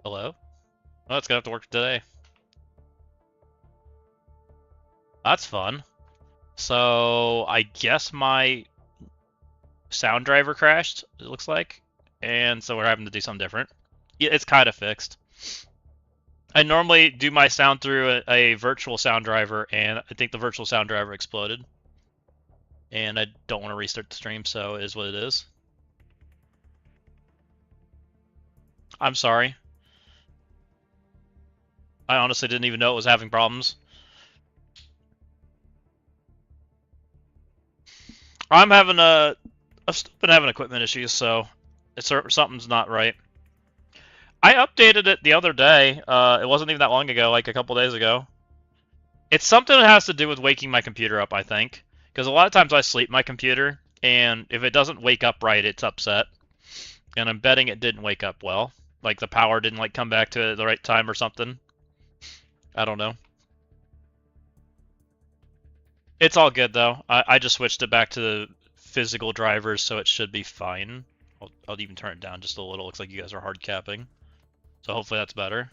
Hello? Oh, it's gonna have to work today. That's fun. So, I guess my sound driver crashed, it looks like. And so we're having to do something different. Yeah, it's kind of fixed. I normally do my sound through a virtual sound driver, and I think the virtual sound driver exploded. And I don't want to restart the stream, so it is what it is. I'm sorry. I honestly didn't even know it was having problems. I've been having equipment issues, so something's not right. I updated it the other day. It wasn't even that long ago, like a couple days ago. It's something that has to do with waking my computer up, I think. Because a lot of times I sleep my computer, and if it doesn't wake up right, it's upset. And I'm betting it didn't wake up well. Like the power didn't like come back to the right time or something. I don't know. It's all good though. I just switched it back to the physical drivers, so it should be fine. I'll even turn it down just a little. Looks like you guys are hard capping. So hopefully that's better.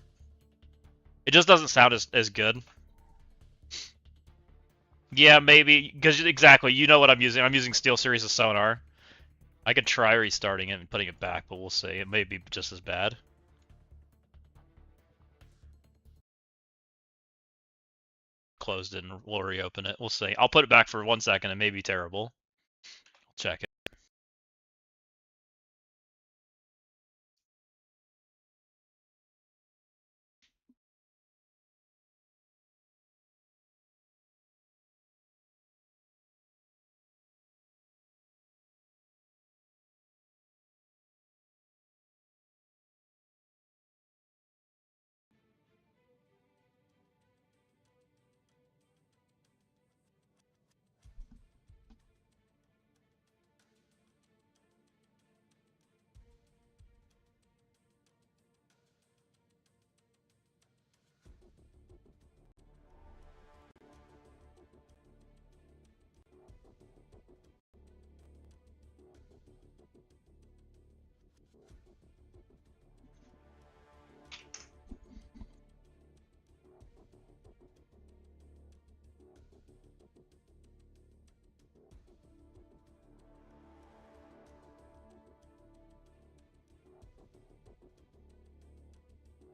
It just doesn't sound as good. Yeah, maybe, because exactly, you know what I'm using. I'm using SteelSeries' sonar. I could try restarting it and putting it back, but we'll see. It may be just as bad. Closed it and we'll reopen it. We'll see. I'll put it back for 1 second. It may be terrible. I'll check it.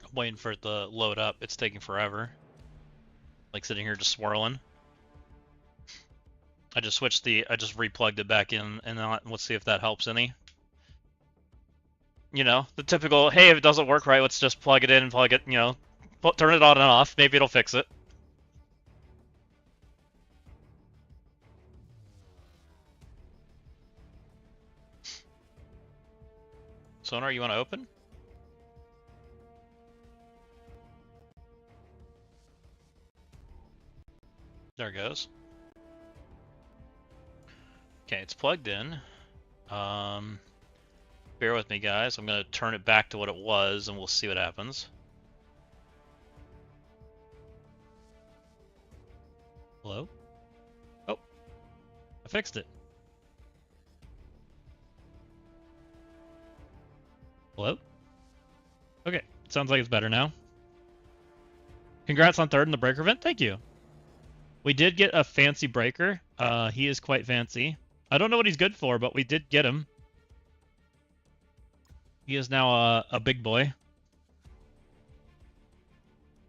I'm waiting for it to load up. It's taking forever. Like sitting here just swirling. I just replugged it back in, and let's see if that helps any. You know, the typical, hey, if it doesn't work right, let's just plug it in and plug it, you know, turn it on and off. Maybe it'll fix it. Sonar, you want to open? There it goes. Okay, it's plugged in. Bear with me, guys. I'm going to turn it back to what it was, and we'll see what happens. Hello? Oh, I fixed it. Hello? Okay, sounds like it's better now. Congrats on third in the breaker event. Thank you. We did get a fancy breaker. He is quite fancy. I don't know what he's good for, but we did get him. He is now a big boy.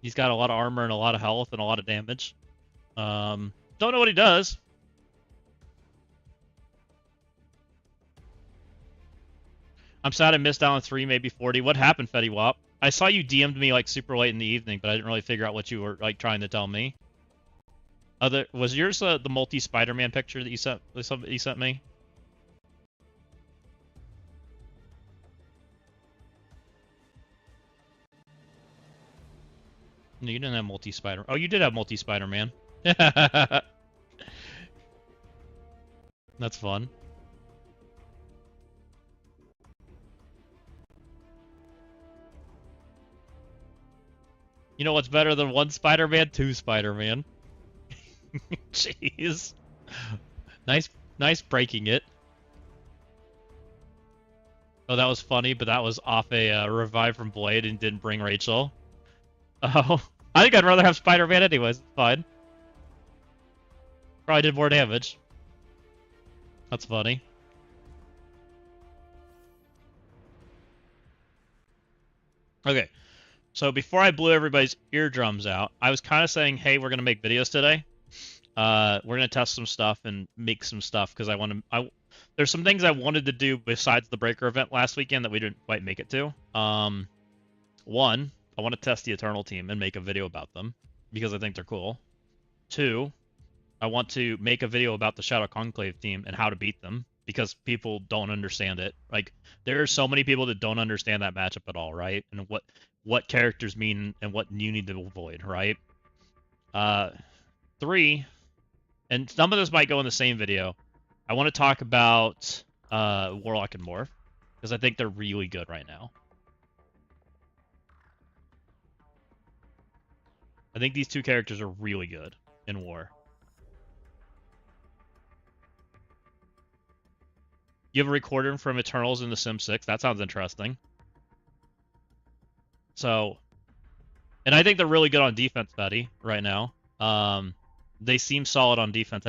He's got a lot of armor and a lot of health and a lot of damage. Don't know what he does. I'm sad I missed out on 3, maybe 40. What happened, Fetty Wap? I saw you DM'd me like super late in the evening, but I didn't really figure out what you were like trying to tell me. Was yours the multi Spider-Man picture that you sent me? No, you didn't have multi Spider. Oh, you did have multi Spider-Man. That's fun. You know what's better than 1 Spider-Man? 2 Spider-Man. Jeez. Nice breaking it. Oh, that was funny, but that was off a revive from Blade and didn't bring Rachel. Oh, I think I'd rather have Spider-Man anyways. It's fine. Probably did more damage. That's funny. Okay, so before I blew everybody's eardrums out, I was kind of saying, hey, we're gonna make videos today. We're gonna test some stuff and make some stuff because there's some things I wanted to do besides the Breaker event last weekend that we didn't quite make it to. One, I want to test the Eternal team and make a video about them because I think they're cool. Two, I want to make a video about the Shadow Conclave team and how to beat them because people don't understand it. Like, there are so many people that don't understand that matchup at all, right? And what characters mean and what you need to avoid, right? Three, and some of this might go in the same video, I want to talk about Warlock and Morph because I think they're really good right now. I think these two characters are really good in War. You have a recording from Eternals in The Sims 6. That sounds interesting. So, and I think they're really good on defense, Betty, right now. They seem solid on defense.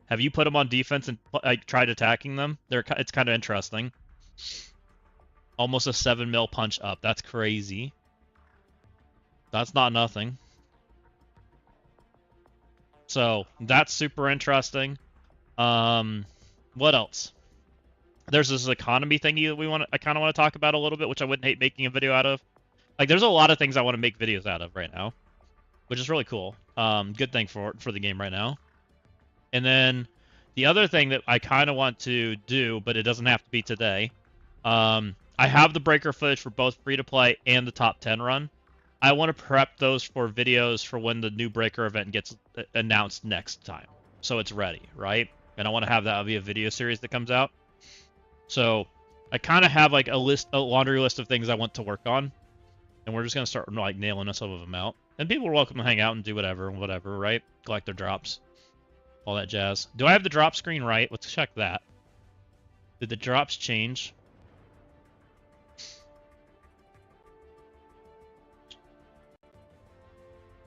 Have you put them on defense and tried attacking them? It's kind of interesting. Almost a 7 mil punch up. That's crazy. That's not nothing. So that's super interesting. What else? There's this economy thingy that I kind of want to talk about a little bit, which I wouldn't hate making a video out of. Like, there's a lot of things I want to make videos out of right now, which is really cool. Good thing for the game right now. And then the other thing that I kind of want to do, but it doesn't have to be today. I have the Breaker footage for both free-to-play and the top 10 run. I want to prep those for videos for when the new Breaker event gets announced next time, so it's ready, right? And I want to have that be a video series that comes out. So I kind of have like a laundry list of things I want to work on, and we're just gonna start like nailing some of them out. And people are welcome to hang out and do whatever, right? Collect their drops, all that jazz. Do I have the drop screen right? Let's check that. Did the drops change?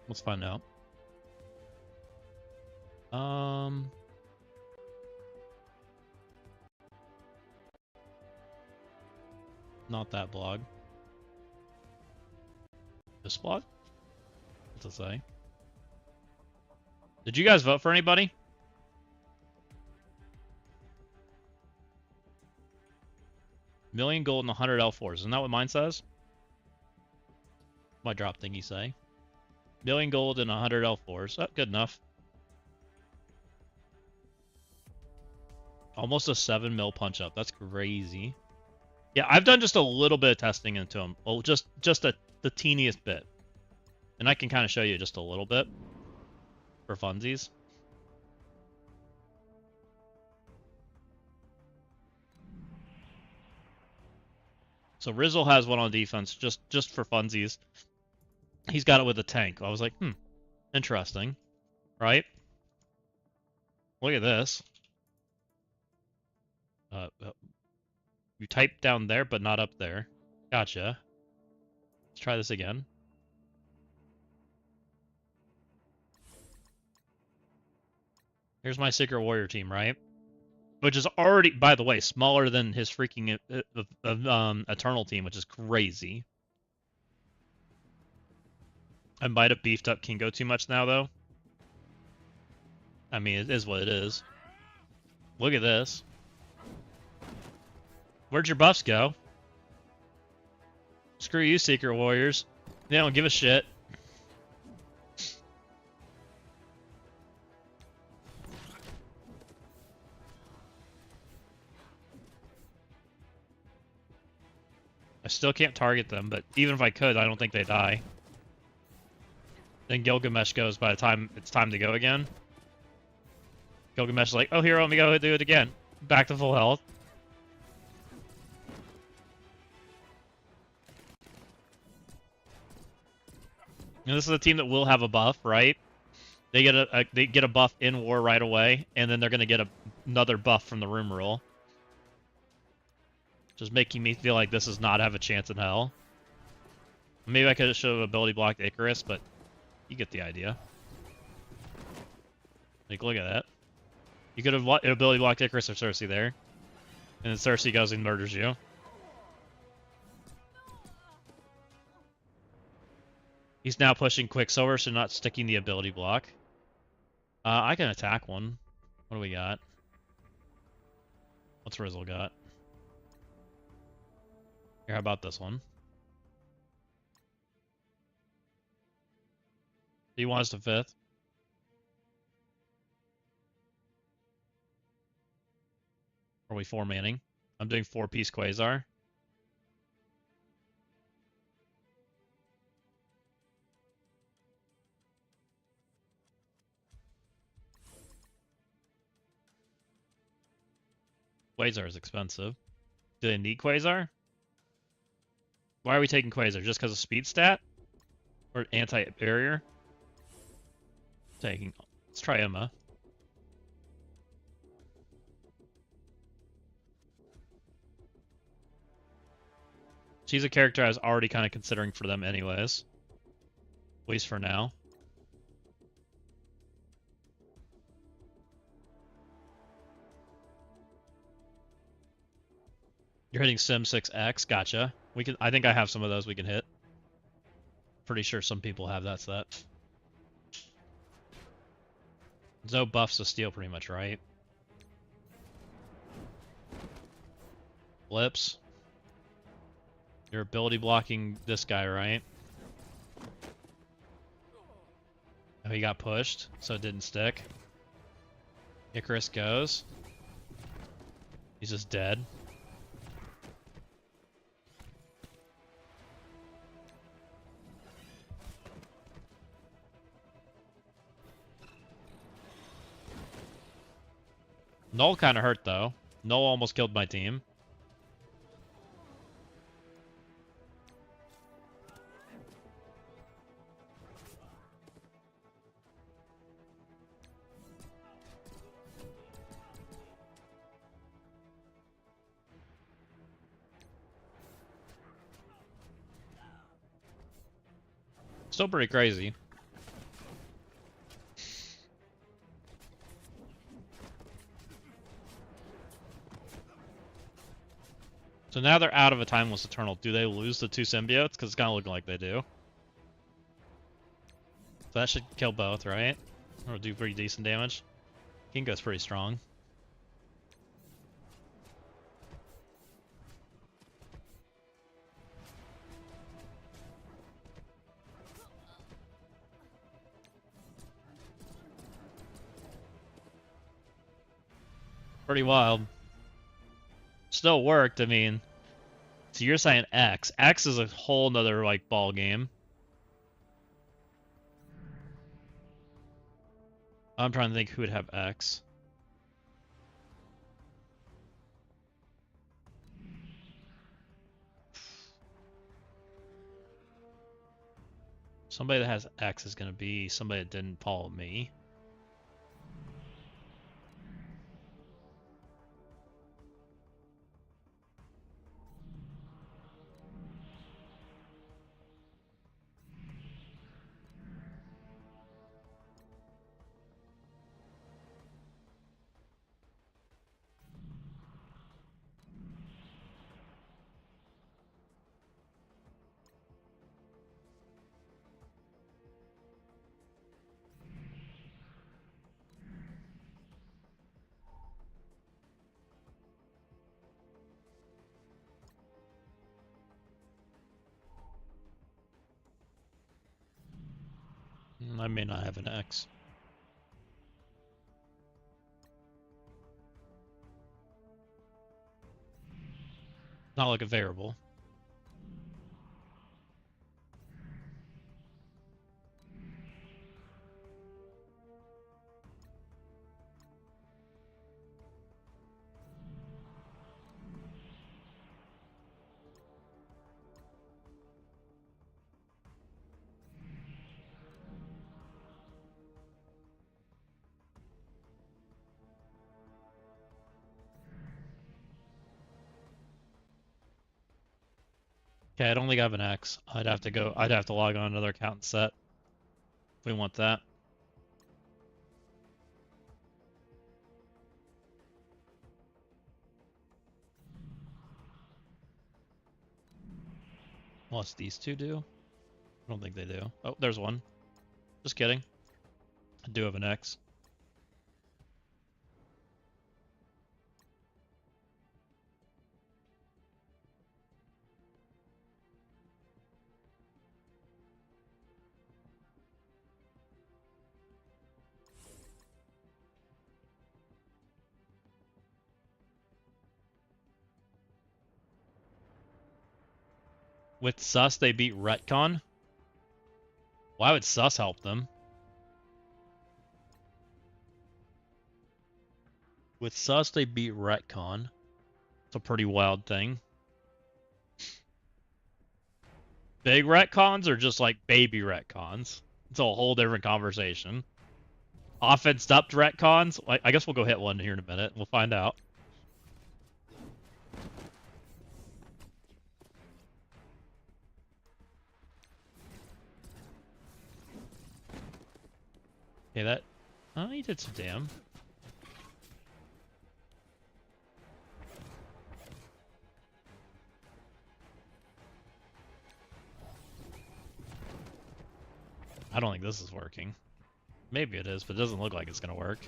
Let's find out. Not that blog. This blog? What's it say? Did you guys vote for anybody? Million gold and 100 L4s. Isn't that what mine says? My drop thingy say. Million gold and 100 L4s. Oh, good enough. Almost a 7 mil punch up. That's crazy. Yeah, I've done just a little bit of testing into them. Well, just the teeniest bit. And I can kind of show you just a little bit for funsies. So Rizzle has one on defense just for funsies. He's got it with a tank. I was like, interesting. Right? Look at this. You type down there, but not up there. Gotcha. Let's try this again. Here's my Secret Warrior team, right? Which is already, by the way, smaller than his freaking Eternal team, which is crazy. I might have beefed up Kingo too much now, though. I mean, it is what it is. Look at this. Where'd your buffs go? Screw you, Secret Warriors. They don't give a shit. I still can't target them, but even if I could, I don't think they die. Then Gilgamesh goes by the time it's time to go again. Gilgamesh is like, oh, here, let me go do it again. Back to full health. And this is a team that will have a buff, right? They get a buff in war right away, and then they're gonna get another buff from the room rule. Just making me feel like this does not have a chance in hell. Maybe I could have ability blocked Icarus, but you get the idea. Like, look at that. You could have ability blocked Icarus or Cersei there. And then Cersei goes and murders you. He's now pushing Quicksilver, so not sticking the ability block. I can attack one. What do we got? What's Rizzle got? Here, how about this one? Do you want us to 5th? Are we 4-manning? I'm doing 4-piece Quasar. Quasar is expensive. Do they need Quasar? Why are we taking Quasar? Just because of speed stat? Or anti-barrier? Taking... Let's try Emma. She's a character I was already kind of considering for them anyways. At least for now. You're hitting Sim 6X, gotcha. We can. I think I have some of those we can hit. Pretty sure some people have that set. There's no buffs to steal pretty much, right? Blips. You're ability blocking this guy, right? Oh, he got pushed, so it didn't stick. Icarus goes. He's just dead. Null kind of hurt, though. Null almost killed my team. Still pretty crazy. So now they're out of a Timeless Eternal. Do they lose the 2 symbiotes? Because it's kind of looking like they do. So that should kill both, right? Or do pretty decent damage. Kinko's pretty strong. Pretty wild. Still worked, I mean. So you're saying X. X is a whole nother, like, ball game. I'm trying to think who would have X. Somebody that has X is going to be somebody that didn't follow me. I may not have an X. Not like a variable. Okay, I don't think I have an X. I'd have to log on another account and set if we want that. What's these two do? I don't think they do. Oh, there's one. Just kidding. I do have an X. With Sus, they beat Retcon? Why would Sus help them? With Sus, they beat Retcon. It's a pretty wild thing. Big retcons or just like baby retcons? It's a whole different conversation. Offense up retcons? I guess we'll go hit one here in a minute. We'll find out. Okay, that... Oh, he did some damn. I don't think this is working. Maybe it is, but it doesn't look like it's gonna work.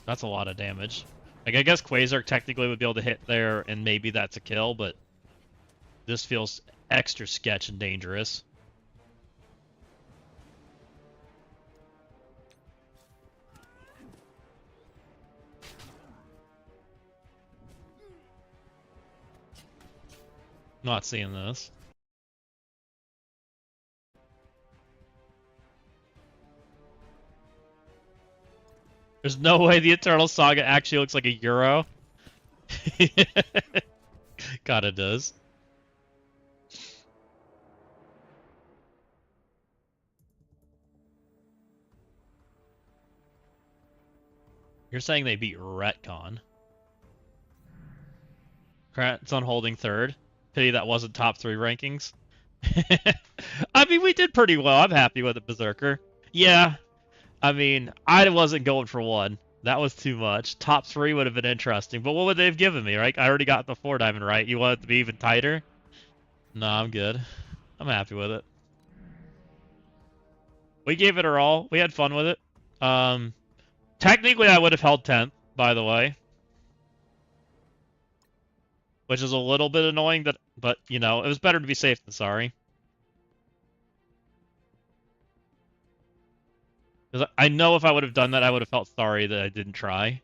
That's a lot of damage. Like, I guess Quasar technically would be able to hit there, and maybe that's a kill, but this feels extra sketch and dangerous. Not seeing this. There's no way the Eternal Saga actually looks like a Euro. God, it does. You're saying they beat Retcon. Krat's on holding third. Pity that wasn't top 3 rankings. I mean, we did pretty well. I'm happy with it, Berserker. Yeah, I mean, I wasn't going for 1. That was too much. Top 3 would have been interesting, but what would they have given me, right? I already got the 4 diamond, right? You want it to be even tighter? No, I'm good. I'm happy with it. We gave it our all. We had fun with it. Technically, I would have held 10th, by the way. Which is a little bit annoying, but you know, it was better to be safe than sorry. Because I know if I would have done that, I would have felt sorry that I didn't try.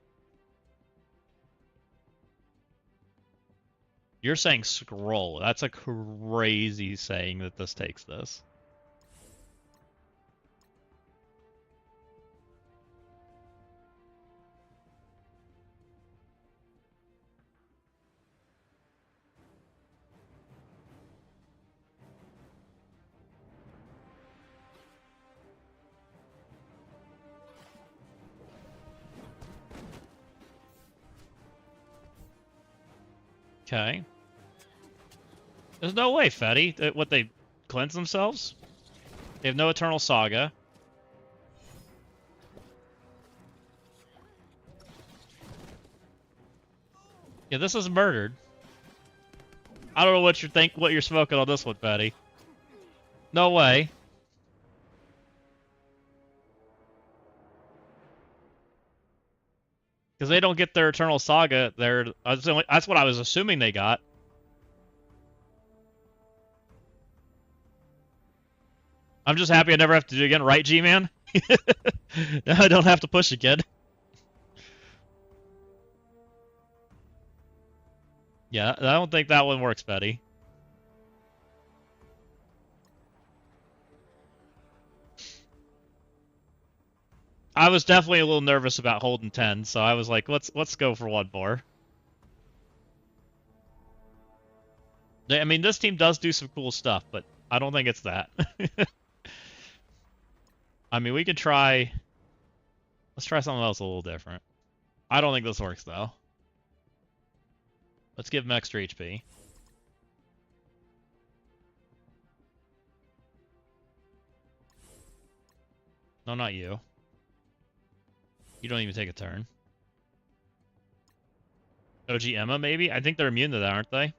You're saying scroll. That's a crazy saying that this takes this. Okay. There's no way, Fetty. What, they cleanse themselves? They have no Eternal Saga. Yeah, this is murdered. I don't know what you're smoking on this one, Fetty. No way. Because they don't get their Eternal Saga. That's what I was assuming they got. I'm just happy I never have to do it again, right, G-Man? Now I don't have to push again. Yeah, I don't think that one works, Betty. I was definitely a little nervous about holding 10, so I was like, let's go for one more. I mean, this team does do some cool stuff, but I don't think it's that. I mean, we could try... Let's try something else a little different. I don't think this works, though. Let's give him extra HP. No, not you. You don't even take a turn. OG Emma, maybe? I think they're immune to that, aren't they?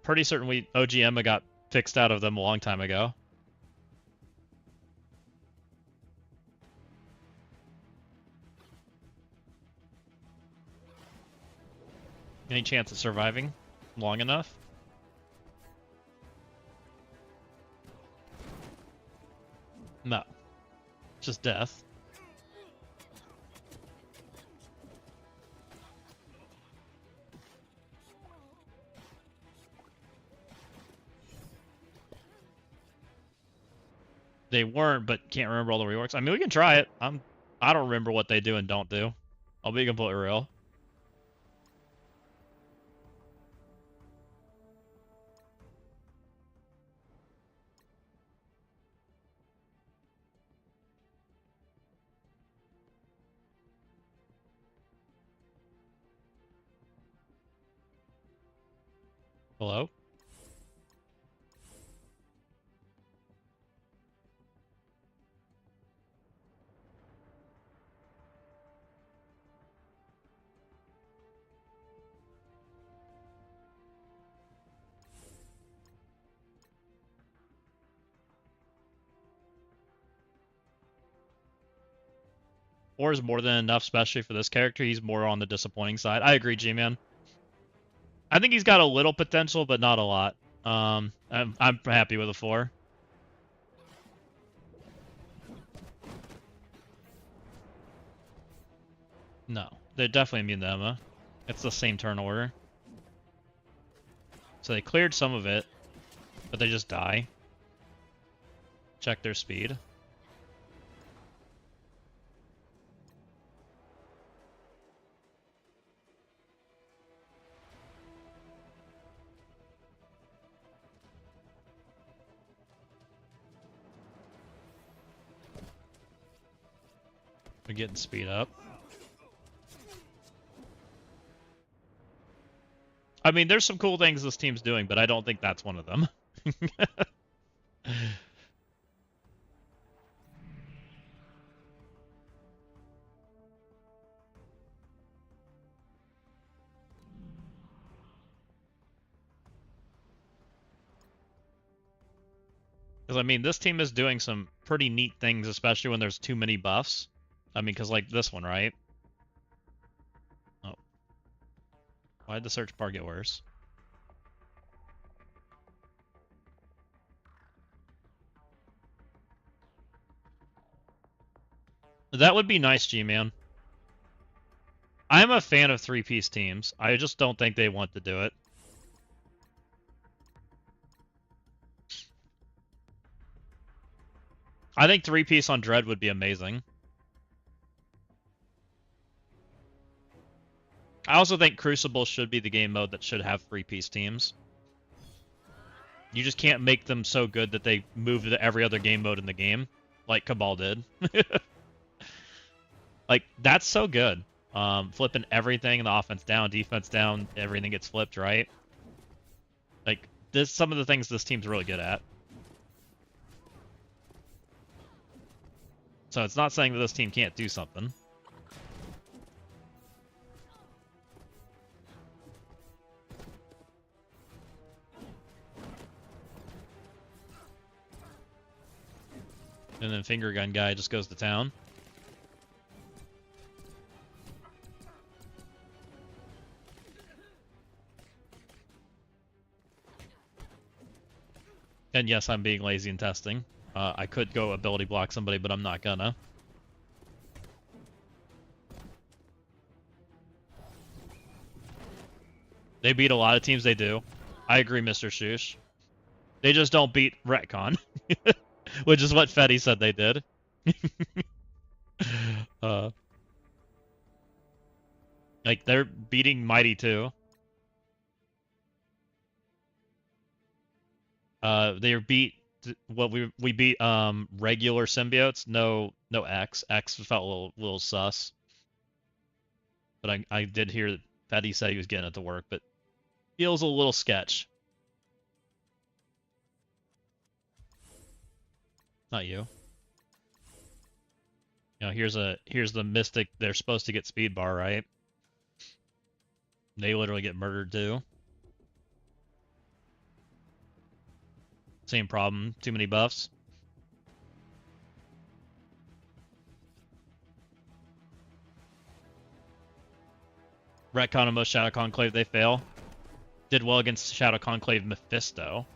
Pretty certain OG Emma got fixed out of them a long time ago. Any chance of surviving long enough? No. Just death. They weren't, but can't remember all the reworks. I mean, we can try it. I don't remember what they do and don't do. I'll be completely real. Hello? Four is more than enough, especially for this character. He's more on the disappointing side. I agree, G-Man. I think he's got a little potential, but not a lot. I'm happy with a 4. No, they're definitely immune to Emma. It's the same turn order. So they cleared some of it, but they just die. Check their speed. We're getting speed up. I mean, there's some cool things this team's doing, but I don't think that's one of them. Because, I mean, this team is doing some pretty neat things, especially when there's too many buffs. I mean, because, like, this one, right? Oh. Why'd the search bar get worse? That would be nice, G-Man. I'm a fan of 3-piece teams. I just don't think they want to do it. I think 3-piece on Dread would be amazing. I also think Crucible should be the game mode that should have 3-piece teams. You just can't make them so good that they move to every other game mode in the game, like Cabal did. Like, that's so good. Flipping everything in the offense down, defense down, everything gets flipped, right? Like, some of the things this team's really good at. So it's not saying that this team can't do something. And then Finger Gun Guy just goes to town. And yes, I'm being lazy in testing. I could go ability block somebody, but I'm not gonna. They beat a lot of teams, they do. I agree, Mr. Shoosh. They just don't beat Retcon. Which is what Fetty said they did. Like, they're beating Mighty too. They beat we beat regular symbiotes. No X. X felt a little sus. But I did hear Fetty say he was getting it to work, but feels a little sketch. Not you. You know, here's the Mystic. They're supposed to get speed bar, right? They literally get murdered too. Same problem. Too many buffs. Retcon and most Shadow Conclave, they fail. Did well against Shadow Conclave Mephisto.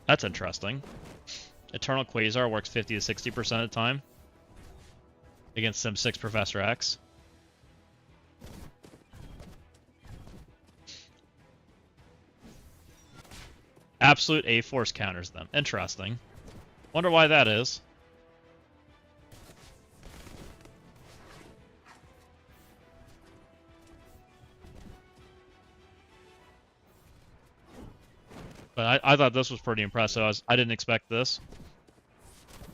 That's interesting. Eternal Quasar works 50 to 60% of the time against Sim 6 Professor X. Absolute A-Force counters them. Interesting. Wonder why that is. But I thought this was pretty impressive. I didn't expect this.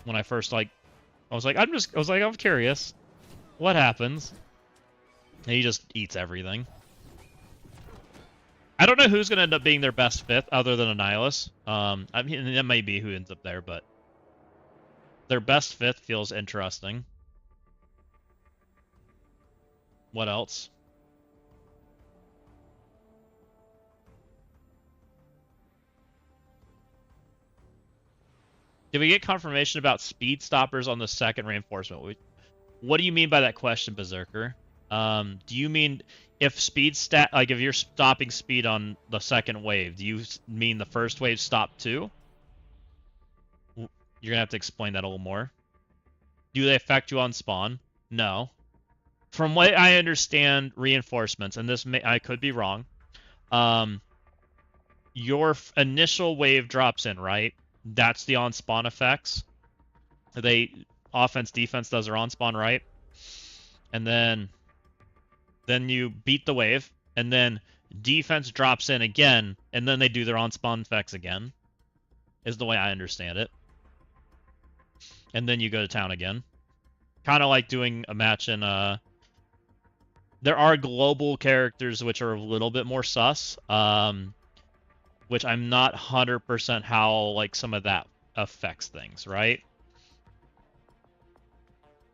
When I first, like, I was like, I'm curious. What happens? And he just eats everything. I don't know who's going to end up being their best fifth other than Annihilus. I mean, that may be who ends up there, but their best fifth feels interesting. What else? Did we get confirmation about speed stoppers on the second reinforcement? What do you mean by that question, Berserker? Do you mean if speed stat, like if you're stopping speed on the second wave, do you mean the first wave stopped too? You're gonna have to explain that a little more. Do they affect you on spawn? No. From what I understand, reinforcements, and I could be wrong. Your initial wave drops in, right? That's the on-spawn effects. Offense, defense does their on-spawn, right? And then you beat the wave, and then defense drops in again, and then they do their on-spawn effects again, is the way I understand it. And then you go to town again. Kind of like doing a match in, there are global characters which are a little bit more sus, which I'm not 100% how, like, some of that affects things, right?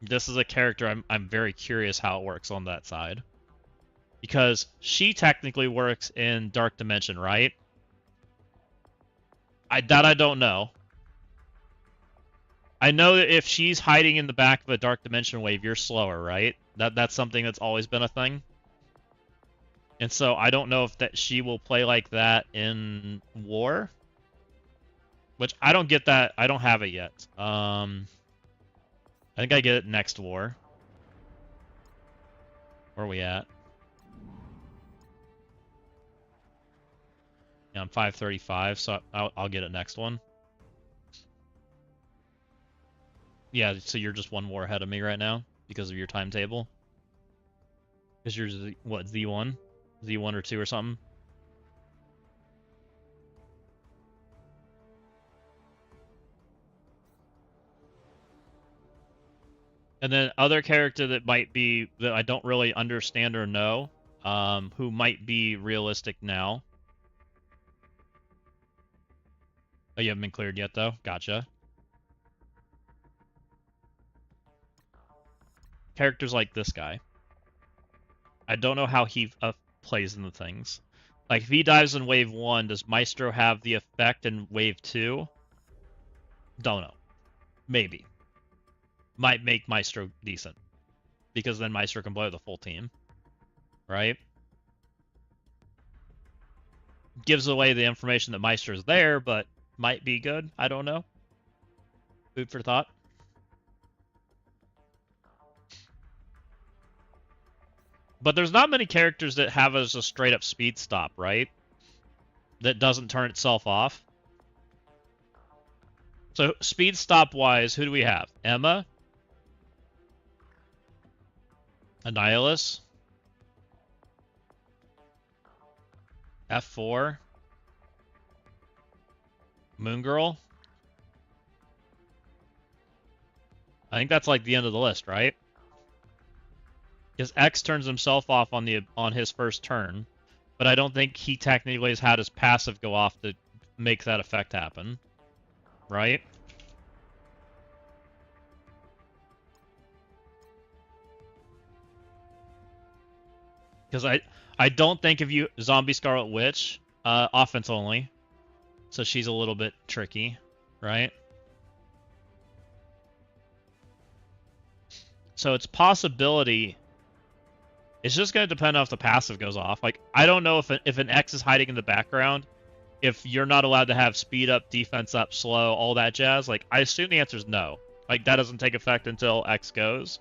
This is a character I'm very curious how it works on that side. Because she technically works in Dark Dimension, right? I don't know. I know that if she's hiding in the back of a Dark Dimension wave, you're slower, right? That's something that's always been a thing. And so I don't know if she will play like that in War. Which I don't get that. I don't have it yet. I think I get it next War. Where are we at? Yeah, I'm 535, so I'll get it next one. Yeah, so you're just one war ahead of me right now because of your timetable. Because you're, what, Z1? Z1 or 2 or something? And then other character that might be, that I don't really understand or know, who might be realistic now. Oh, you haven't been cleared yet, though? Gotcha. Characters like this guy. I don't know how he plays in the things. Like, if he dives in Wave 1, does Maestro have the effect in Wave 2? Don't know. Maybe. Might make Maestro decent. Because then Maestro can play with a full team. Right? Gives away the information that Maestro's there, but might be good. I don't know. Food for thought. But there's not many characters that have as a straight up speed stop, right? That doesn't turn itself off. So speed stop wise, who do we have? Emma? Annihilus? F4? Moon Girl? I think that's like the end of the list, right? Because X turns himself off on his first turn, but I don't think he technically has had his passive go off to make that effect happen, right? Because I don't think if you Zombie Scarlet Witch, offense only, so she's a little bit tricky, right? So it's possibility. It's just going to depend on if the passive goes off. Like, I don't know if an X is hiding in the background, if you're not allowed to have speed up, defense up, slow, all that jazz. Like, I assume the answer is no. Like, that doesn't take effect until X goes,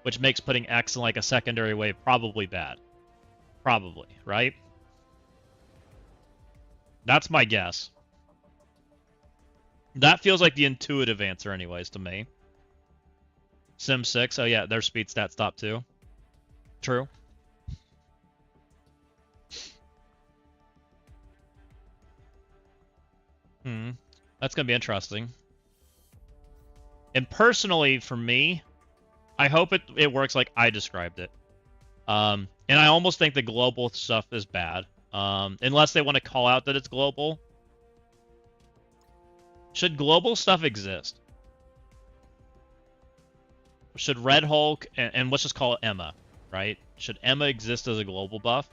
which makes putting X in, like, a secondary wave probably bad. Probably, right? That's my guess. That feels like the intuitive answer anyways to me. Sim 6, oh yeah, their speed stat stop too. True. That's gonna be interesting. And personally, for me, I hope it works like I described it. And I almost think the global stuff is bad. Unless they want to call out that it's global. Should global stuff exist? Should Red Hulk, and let's just call it Emma, right? Should Emma exist as a global buff?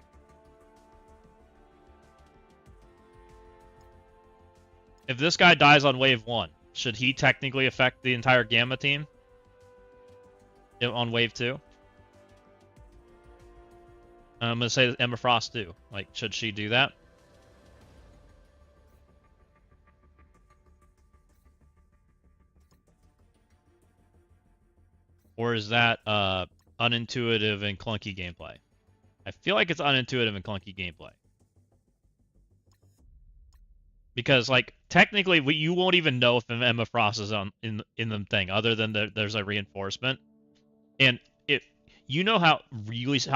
If this guy dies on wave 1, should he technically affect the entire Gamma team? On wave 2? I'm going to say Emma Frost too. Like, should she do that? Or is that unintuitive and clunky gameplay? I feel like it's unintuitive and clunky gameplay. Because, like, technically, you won't even know if Emma Frost is in the thing, other than there's a reinforcement. And you know how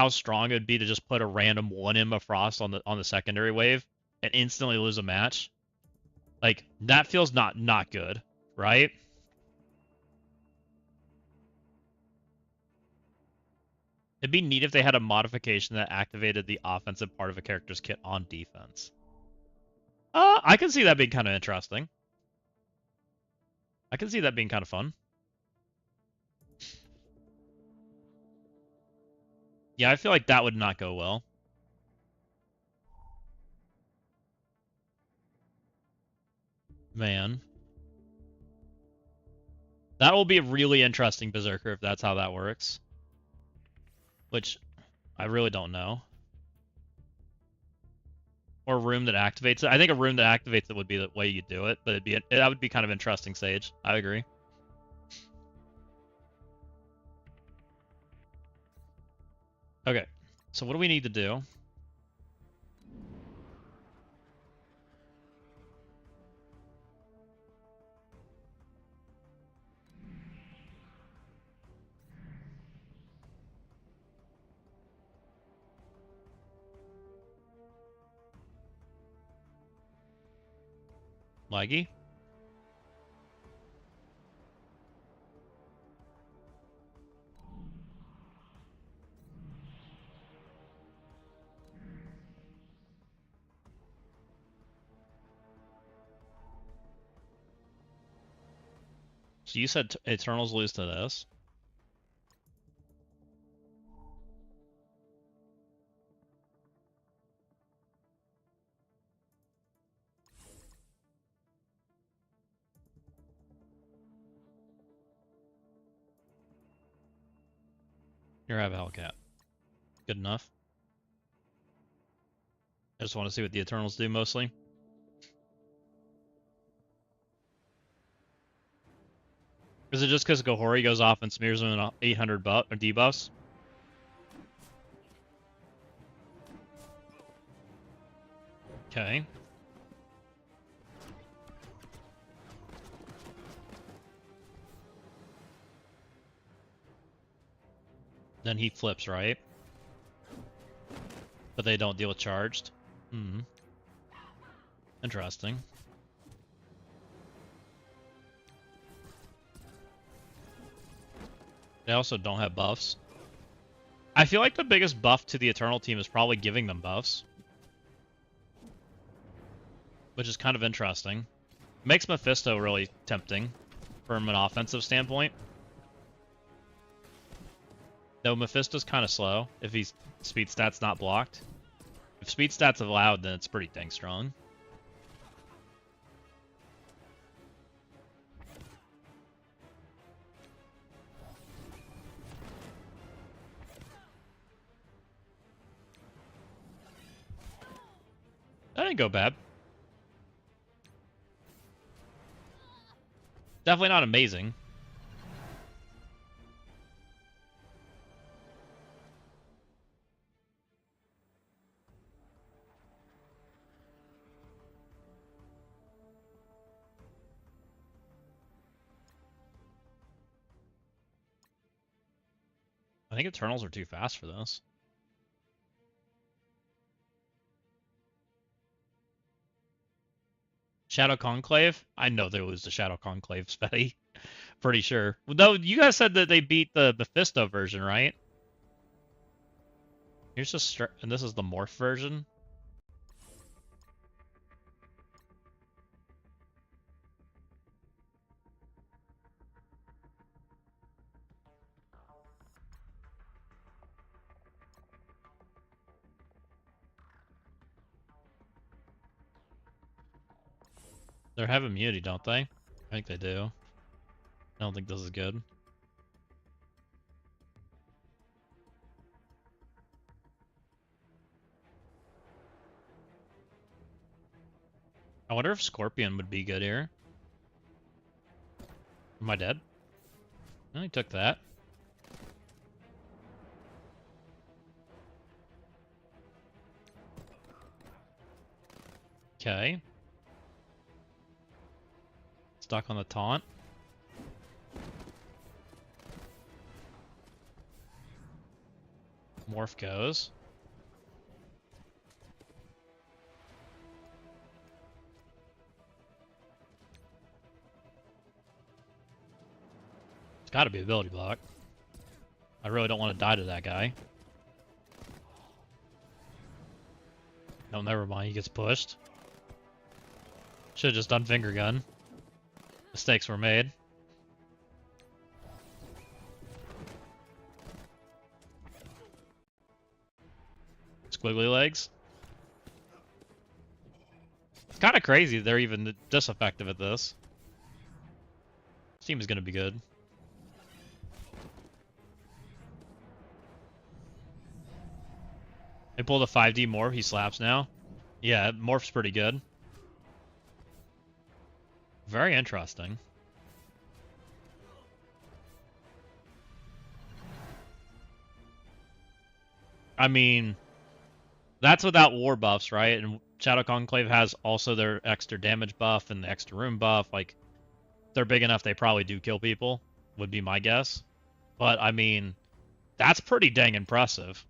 strong it would be to just put a random one Emma Frost on the secondary wave and instantly lose a match. Like, that feels not good, right? It'd be neat if they had a modification that activated the offensive part of a character's kit on defense. I can see that being kind of interesting. I can see that being kind of fun. Yeah, I feel like that would not go well. Man. That will be a really interesting Berserker if that's how that works. Which, I really don't know. Or a room that activates it. I think a room that activates it would be the way you do it, but that would be kind of interesting, Sage. I agree. Okay, so what do we need to do? Laggy? So you said Eternals lose to this? Here, have a Hellcat. Good enough. I just want to see what the Eternals do mostly. Is it just because Gohori goes off and smears him in 800 debuffs? Okay. Then he flips, right? But they don't deal with charged. Interesting. They also don't have buffs. I feel like the biggest buff to the Eternal team is probably giving them buffs. Which is kind of interesting. Makes Mephisto really tempting from an offensive standpoint. No, Mephisto's kind of slow if he's speed stats not blocked. If speed stats allowed, then it's pretty dang strong. That didn't go bad. Definitely not amazing. I think Eternals are too fast for this. Shadow Conclave? I know they lose to Shadow Conclave, Spetty. Pretty sure. Though you guys said that they beat the Mephisto version, right? Here's just and this is the Morph version. They have immunity, don't they? I think they do. I don't think this is good. I wonder if Scorpion would be good here. Am I dead? No, he took that. Okay. Stuck on the taunt. Morph goes. It's gotta be ability block. I really don't want to die to that guy. No, never mind, he gets pushed. Should've just done finger gun. Mistakes were made. Squiggly legs. It's kind of crazy they're even this effective at this. This team is going to be good. They pulled a 5D morph, he slaps now. Yeah, morph's pretty good. Very interesting. I mean, that's without war buffs, right? And Shadow Conclave has also their extra damage buff and the extra room buff. Like, they're big enough, they probably do kill people, would be my guess. But, I mean, that's pretty dang impressive.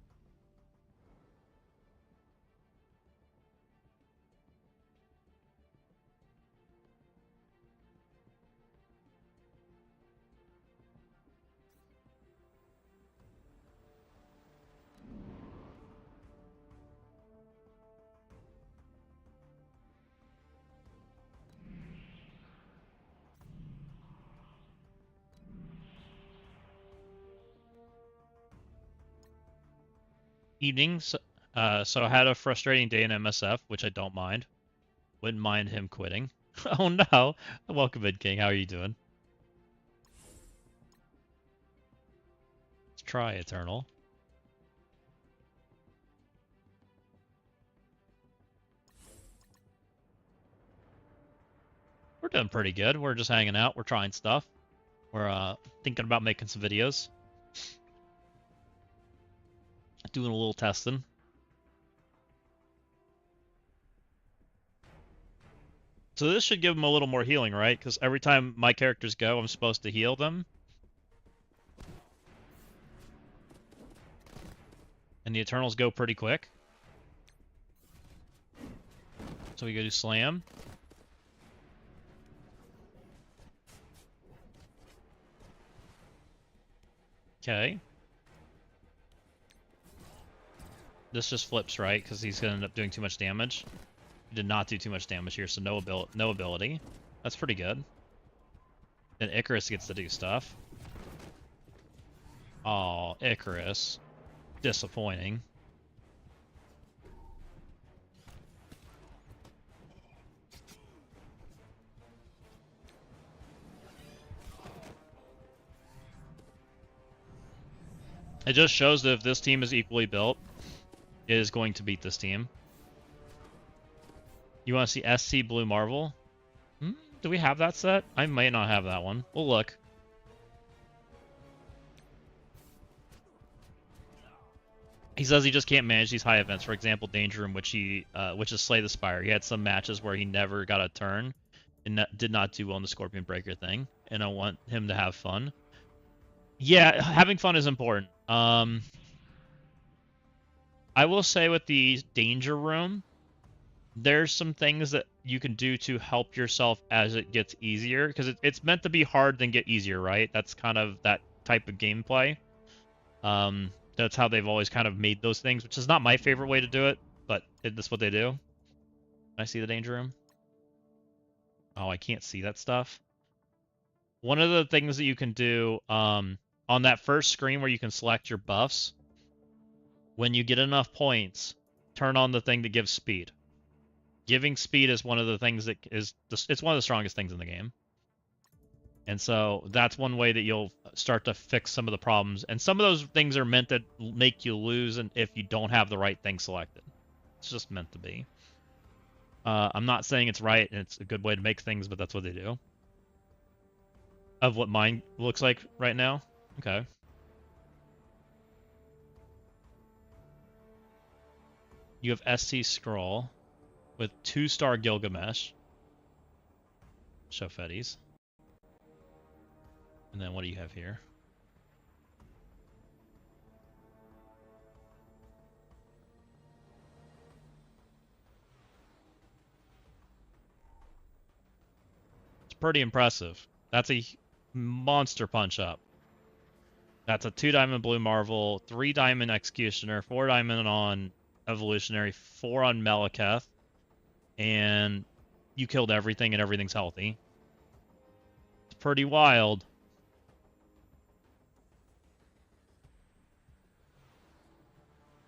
Evenings. So I had a frustrating day in MSF, which I don't mind. Wouldn't mind him quitting. Oh no! Welcome in, King. How are you doing? Let's try Eternal. We're doing pretty good. We're just hanging out. We're trying stuff. We're thinking about making some videos. Doing a little testing. So this should give them a little more healing, right? Because every time my characters go, I'm supposed to heal them. And the Eternals go pretty quick. So we go to Slam. Okay. This just flips, right? Because he's going to end up doing too much damage. He did not do too much damage here, so no ability. That's pretty good. Then Icarus gets to do stuff. Oh, Icarus. Disappointing. It just shows that if this team is equally built, it is going to beat this team. You want to see SC Blue Marvel? Do we have that set? I might not have that one. We'll look. He says he just can't manage these high events. For example, Danger Room, which is Slay the Spire. He had some matches where he never got a turn and did not do well in the Scorpion Breaker thing. And I want him to have fun. Yeah, having fun is important. I will say with the Danger Room, there's some things that you can do to help yourself as it gets easier, because it's meant to be hard then get easier, right? That's kind of that type of gameplay. That's how they've always kind of made those things, which is not my favorite way to do it, but that's what they do. Can I see the Danger Room? Oh, I can't see that stuff. One of the things that you can do on that first screen where you can select your buffs, when you get enough points, turn on the thing that gives speed. Giving speed is one of the things that it's one of the strongest things in the game. And so that's one way that you'll start to fix some of the problems. And some of those things are meant to make you lose and if you don't have the right thing selected. It's just meant to be. I'm not saying it's right and it's a good way to make things, but that's what they do. Of what mine looks like right now? Okay. You have SC Scroll with 2-star Gilgamesh. Shofetis. And then what do you have here? It's pretty impressive. That's a monster punch up. That's a 2-diamond Blue Marvel, 3-diamond Executioner, 4-diamond on Evolutionary, 4 on Meleketh, and you killed everything and everything's healthy. It's pretty wild.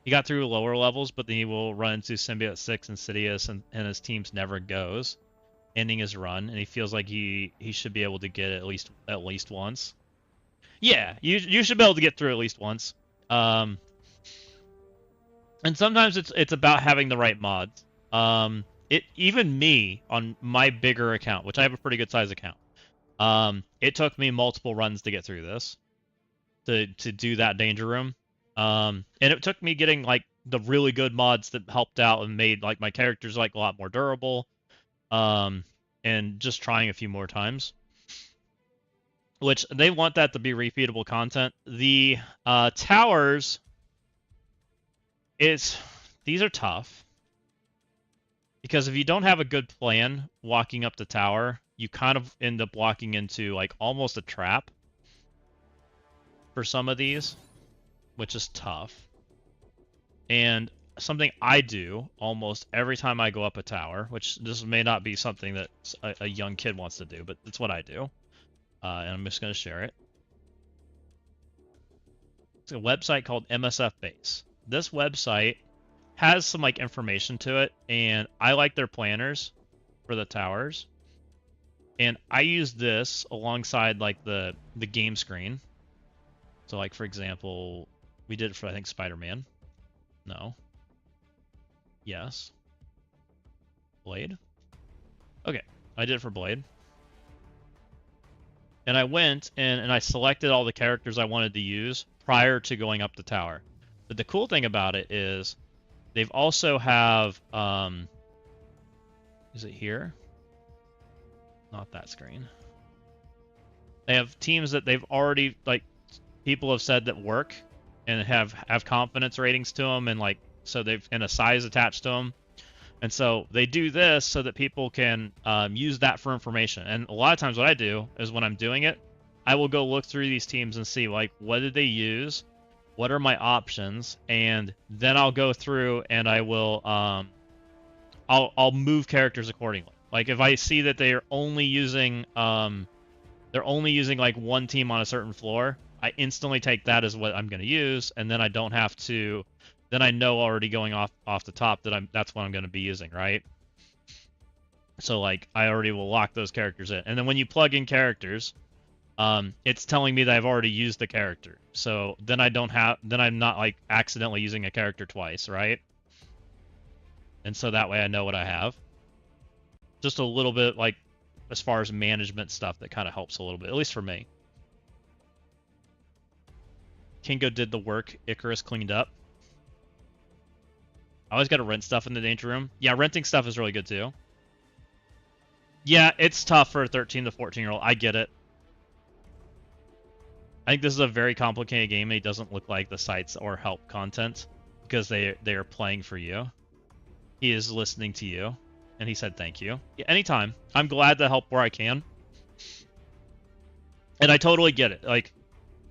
He got through lower levels, but then he will run into Symbiote 6 Insidious, and his team's never goes, ending his run, and he feels like he should be able to get it at least once. Yeah, you should be able to get through at least once. And sometimes it's about having the right mods. Even me on my bigger account, which I have a pretty good size account, it took me multiple runs to get through this, to do that Danger Room. And it took me getting like the really good mods that helped out and made like my characters like a lot more durable, and just trying a few more times. Which they want that to be repeatable content. The towers, these are tough. Because if you don't have a good plan walking up the tower, you kind of end up walking into like almost a trap for some of these, which is tough. And something I do almost every time I go up a tower, which this may not be something that a young kid wants to do, but it's what I do. And I'm just going to share it. It's a website called MSF Base. This website has some like information to it, and I like their planners for the towers. And I use this alongside like the game screen. So like for example, we did it for I think Spider-Man. No. Yes. Blade. Okay, I did it for Blade. And I went and I selected all the characters I wanted to use prior to going up the tower. But the cool thing about it is they've also have, is it here? Not that screen. They have teams that they've already, like, people have said that work and have confidence ratings to them, and like, so they've, and a size attached to them. And so they do this so that people can use that for information. And a lot of times what I do is when I'm doing it, I will go look through these teams and see like, what did they use? What are my options? And then I'll go through and I will, I'll move characters accordingly. Like if I see that they're only using like one team on a certain floor, I instantly take that as what I'm going to use, and then I don't have to. Then I know already going off the top that that's what I'm going to be using, right? So like I already will lock those characters in, and then when you plug in characters, it's telling me that I've already used the character. So then I'm not like accidentally using a character twice, right? And so that way I know what I have. Just a little bit like as far as management stuff that kind of helps a little bit, at least for me. Kingo did the work. Icarus cleaned up. I always got to rent stuff in the danger room. Yeah, renting stuff is really good too. Yeah, it's tough for a 13 to 14-year-old. I get it. I think this is a very complicated game, and he doesn't look like the sites or help content because they are playing for you. He is listening to you, and he said thank you. Yeah, anytime. I'm glad to help where I can. And I totally get it. Like,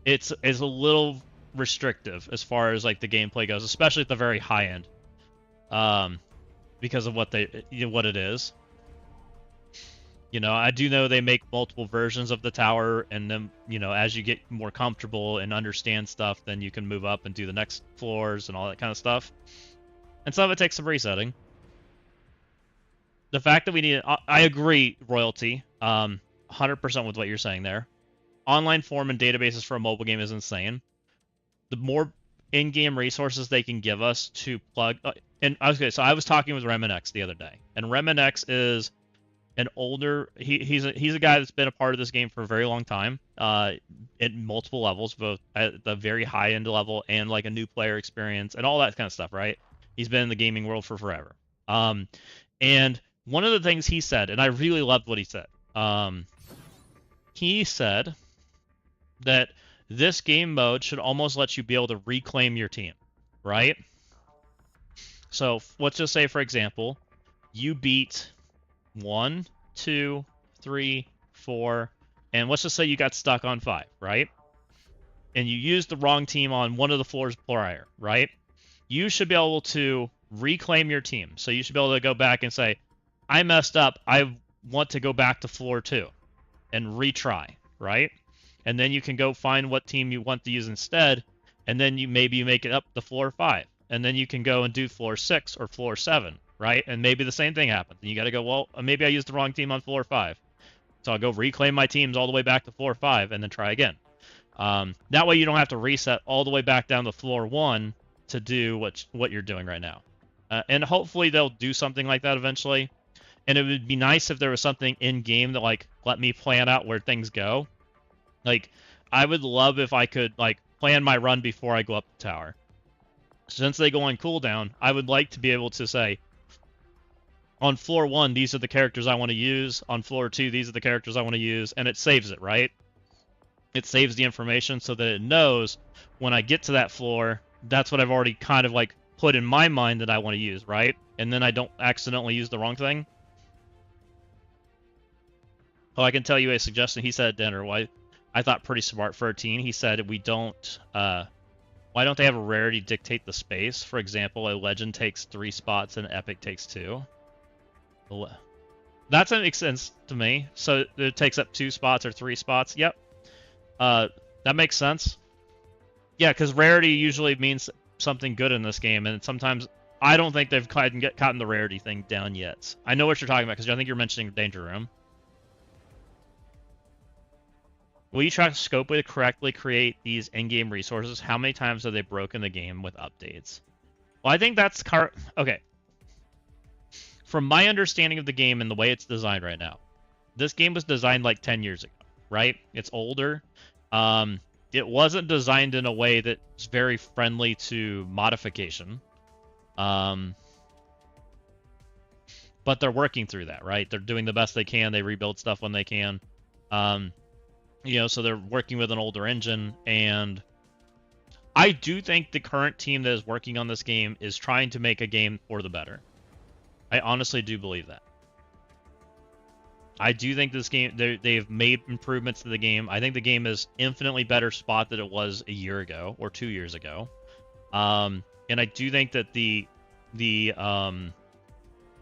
it's a little restrictive as far as like the gameplay goes, especially at the very high end, because of what it is. You know, I do know they make multiple versions of the tower, and then, you know, as you get more comfortable and understand stuff, then you can move up and do the next floors and all that kind of stuff. And some of it takes some resetting. The fact that we need... I agree, Royalty, 100% with what you're saying there. Online form and databases for a mobile game is insane. The more in-game resources they can give us to plug... and so I was talking with Remenex the other day, and Remenex is... an older he's a guy that's been a part of this game for a very long time, at multiple levels, both at the very high end level and like a new player experience and all that kind of stuff, right? He's been in the gaming world for forever. And one of the things he said, and I really loved what he said, he said that this game mode should almost let you be able to reclaim your team, right? So let's just say, for example, you beat 1, 2, 3, 4, and let's just say you got stuck on 5, right? And you used the wrong team on one of the floors prior, right? You should be able to reclaim your team. So you should be able to go back and say, I messed up. I want to go back to floor 2 and retry, right? And then you can go find what team you want to use instead, and then maybe you make it up to floor 5. And then you can go and do floor 6 or floor 7. Right? And maybe the same thing happens. And you got to go, well, maybe I used the wrong team on floor 5. So I'll go reclaim my teams all the way back to floor 5 and then try again. That way you don't have to reset all the way back down to floor 1 to do what you're doing right now. And hopefully they'll do something like that eventually. And it would be nice if there was something in-game that, like, let me plan out where things go. Like, I would love if I could, like, plan my run before I go up the tower. Since they go on cooldown, I would like to be able to say, on floor 1, these are the characters I want to use. On floor 2, these are the characters I want to use. And it saves it, right? It saves the information so that it knows when I get to that floor, that's what I've already kind of like put in my mind that I want to use, right? And then I don't accidentally use the wrong thing. Oh, I can tell you a suggestion he said at dinner. Why I thought pretty smart for a teen. He said why don't they have a rarity dictate the space? For example, a legend takes 3 spots and an epic takes 2. That makes sense to me. So it takes up 2 spots or 3 spots. Yep. That makes sense. Yeah, because rarity usually means something good in this game, and sometimes I don't think they've gotten the rarity thing down yet. I know what you're talking about, because I think you're mentioning Danger Room. Will you try to Scopely to correctly create these in-game resources? How many times have they broken the game with updates? Well, I think that's... Okay. From my understanding of the game and the way it's designed right now, this game was designed like 10 years ago, right? It's older. It wasn't designed in a way that's very friendly to modification. But they're working through that, right? They're doing the best they can. They rebuild stuff when they can. You know, so they're working with an older engine, and I do think the current team that is working on this game is trying to make a game for the better. I honestly do believe that. I do think this game, they've made improvements to the game. I think the game is infinitely better spot than it was a year ago or 2 years ago. And I do think that the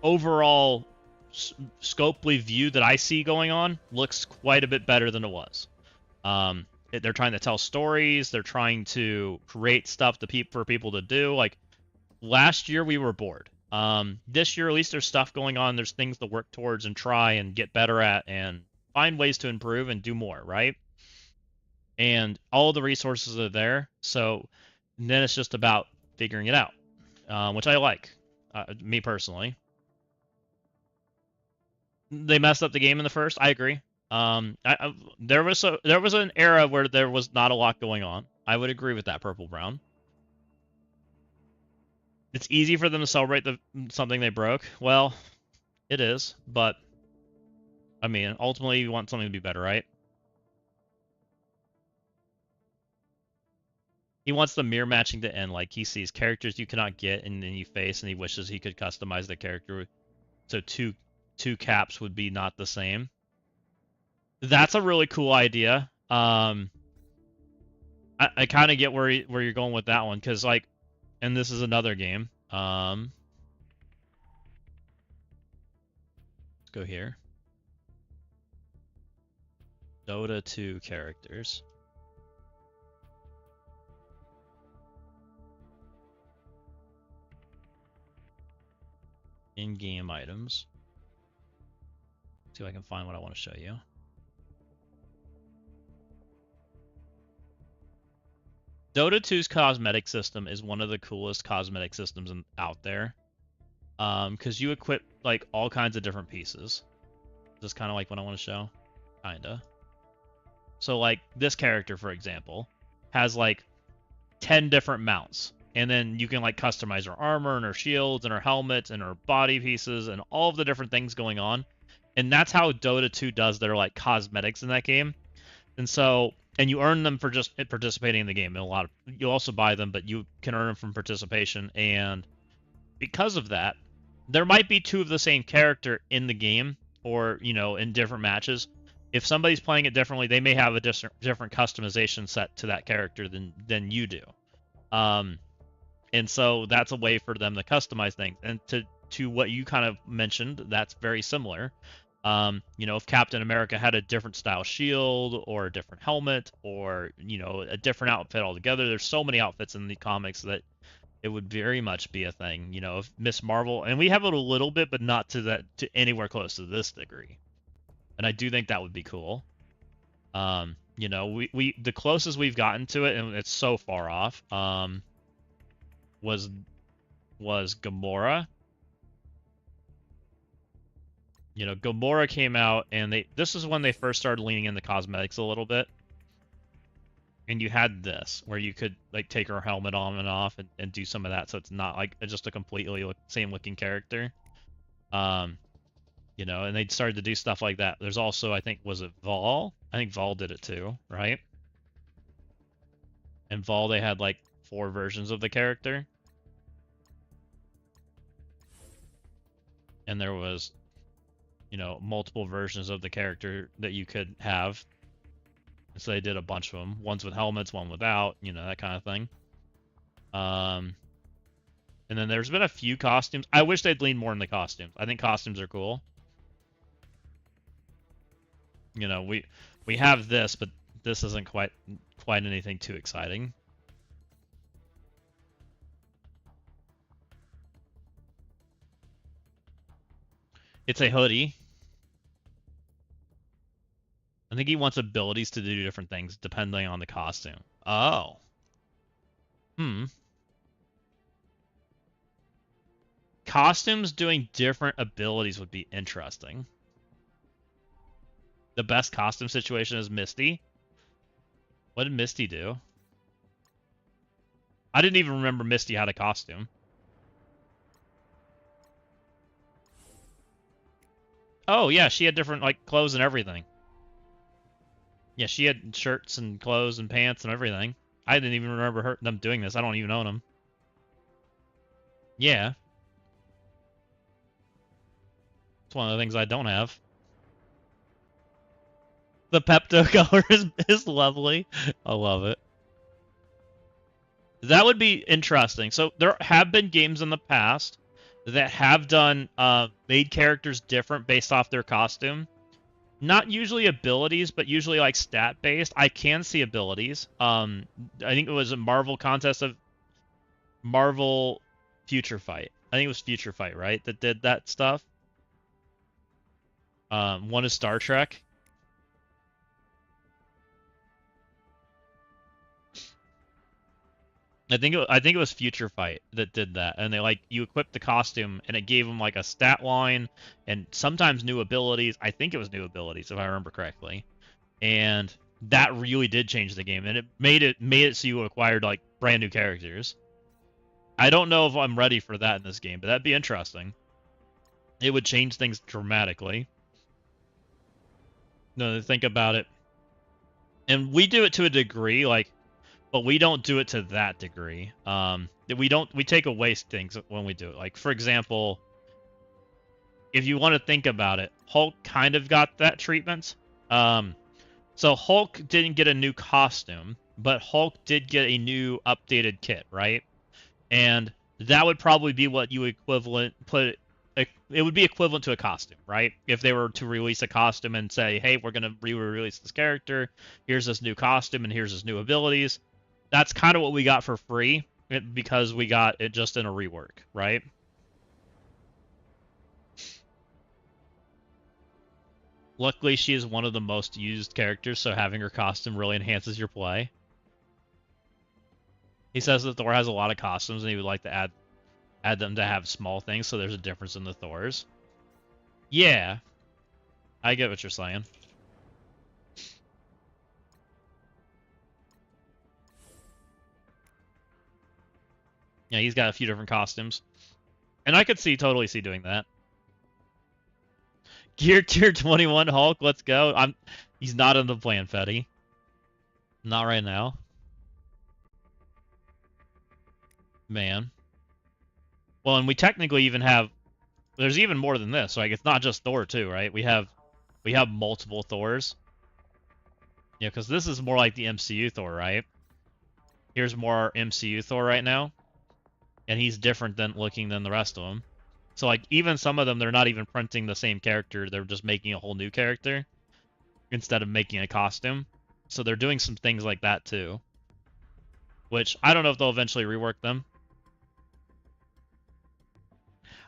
overall Scopely view that I see going on looks quite a bit better than it was. they're trying to tell stories. They're trying to create stuff for people to do. Like last year, we were bored. This year, at least there's stuff going on. There's things to work towards and try and get better at and find ways to improve and do more, right? And all the resources are there. So then it's just about figuring it out, which I like, me personally. They messed up the game in the first. I agree. There was an era where there was not a lot going on. I would agree with that, Purple Brown. It's easy for them to celebrate something they broke. Well, it is, but I mean, ultimately, you want something to be better, right? He wants the mirror matching to end. Like he sees characters you cannot get, and then you face, and he wishes he could customize the character so two caps would be not the same. That's a really cool idea. I kind of get where you're going with that one, because like, and this is another game. Let's go here. Dota 2 characters. In-game items. See if I can find what I want to show you. Dota 2's cosmetic system is one of the coolest cosmetic systems out there. Because you equip like all kinds of different pieces. Just kind of like what I want to show. Kinda. So like this character, for example, has like 10 different mounts. And then you can like customize her armor and her shields and her helmets and her body pieces and all of the different things going on. And that's how Dota 2 does their like cosmetics in that game. And so, and you earn them for just participating in the game. And you also buy them, but you can earn them from participation. And because of that, there might be two of the same character in the game, or you know, in different matches. If somebody's playing it differently, they may have a different customization set to that character than you do. And so that's a way for them to customize things. And to what you kind of mentioned, that's very similar. You know, if Captain America had a different style shield or a different helmet or, you know, a different outfit altogether, there's so many outfits in the comics that it would very much be a thing. You know, if Miss Marvel, and we have it a little bit, but not to anywhere close to this degree. And I do think that would be cool. You know, we the closest we've gotten to it, and it's so far off, was Gamora. You know, Gamora came out, and this is when they first started leaning into cosmetics a little bit. And you had this, where you could like take her helmet on and off and do some of that, so it's not like just a completely same looking character. You know, and they started to do stuff like that. There's also, I think, was it Vol? I think Vol did it too, right? And Vol, they had like 4 versions of the character. And there was, you know, multiple versions of the character that you could have. And so they did a bunch of them. One's with helmets, one without, you know, that kind of thing. And then there's been a few costumes. I wish they'd lean more in the costumes. I think costumes are cool. You know, we have this, but this isn't quite anything too exciting. It's a hoodie. I think he wants abilities to do different things depending on the costume. Oh. Costumes doing different abilities would be interesting. The best costume situation is Misty. What did Misty do? I didn't even remember Misty had a costume. Oh, yeah, she had different, like, clothes and everything. Yeah, she had shirts and clothes and pants and everything. I didn't even remember them doing this. I don't even own them. Yeah. It's one of the things I don't have. The Pepto color is lovely. I love it. That would be interesting. So there have been games in the past that have done made characters different based off their costume. Not usually abilities, but usually like stat based. I can see abilities. I think it was a Marvel contest of Marvel Future Fight. I think it was Future Fight, right? That did that stuff. One is Star Trek. I think it was Future Fight that did that, and they like you equipped the costume, and it gave them like a stat line, and sometimes new abilities. I think it was new abilities if I remember correctly, and that really did change the game, and it made it so you acquired like brand new characters. I don't know if I'm ready for that in this game, but that'd be interesting. It would change things dramatically. No, think about it, and we do it to a degree, like. But we don't do it to that degree. We take away things when we do it. Like, for example, if you want to think about it, Hulk kind of got that treatment. So Hulk didn't get a new costume, but Hulk did get a new updated kit, right? And that would probably be what you equivalent put. It would be equivalent to a costume, right? If they were to release a costume and say, "Hey, we're gonna re-release this character. Here's this new costume, and here's his new abilities." That's kind of what we got for free because we got it just in a rework, right? Luckily, she is one of the most used characters, so having her costume really enhances your play. He says that Thor has a lot of costumes, and he would like to add them to have small things, so there's a difference in the Thors. Yeah, I get what you're saying. Yeah, he's got a few different costumes. And I could totally see doing that. Gear tier 21 Hulk, let's go. He's not in the plan, Fetty. Not right now. Man. Well, and we technically even have there's even more than this. Like it's not just Thor too, right? We have multiple Thors. Yeah, because this is more like the MCU Thor, right? Here's more MCU Thor right now. And he's different than the rest of them. So like even some of them, they're not even printing the same character. They're just making a whole new character instead of making a costume. So they're doing some things like that too. Which I don't know if they'll eventually rework them.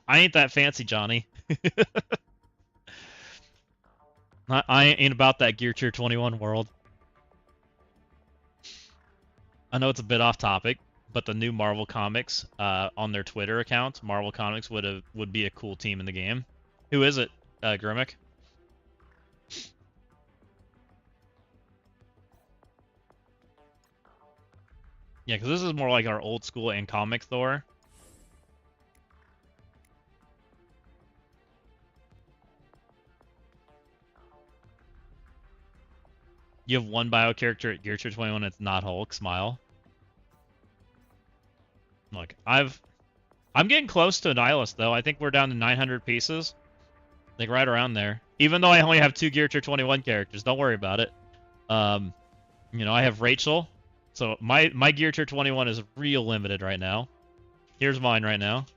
I ain't that fancy, Johnny. I ain't about that Gear Tier 21 world. I know it's a bit off topic, but the new Marvel Comics on their Twitter account, Marvel Comics would be a cool team in the game. Who is it, Grimmick? Yeah, because this is more like our old school and comic Thor. You have one bio character at Gear Tier 21. It's not Hulk. Smile. Look, I'm getting close to a nihilist though. I think we're down to 900 pieces. Like right around there. Even though I only have 2 Gear Tier 21 characters, don't worry about it. You know, I have Rachel. So my Gear Tier 21 is real limited right now. Here's mine right now.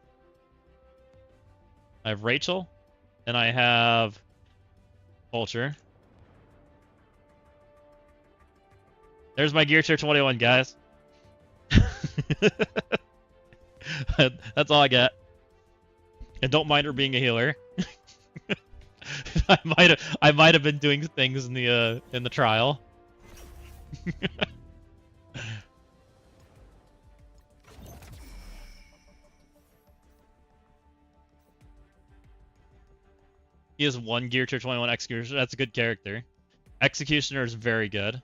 I have Rachel, and I have Vulture. There's my Gear Tier 21, guys. That's all I got. And don't mind her being a healer. I might have been doing things in the trial. He has 1 Gear Tier 21 Executioner. That's a good character. Executioner is very good.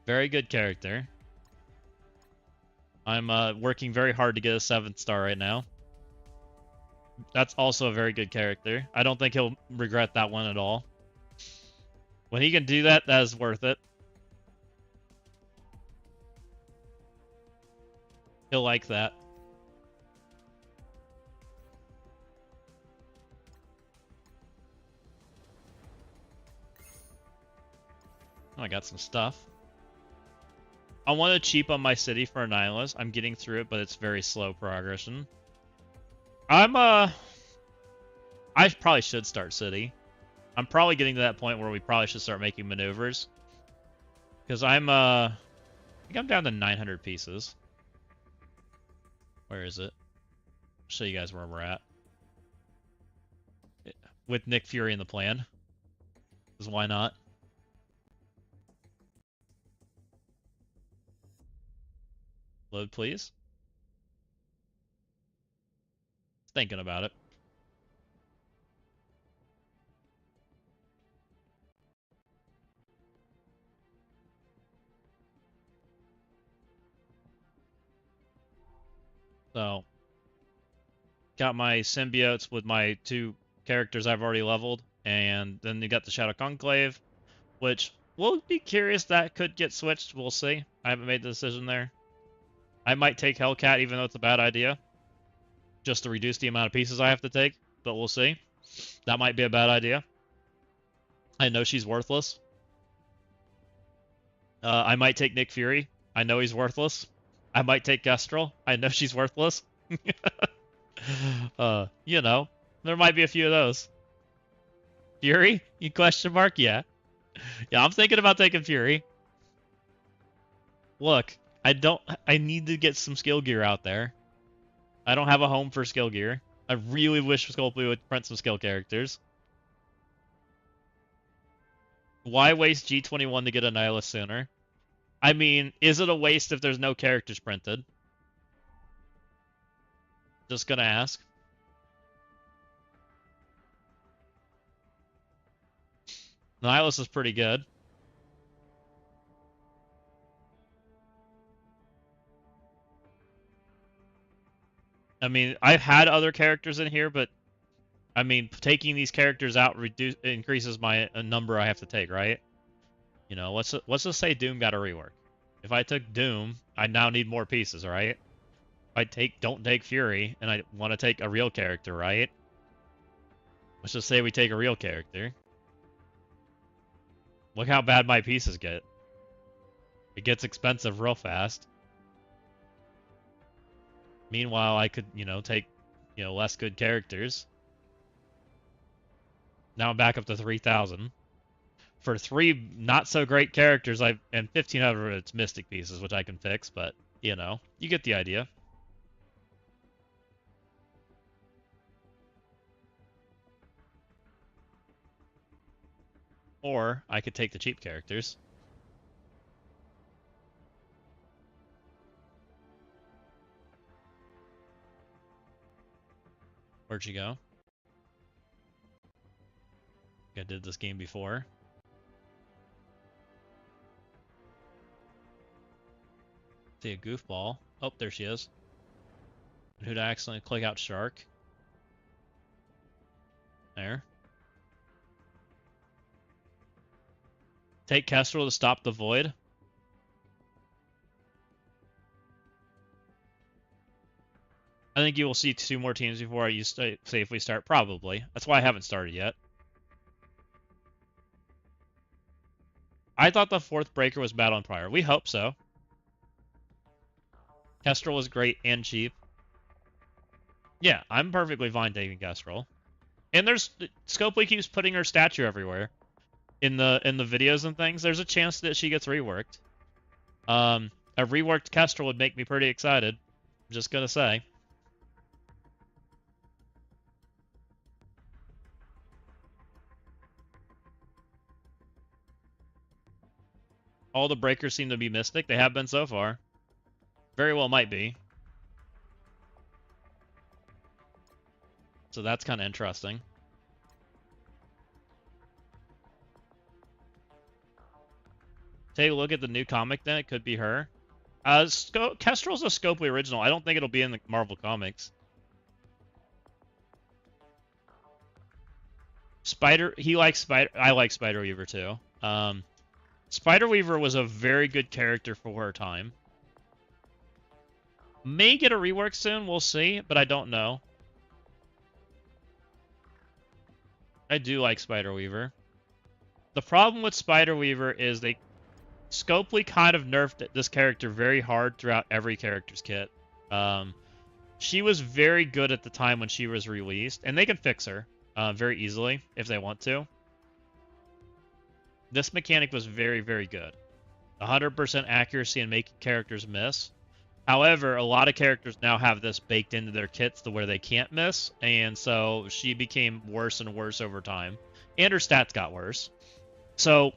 Very good character. I'm working very hard to get a 7th star right now. That's also a very good character. I don't think he'll regret that one at all. When he can do that, that is worth it. He'll like that. Oh, I got some stuff. I want to cheap on my city for Annihilus. I'm getting through it, but it's very slow progression. I'm I probably should start City. I'm probably getting to that point where we probably should start making maneuvers. Because I think I'm down to 900 pieces. Where is it? I'll show you guys where we're at. With Nick Fury in the plan. Because why not? Load, please. Thinking about it. So, got my symbiotes with my 2 characters I've already leveled, and then you got the Shadow Conclave, which we'll be curious that could get switched. We'll see. I haven't made the decision there. I might take Hellcat even though it's a bad idea, just to reduce the amount of pieces I have to take, but we'll see. That might be a bad idea. I know she's worthless. I might take Nick Fury. I know he's worthless. I might take Kestrel. I know she's worthless. You know, there might be a few of those. Fury? You question mark? Yeah. Yeah, I'm thinking about taking Fury. Look, I need to get some skill gear out there. I don't have a home for skill gear. I really wish Scopely would print some skill characters. Why waste G21 to get a Nihilist sooner? I mean, is it a waste if there's no characters printed? Just gonna ask. Nihilist is pretty good. I mean, I've had other characters in here, but I mean, taking these characters out increases my number I have to take, right? You know, let's just say Doom got a rework. If I took Doom, I now need more pieces, right? If I don't take Fury, and I want to take a real character, right? Let's just say we take a real character. Look how bad my pieces get. It gets expensive real fast. Meanwhile, I could, you know, take, you know, less good characters. Now I'm back up to 3,000. For 3 not so great characters, and 1,500 it's Mystic pieces, which I can fix, but, you know, you get the idea. Or I could take the cheap characters. Where'd you go? I did this game before. See a goofball. Oh, there she is. And who'd I accidentally click out Shark? There. Take Kestrel to stop the void. I think you will see 2 more teams before I safely start, probably. That's why I haven't started yet. I thought the 4th breaker was bad on prior. We hope so. Kestrel was great and cheap. Yeah, I'm perfectly fine taking Kestrel. And Scopely keeps putting her statue everywhere. In the videos and things. There's a chance that she gets reworked. A reworked Kestrel would make me pretty excited. I'm just gonna say. All the breakers seem to be Mystic. They have been so far. Very well might be. So that's kind of interesting. Take a look at the new comic then. It could be her. Kestrel's a Scopely original. I don't think it'll be in the Marvel Comics. He likes Spider. I like Spider Weaver too. Spider Weaver was a very good character for her time. May get a rework soon, we'll see, but I don't know. I do like Spider Weaver. The problem with Spider Weaver is Scopely kind of nerfed this character very hard throughout every character's kit. She was very good at the time when she was released, and they can fix her. very easily if they want to. This mechanic was very, very good. 100% accuracy in making characters miss. However, a lot of characters now have this baked into their kits to where they can't miss, and so she became worse and worse over time, and her stats got worse. So,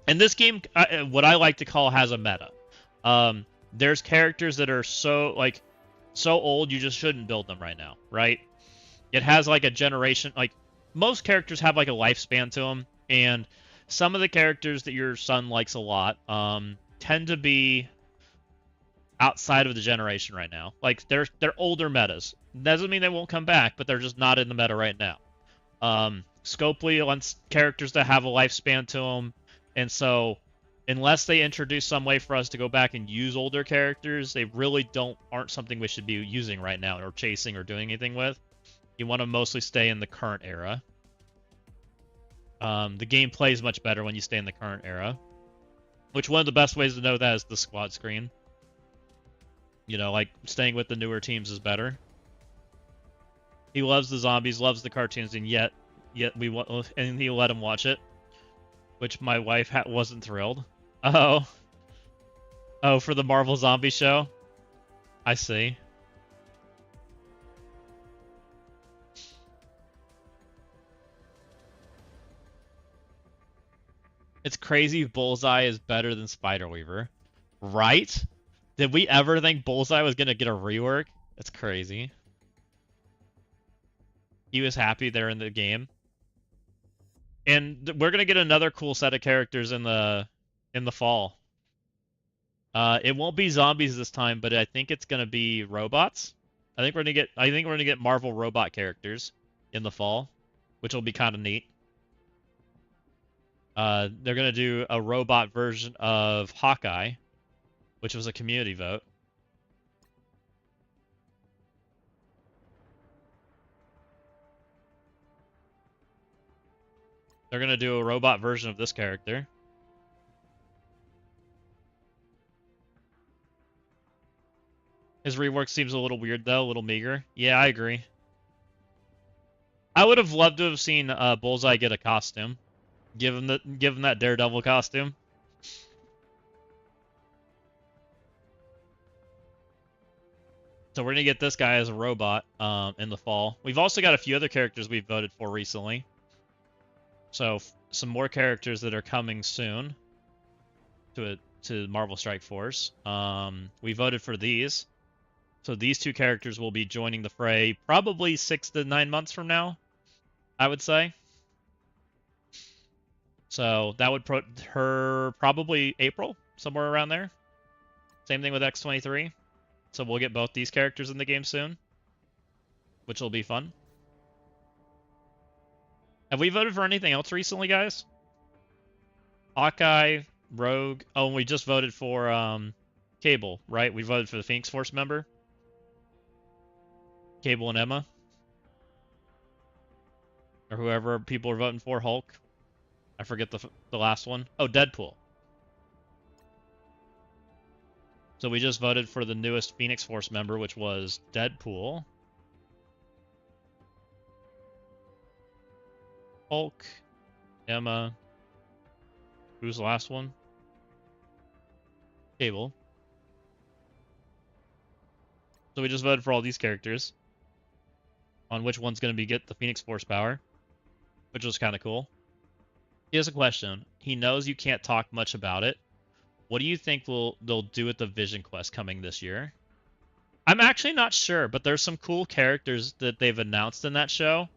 in this game, what I like to call has a meta. There's characters that are so old you just shouldn't build them right now, right? It has like a generation, like most characters have like a lifespan to them, and some of the characters that your son likes a lot tend to be outside of the generation right now. Like they're older metas. Doesn't mean they won't come back, but they're just not in the meta right now. Scopely wants characters that have a lifespan to them, and so unless they introduce some way for us to go back and use older characters, they really aren't something we should be using right now or chasing or doing anything with. You want to mostly stay in the current era. The game plays much better when you stay in the current era, which one of the best ways to know that is the squad screen. You know, like staying with the newer teams is better. He loves the zombies, loves the cartoons, and yet he let him watch it, which my wife wasn't thrilled. Oh, for the Marvel Zombie show. I see. It's crazy Bullseye is better than Spider-Weaver. Right? Did we ever think Bullseye was going to get a rework? That's crazy. He was happy they're in the game. And we're going to get another cool set of characters in the fall. It won't be zombies this time, but I think it's going to be robots. I think we're going to get Marvel robot characters in the fall, which will be kind of neat. They're going to do a robot version of Hawkeye, which was a community vote. They're going to do a robot version of this character. His rework seems a little weird, though, a little meager. Yeah, I agree. I would have loved to have seen Bullseye get a costume. Give him that Daredevil costume. So we're going to get this guy as a robot in the fall. We've also got a few other characters we've voted for recently. So some more characters that are coming soon to Marvel Strike Force. We voted for these. So these two characters will be joining the fray probably 6 to 9 months from now, I would say. So that would put her probably April, somewhere around there. Same thing with X-23. So we'll get both these characters in the game soon, which will be fun. Have we voted for anything else recently, guys? Hawkeye, Rogue. Oh, and we just voted for Cable, right? We voted for the Phoenix Force member. Cable and Emma. Or whoever people are voting for. Hulk. I forget the last one. Oh, Deadpool. So we just voted for the newest Phoenix Force member, which was Deadpool. Hulk. Emma. Who's the last one? Cable. So we just voted for all these characters. On which one's going to get the Phoenix Force power. Which was kind of cool. He has a question. He knows you can't talk much about it. What do you think they'll do with the Vision Quest coming this year? I'm actually not sure, but there's some cool characters that they've announced in that show.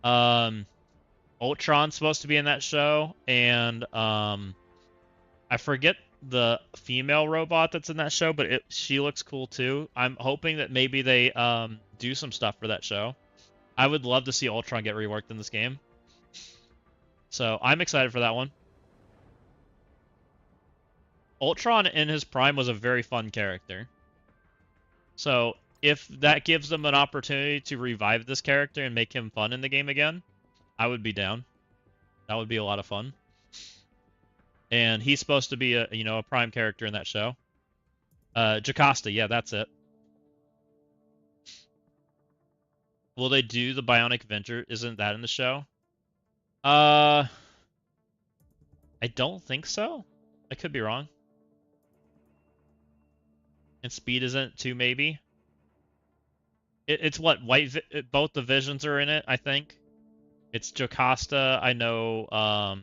Ultron's supposed to be in that show, and I forget the female robot that's in that show, but she looks cool too. I'm hoping that maybe they do some stuff for that show. I would love to see Ultron get reworked in this game. So I'm excited for that one. Ultron in his prime was a very fun character. So if that gives them an opportunity to revive this character and make him fun in the game again, I would be down. That would be a lot of fun. And he's supposed to be a prime character in that show. Jocasta, yeah, that's it. Will they do the Bionic Avenger? Isn't that in the show? I don't think so. I could be wrong. And Speed isn't too, maybe. It's what both the Visions are in it, I think. It's Jocasta. I know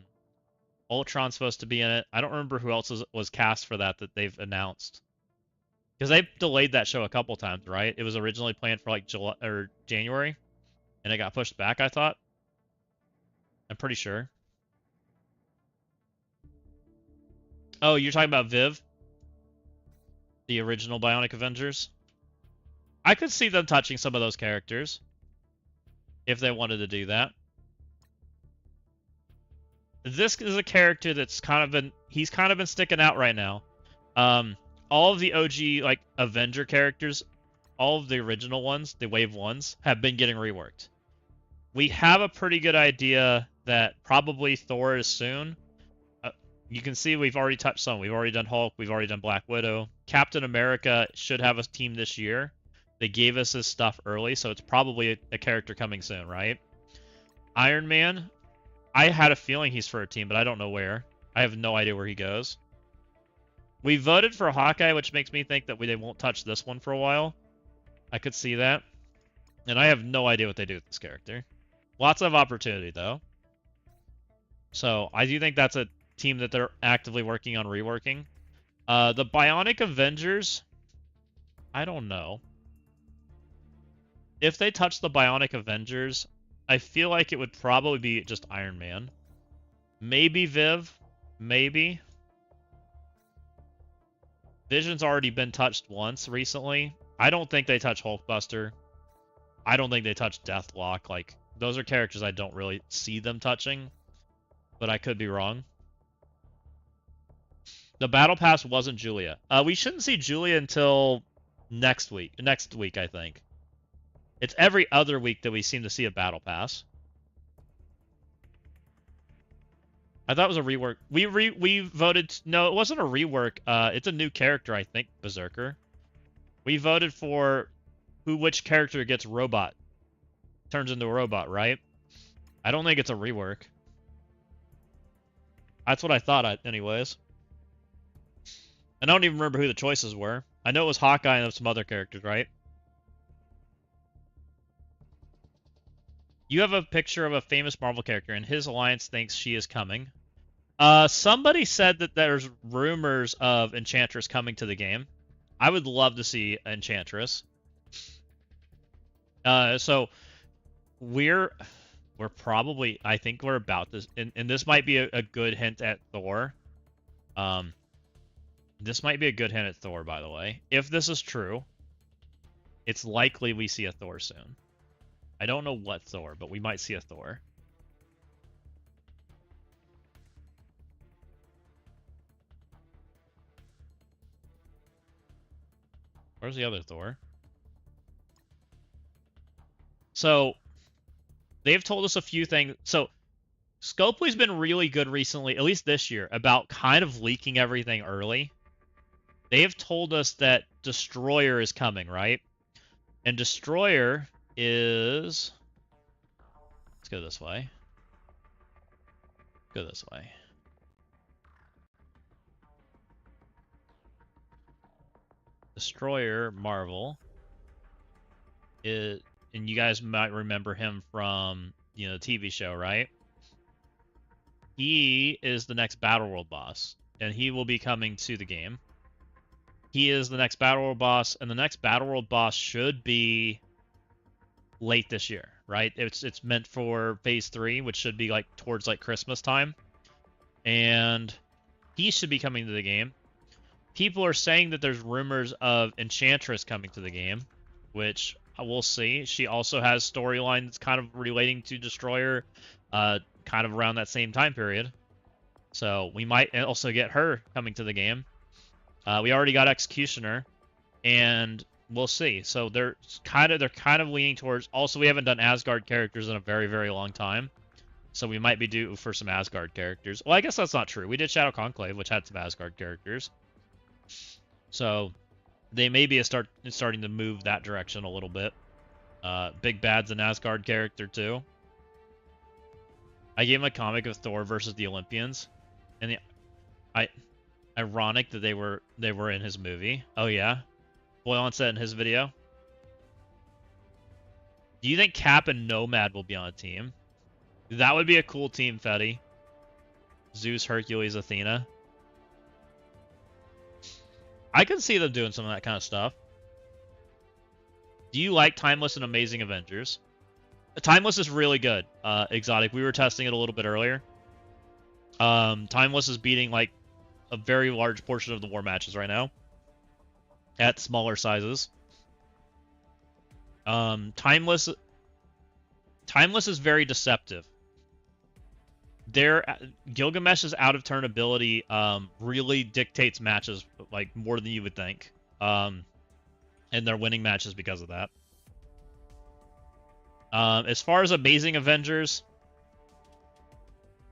Ultron's supposed to be in it. I don't remember who else was cast for that they've announced. Because they delayed that show a couple times, right? It was originally planned for like July or January, and it got pushed back, I thought. I'm pretty sure. Oh, you're talking about Viv? The original Bionic Avengers? I could see them touching some of those characters if they wanted to do that. This is a character that's he's kind of been sticking out right now. All of the OG like Avenger characters, all of the original ones, the Wave ones, have been getting reworked. We have a pretty good idea that probably Thor is soon. You can see we've already touched some. We've already done Hulk. We've already done Black Widow. Captain America should have a team this year. They gave us his stuff early, so it's probably a character coming soon, right? Iron Man, I had a feeling he's for a team, but I don't know where. I have no idea where he goes. We voted for Hawkeye, which makes me think that they won't touch this one for a while. I could see that. And I have no idea what they do with this character. Lots of opportunity, though. So I do think that's a team that they're actively working on reworking. The Bionic Avengers, I don't know. If they touch the Bionic Avengers, I feel like it would probably be just Iron Man. Maybe Viv. Maybe. Vision's already been touched once recently. I don't think they touch Hulkbuster. I don't think they touch Deathlock. Like, those are characters I don't really see them touching. But I could be wrong. The Battle Pass wasn't Julia. We shouldn't see Julia until next week. Next week, I think. It's every other week that we seem to see a Battle Pass. I thought it was a rework. We voted... No, it wasn't a rework. It's a new character, I think, Berserker. We voted for which character gets robot. Turns into a robot, right? I don't think it's a rework. That's what I thought, anyways. I don't even remember who the choices were. I know it was Hawkeye and some other characters, right? You have a picture of a famous Marvel character, and his alliance thinks she is coming. Somebody said that there's rumors of Enchantress coming to the game. I would love to see Enchantress. So we're probably, I think we're about this, and this might be a good hint at Thor. This might be a good hint at Thor, by the way. If this is true, it's likely we see a Thor soon. I don't know what Thor, but we might see a Thor. Where's the other Thor? So, they've told us a few things. So, Scopely's been really good recently, at least this year, about kind of leaking everything early. They have told us that Destroyer is coming, right? And Destroyer is... Let's go this way. Go this way. Destroyer, Marvel, and you guys might remember him from, the TV show, right? He is the next Battle World boss, and he will be coming to the game. He is the next Battle World boss, and the next Battle World boss should be late this year, right? It's meant for Phase 3, which should be like towards like Christmas time, and he should be coming to the game. People are saying that there's rumors of Enchantress coming to the game, which we'll see. She also has storylines kind of relating to Destroyer, kind of around that same time period. So we might also get her coming to the game. We already got Executioner, and we'll see. So they're kind of leaning towards. Also, we haven't done Asgard characters in a very, very long time, so we might be due for some Asgard characters. Well, I guess that's not true. We did Shadow Conclave, which had some Asgard characters. So they may be starting to move that direction a little bit. Big Bad's an Asgard character too. I gave him a comic of Thor versus the Olympians, and ironic that they were in his movie. Oh yeah, Boylon said in his video. Do you think Cap and Nomad will be on a team? That would be a cool team, Fetty. Zeus, Hercules, Athena. I can see them doing some of that kind of stuff. Do you like Timeless and Amazing Avengers? Timeless is really good. Exotic. We were testing it a little bit earlier. Timeless is beating like a very large portion of the war matches right now at smaller sizes. Timeless is very deceptive. Gilgamesh's out of turn ability really dictates matches like more than you would think. And they're winning matches because of that. As far as Amazing Avengers,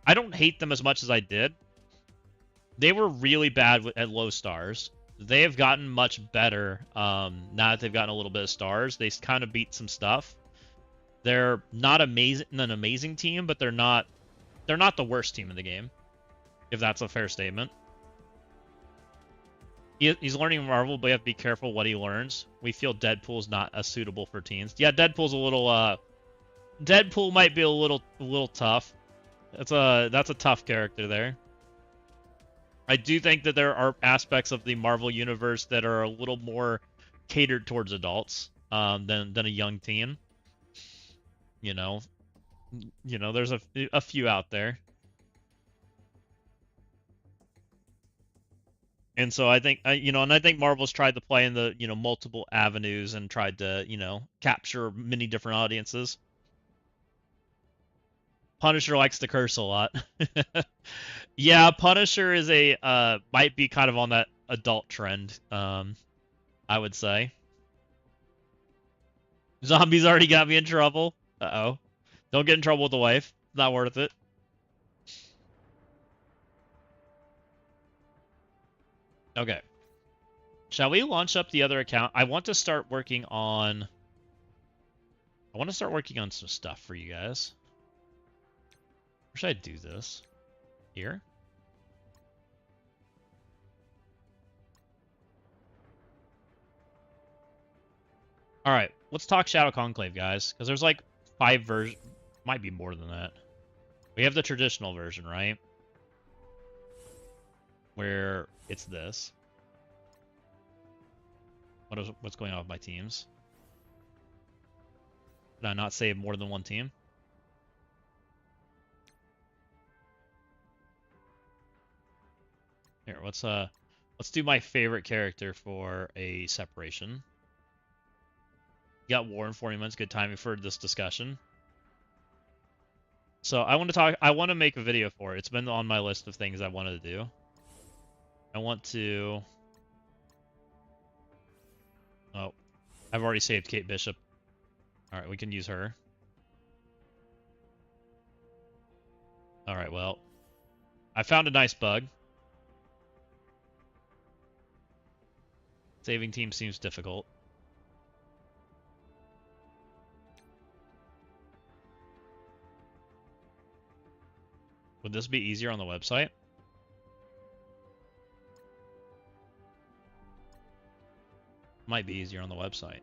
I don't hate them as much as I did. They were really bad at low stars. They have gotten much better now that they've gotten a little bit of stars. They kind of beat some stuff. They're not an amazing team, but they're not the worst team in the game, if that's a fair statement. He's learning Marvel, but you have to be careful what he learns. We feel Deadpool's not as suitable for teens. Yeah, Deadpool's a little Deadpool might be a little tough. That's a tough character there. I do think that there are aspects of the Marvel universe that are a little more catered towards adults than a young teen. You know, there's a few out there. And so I think, and I think Marvel's tried to play in the, multiple avenues and tried to, capture many different audiences. Punisher likes to curse a lot. Yeah, Punisher is might be kind of on that adult trend, I would say. Zombies already got me in trouble. Uh-oh. Don't get in trouble with the wife. Not worth it. Okay. Shall we launch up the other account? I want to start working on some stuff for you guys. Where should I do this? Here? Alright, let's talk Shadow Conclave, guys. Because there's like 5 versions. Might be more than that. We have the traditional version, right? Where it's this. What's going on with my teams? Did I not save more than one team? Here, let's do my favorite character for a separation. You got war in 40 minutes, good timing for this discussion. So I want to make a video for it. It's been on my list of things I wanted to do. I want to... Oh, I've already saved Kate Bishop. Alright, we can use her. Alright, well, I found a nice bug. Saving team seems difficult. Would this be easier on the website? Might be easier on the website.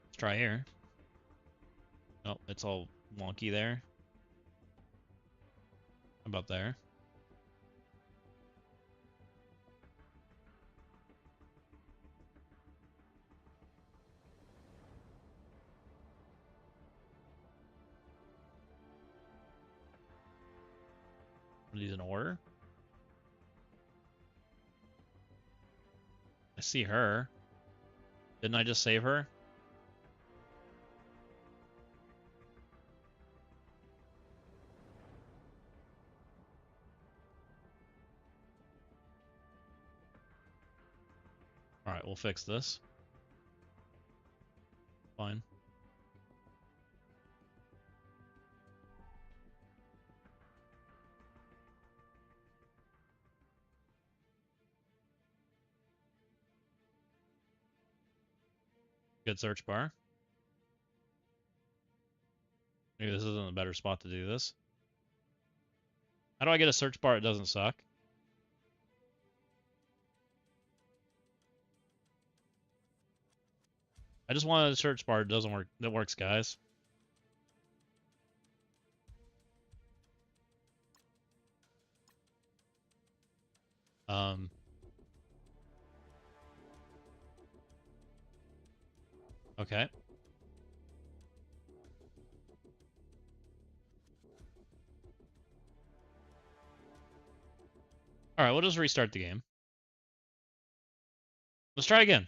Let's try here. Oh, it's all wonky there. How about there? Are these in order? I see her. Didn't I just save her? Alright, we'll fix this. Fine. Good search bar. Maybe this isn't a better spot to do this. How do I get a search bar that doesn't suck? I just wanted a search bar that doesn't work. That works, guys. Okay. All right, we'll just restart the game. Let's try again.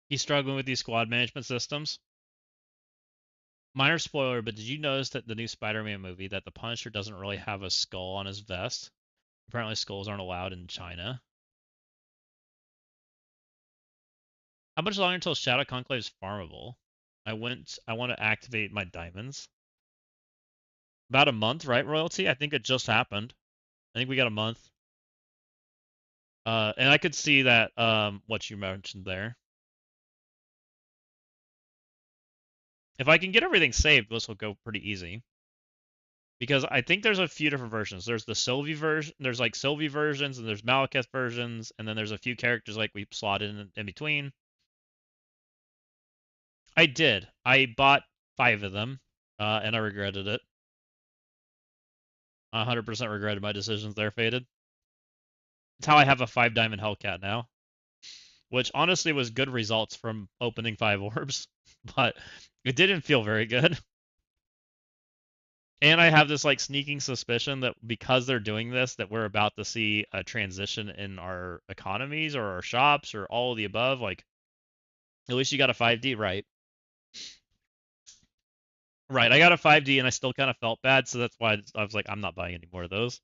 He's struggling with these squad management systems. Minor spoiler, but did you notice that the new Spider-Man movie that the Punisher doesn't really have a skull on his vest? Apparently skulls aren't allowed in China. How much longer until Shadow Conclave is farmable? I want to activate my diamonds. About a month, right, Royalty? I think it just happened. I think we got a month. And I could see that what you mentioned there. If I can get everything saved, this will go pretty easy. Because I think there's a few different versions. There's the Sylvie version, there's like Sylvie versions, and there's Malekith versions, and then there's a few characters like we slotted in between. I did. I bought 5 of them, and I regretted it. 100% regretted my decisions there, Faded. It's how I have a 5 diamond Hellcat now. Which honestly was good results from opening 5 orbs, but it didn't feel very good. And I have this like sneaking suspicion that because they're doing this, that we're about to see a transition in our economies or our shops or all of the above. Like, at least you got a 5D, right? Right, I got a 5D and I still kind of felt bad, so that's why I was like, I'm not buying any more of those.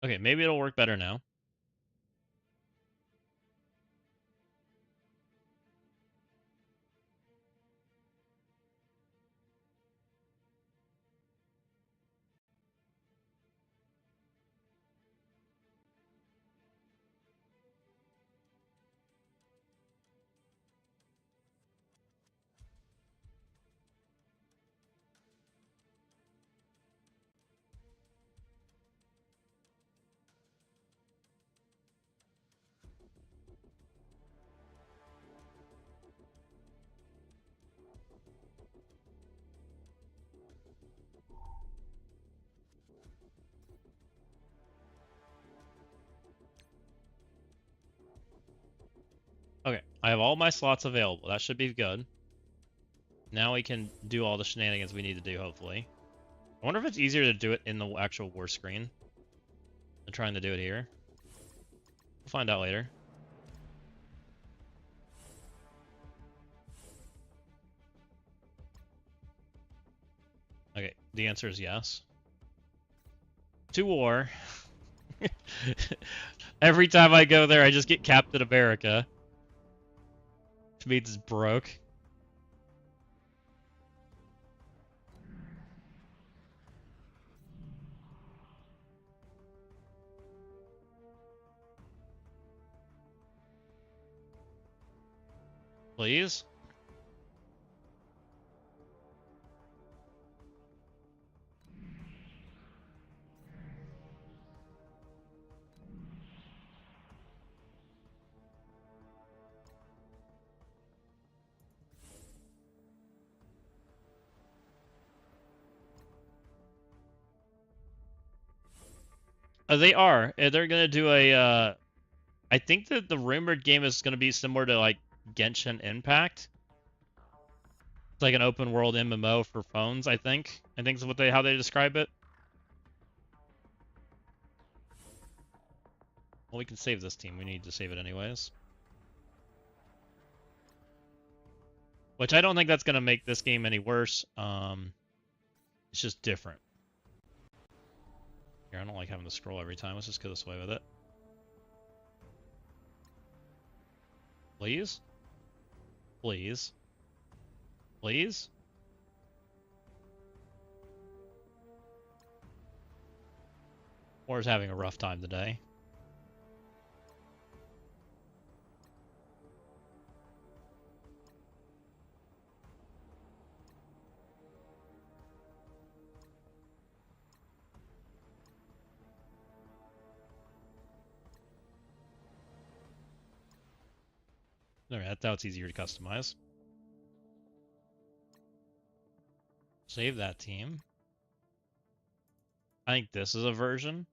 Okay, maybe it'll work better now. Okay, I have all my slots available. That should be good. Now we can do all the shenanigans we need to do, hopefully. I wonder if it's easier to do it in the actual war screen than trying to do it here. We'll find out later. Okay, the answer is yes. To war. Every time I go there, I just get Captain America. Which means it's broke. Please? They are. They're gonna do a, I think that the rumored game is gonna be similar to, like, Genshin Impact. It's like an open world MMO for phones, I think. I think is how they describe it. Well, we can save this team. We need to save it anyways. Which I don't think that's gonna make this game any worse. It's just different. Here, I don't like having to scroll every time. Let's just go this way with it. Please? Please? Please? Or is having a rough time today. Alright, that's easier to customize. Save that team. I think this is a version.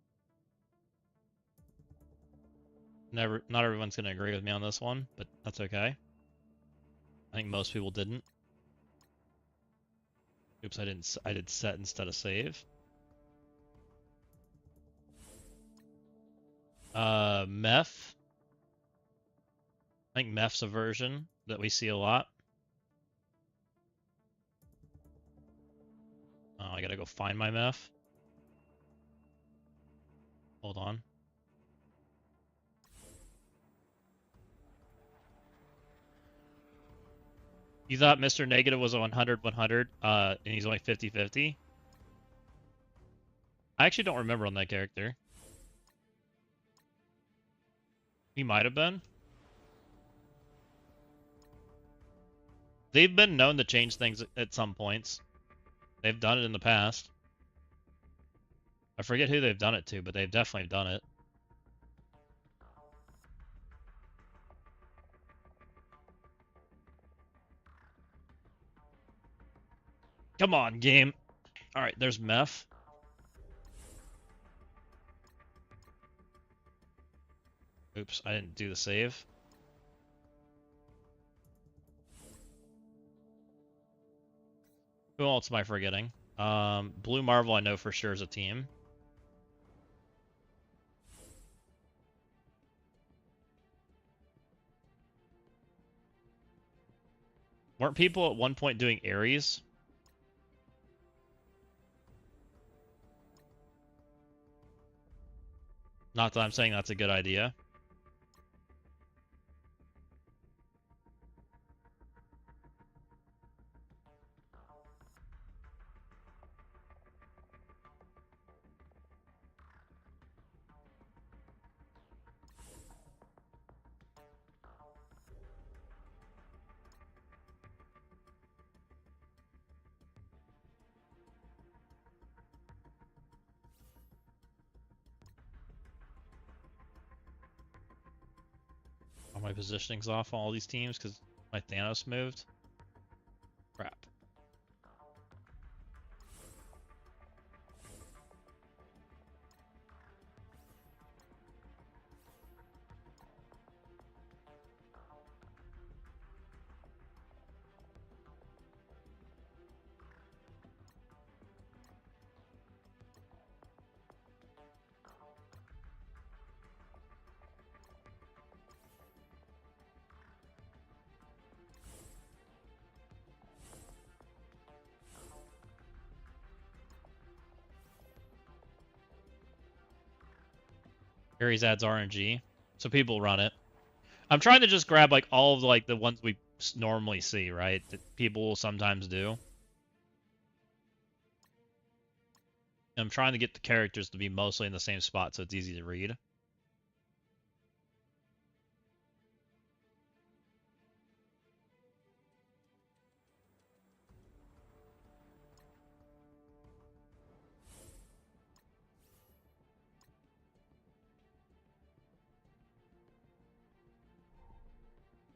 Not everyone's gonna agree with me on this one, but that's okay. I think most people didn't. Oops, I did set instead of save. Meth. I think Meth's a version that we see a lot. Oh, I gotta go find my Meth. Hold on. You thought Mr. Negative was a 100-100, and he's only 50-50? I actually don't remember on that character. He might have been. They've been known to change things at some points. They've done it in the past. I forget who they've done it to, but they've definitely done it. Come on, game. Alright, there's Meth. Oops, I didn't do the save. Who else am I forgetting? Blue Marvel I know for sure is a team. Weren't people at one point doing Ares? Not that I'm saying that's a good idea. All my positioning's off on all these teams because my Thanos moved. Crap. Ares adds RNG, so people run it. I'm trying to just grab like all of like the ones we normally see, right? That people will sometimes do. I'm trying to get the characters to be mostly in the same spot so it's easy to read.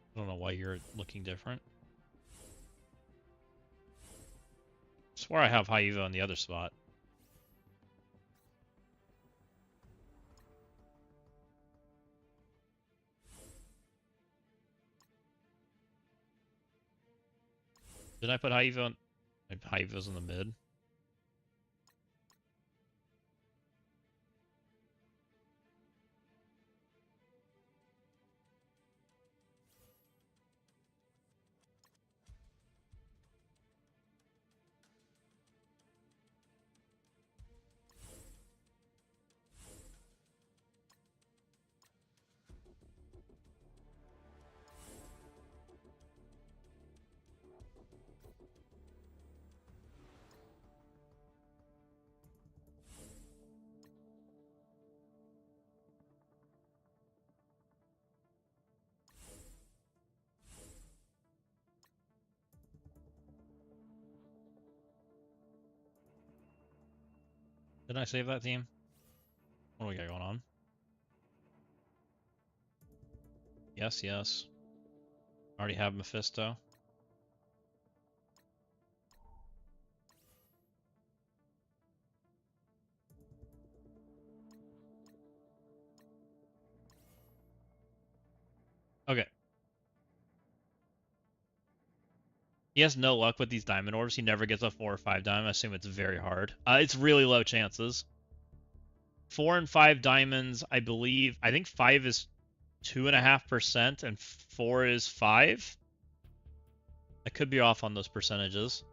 I don't know why you're looking different. I swear I have High Evo on the other spot. Did I put High Evo on? High Evo's in the mid. Did I save that team? What do we got going on? Yes, yes. Already have Mephisto. Okay. He has no luck with these diamond orbs. He never gets a 4 or 5 diamond. I assume it's very hard. It's really low chances. 4 and 5 diamonds, I believe. I think 5 is 2.5% and 4 is 5. I could be off on those percentages.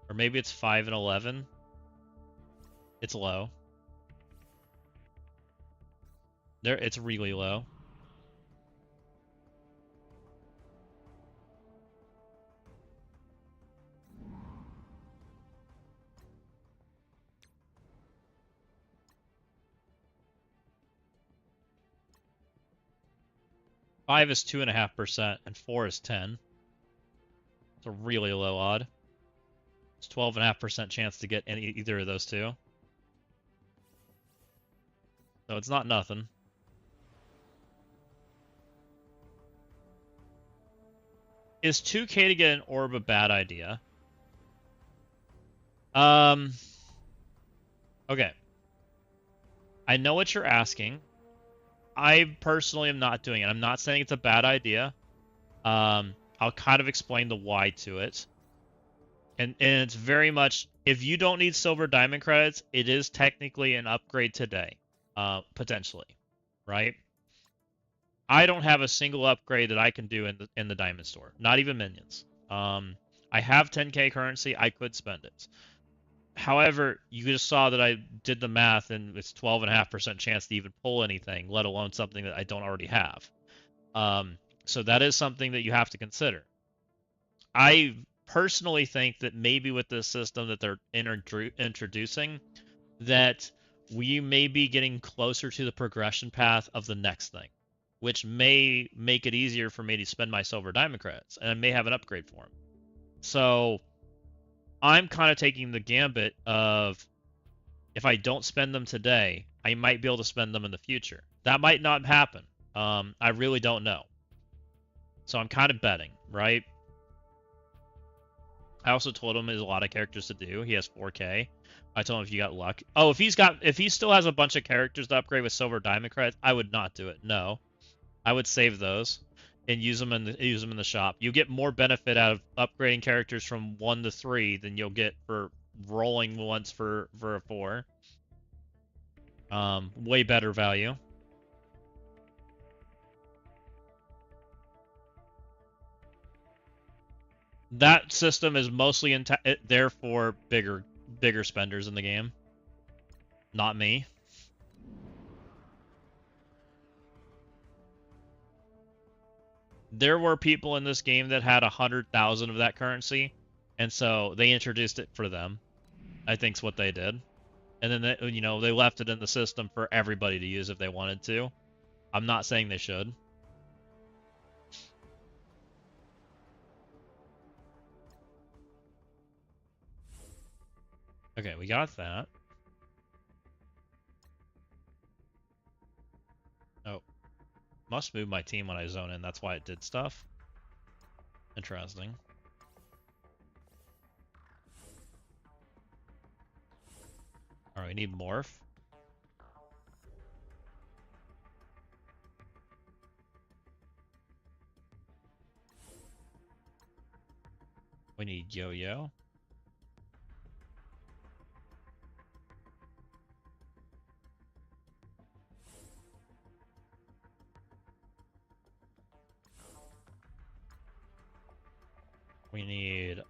Or maybe it's 5 and 11. It's low. There, it's really low. Five is 2.5% and 4 is 10. It's a really low odd. It's 12.5% chance to get either of those two. So it's not nothing. Is 2K to get an orb a bad idea? Okay. I know what you're asking. I personally am not doing it. I'm not saying it's a bad idea. I'll kind of explain the why to it. And it's very much, if you don't need silver diamond credits, it is technically an upgrade today. Potentially. Right? I don't have a single upgrade that I can do in the diamond store. Not even minions. I have 10k currency. I could spend it. However, you just saw that I did the math, and it's 12.5% chance to even pull anything, let alone something that I don't already have. So that is something that you have to consider. I personally think that maybe with this system that they're introducing, that we may be getting closer to the progression path of the next thing, which may make it easier for me to spend my silver diamond credits, and I may have an upgrade for them. So I'm kind of taking the gambit of, if I don't spend them today, I might be able to spend them in the future. That might not happen. I really don't know. So I'm kind of betting, right? I also told him there's a lot of characters to do. He has 4K. I told him if you got luck. Oh, if he still has a bunch of characters to upgrade with silver diamond credits, I would not do it. No. I would save those and use them in the shop. You get more benefit out of upgrading characters from 1 to 3 than you'll get for rolling once for a 4. Way better value. That system is mostly there for bigger spenders in the game. Not me. There were people in this game that had 100,000 of that currency, and so they introduced it for them. I think's what they did. And then they left it in the system for everybody to use if they wanted to. I'm not saying they should. Okay, we got that. Oh. Must move my team when I zone in. That's why it did stuff. Interesting. Alright, we need morph. We need yo-yo. We need,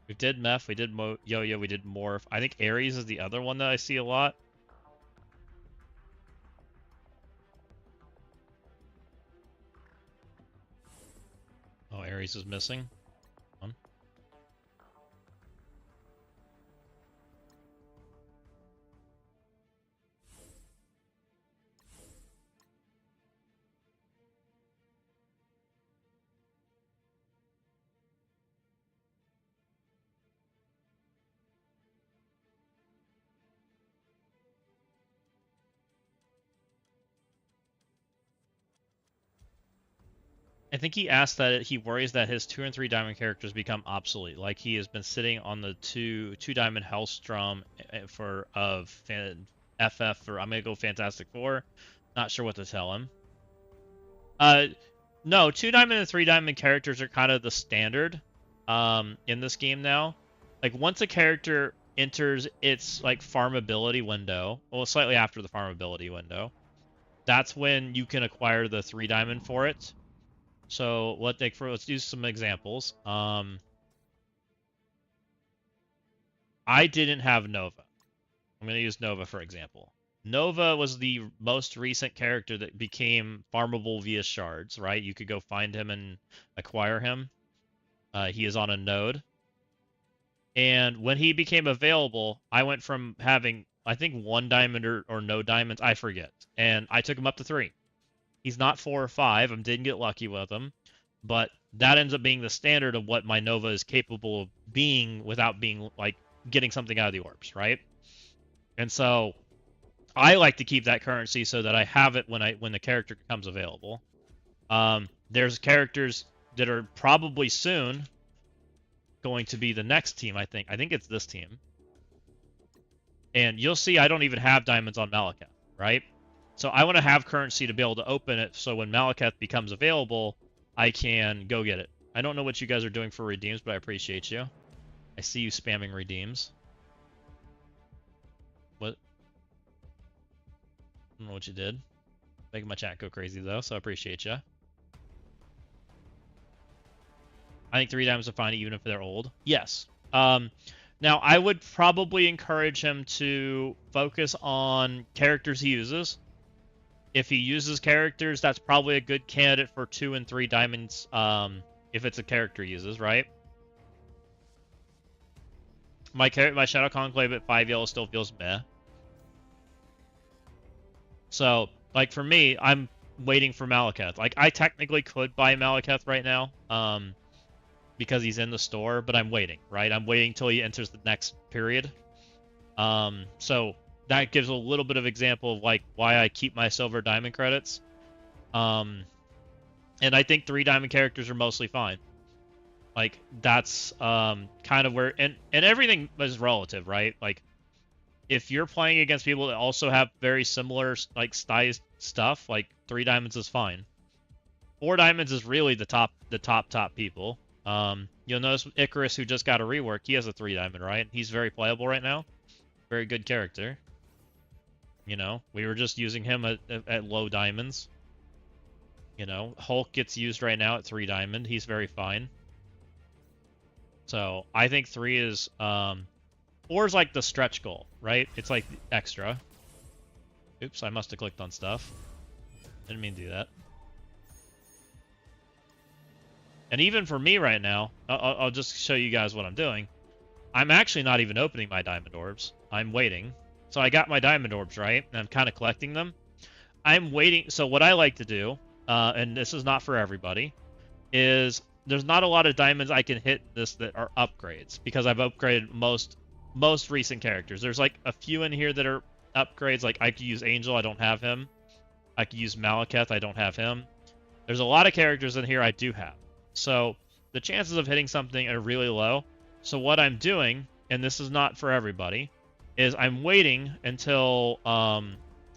we did Meph, we did yo-yo, we did morph. I think Ares is the other one that I see a lot. Oh, Ares is missing. I think he asked that he worries that his 2 and 3 diamond characters become obsolete. Like he has been sitting on the two diamond Hellstrom for FF or I'm gonna go Fantastic Four. Not sure what to tell him. No, 2 diamond and 3 diamond characters are kind of the standard in this game now. Like once a character enters its like farmability window, well slightly after the farmability window, that's when you can acquire the 3 diamond for it. So let's use some examples. I didn't have Nova. I'm going to use Nova for example. Nova was the most recent character that became farmable via shards, right? You could go find him and acquire him. He is on a node. And when he became available, I went from having, I think, 1 diamond or no diamonds, I forget. And I took him up to 3. He's not 4 or 5. I didn't get lucky with him. But that ends up being the standard of what my Nova is capable of being without being, like, getting something out of the orbs, right? And so I like to keep that currency so that I have it when the character becomes available. There's characters that are probably soon going to be the next team, I think. I think it's this team. And you'll see I don't even have diamonds on Malekith, right? So I want to have currency to be able to open it so when Malekith becomes available, I can go get it. I don't know what you guys are doing for redeems, but I appreciate you. I see you spamming redeems. What? I don't know what you did. Making my chat go crazy, though, so I appreciate you. I think 3 diamonds are fine, even if they're old. Yes. Now, I would probably encourage him to focus on characters he uses. If he uses characters, that's probably a good candidate for 2 and 3 diamonds, if it's a character he uses, right? My Shadow Conclave at 5 yellow still feels meh. So, like, for me, I'm waiting for Malekith. Like, I technically could buy Malekith right now, because he's in the store, but I'm waiting, right? I'm waiting till he enters the next period. So that gives a little bit of example of like why I keep my silver diamond credits. And I think 3 diamond characters are mostly fine. Like that's kind of where and everything is relative, right? Like if you're playing against people that also have very similar like style stuff, like 3 diamonds is fine. 4 diamonds is really the top people. You'll notice Icarus, who just got a rework, he has a 3 diamond, right? He's very playable right now. Very good character. You know, we were just using him at low diamonds. You know, Hulk gets used right now at 3 diamond. He's very fine. So I think 3 is 4 is like the stretch goal, right? It's like extra. Oops, I must have clicked on stuff. Didn't mean to do that. And even for me right now, I'll just show you guys what I'm doing. I'm actually not even opening my diamond orbs. I'm waiting. So I got my diamond orbs, right? And I'm kind of collecting them. I'm waiting. So what I like to do, and this is not for everybody, is there's not a lot of diamonds I can hit this that are upgrades because I've upgraded most recent characters. There's like a few in here that are upgrades. Like I could use Angel, I don't have him. I could use Malekith, I don't have him. There's a lot of characters in here I do have. So the chances of hitting something are really low. So what I'm doing, and this is not for everybody, is I'm waiting until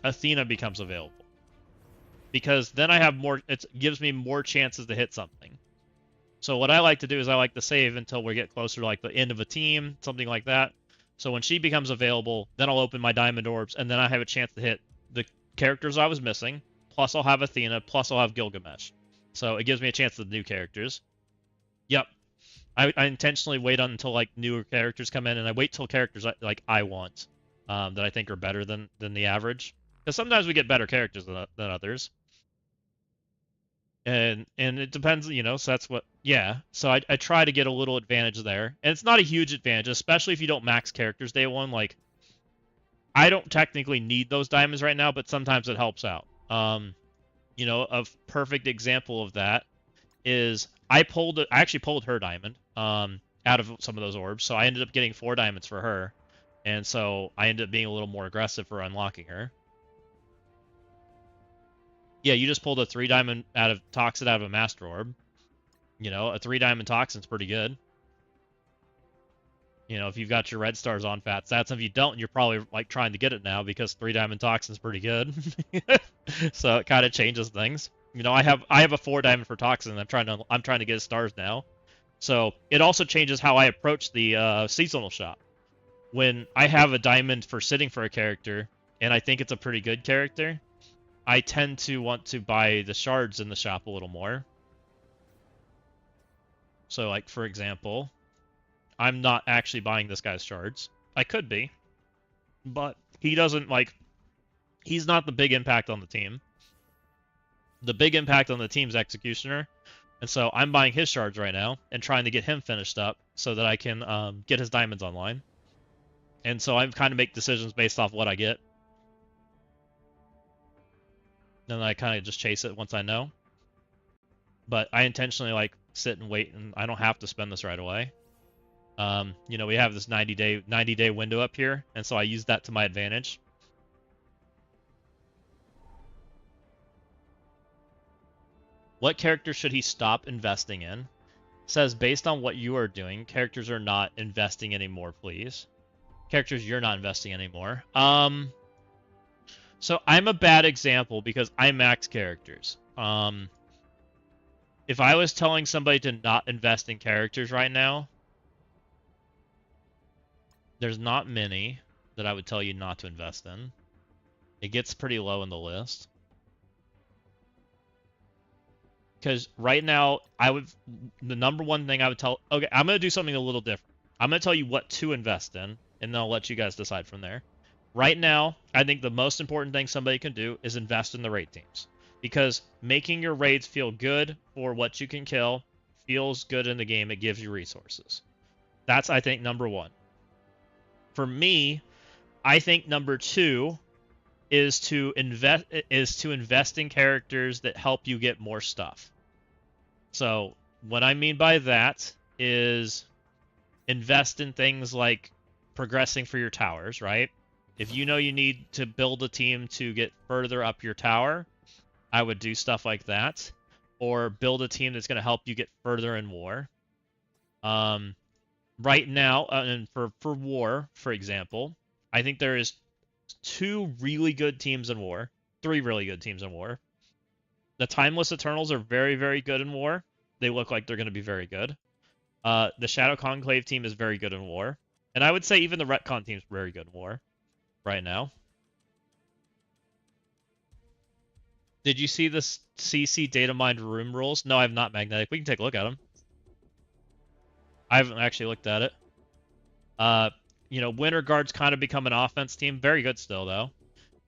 Athena becomes available. Because then I have more, it gives me more chances to hit something. So what I like to do is I like to save until we get closer to like the end of a team, something like that. So when she becomes available, then I'll open my diamond orbs, and then I have a chance to hit the characters I was missing, plus I'll have Athena, plus I'll have Gilgamesh. So it gives me a chance to the new characters. Yep. I intentionally wait until like newer characters come in, and I wait till characters I want that I think are better than the average. Because sometimes we get better characters than others. And it depends, you know, so that's what, yeah. So I try to get a little advantage there. And it's not a huge advantage, especially if you don't max characters day one. Like, I don't technically need those diamonds right now, but sometimes it helps out. You know, a perfect example of that is I actually pulled her diamond out of some of those orbs, so I ended up getting 4 diamonds for her, and so I ended up being a little more aggressive for unlocking her. Yeah, you just pulled a 3-diamond toxin out of a master orb. You know, a 3-diamond toxin's pretty good. You know, if you've got your red stars on fat stats, if you don't, you're probably like trying to get it now because 3-diamond toxin's pretty good. So it kind of changes things. You know, I have a 4-diamond for toxin. I'm trying to get stars now. So it also changes how I approach the seasonal shop. When I have a diamond for sitting for a character, and I think it's a pretty good character, I tend to want to buy the shards in the shop a little more. So, like, for example, I'm not actually buying this guy's shards. I could be, but he doesn't, like, he's not the big impact on the team. The big impact on the team's Executioner, and so I'm buying his shards right now and trying to get him finished up so that I can get his diamonds online. And so I kind of make decisions based off what I get. And then I kind of just chase it once I know. But I intentionally, like, sit and wait, and I don't have to spend this right away. You know, we have this 90-day window up here, and so I use that to my advantage. What character should he stop investing in? It says, based on what you are doing, characters are not investing anymore, please. Characters you're not investing anymore. So I'm a bad example because I max characters. If I was telling somebody to not invest in characters right now, there's not many that I would tell you not to invest in. It gets pretty low in the list. Because right now, the number one thing I would tell... Okay, I'm going to do something a little different. I'm going to tell you what to invest in, and then I'll let you guys decide from there. Right now, I think the most important thing somebody can do is invest in the raid teams. Because making your raids feel good for what you can kill feels good in the game. It gives you resources. That's, I think, number one. For me, I think number two is to invest in characters that help you get more stuff. So what I mean by that is invest in things like progressing for your towers, right? If you know you need to build a team to get further up your tower, I would do stuff like that. Or build a team that's going to help you get further in war. Right now, and for war, for example, I think there is 2 really good teams in war. 3 really good teams in war. The Timeless Eternals are very, very good in war. They look like they're going to be very good. The Shadow Conclave team is very good in war. And I would say even the Retcon team is very good in war right now. Did you see the CC data mined room rules? No, I have not, Magnetic. We can take a look at them. I haven't actually looked at it. You know, Winter Guard's kind of become an offense team. Very good still, though.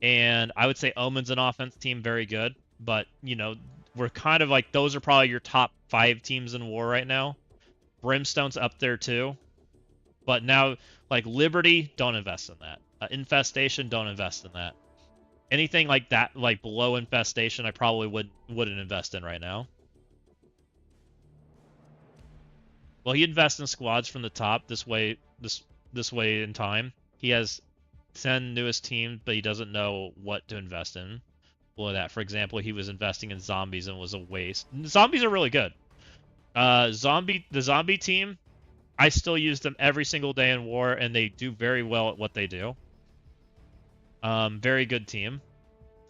And I would say Omen's an offense team. Very good. But, you know, we're kind of like, those are probably your top 5 teams in war right now. Brimstone's up there, too. But now, like, Liberty, don't invest in that. Infestation, don't invest in that. Anything like that, like below Infestation, I probably wouldn't invest in right now. Well, he invests in squads from the top this way in time. He has 10 newest teams, but he doesn't know what to invest in. Below that, for example, he was investing in zombies and was a waste. Zombies are really good. The zombie team, I still use them every single day in war, and they do very well at what they do. Very good team.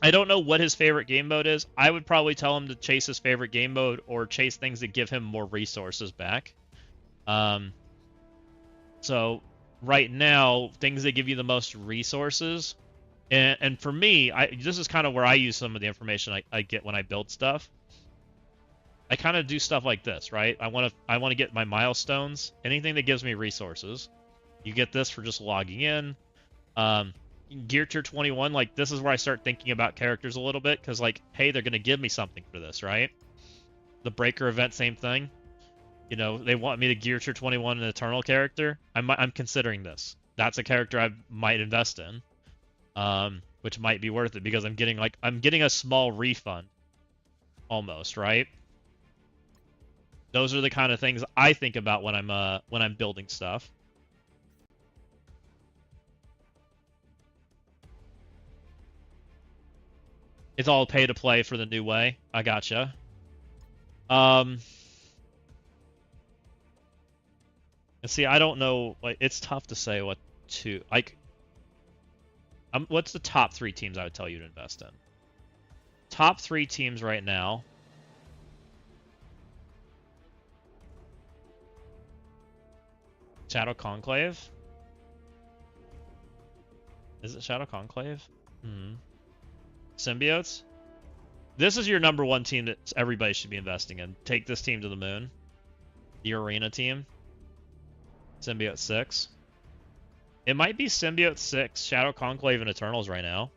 I don't know what his favorite game mode is. I would probably tell him to chase his favorite game mode or chase things that give him more resources back. So right now, things that give you the most resources, and for me, this is kind of where I use some of the information I get when I build stuff. I kind of do stuff like this, right? I want to get my milestones, anything that gives me resources. You get this for just logging in. Gear tier 21, like, this is where I start thinking about characters a little bit, because, like, hey, they're going to give me something for this, right? The Breaker event, same thing. You know, they want me to gear tier 21 an Eternal character. I'm considering this. That's a character I might invest in, which might be worth it, because I'm getting a small refund, almost, right? Those are the kind of things I think about when I'm building stuff. It's all pay to play for the new way. I gotcha. And see, I don't know. Like, it's tough to say what to like. What's the top 3 teams I would tell you to invest in? Top 3 teams right now. Shadow Conclave. Is it Shadow Conclave? Hmm. Symbiotes. This is your #1 team that everybody should be investing in. Take this team to the moon. The Arena team. Symbiote 6. It might be Symbiote 6, Shadow Conclave, and Eternals right now.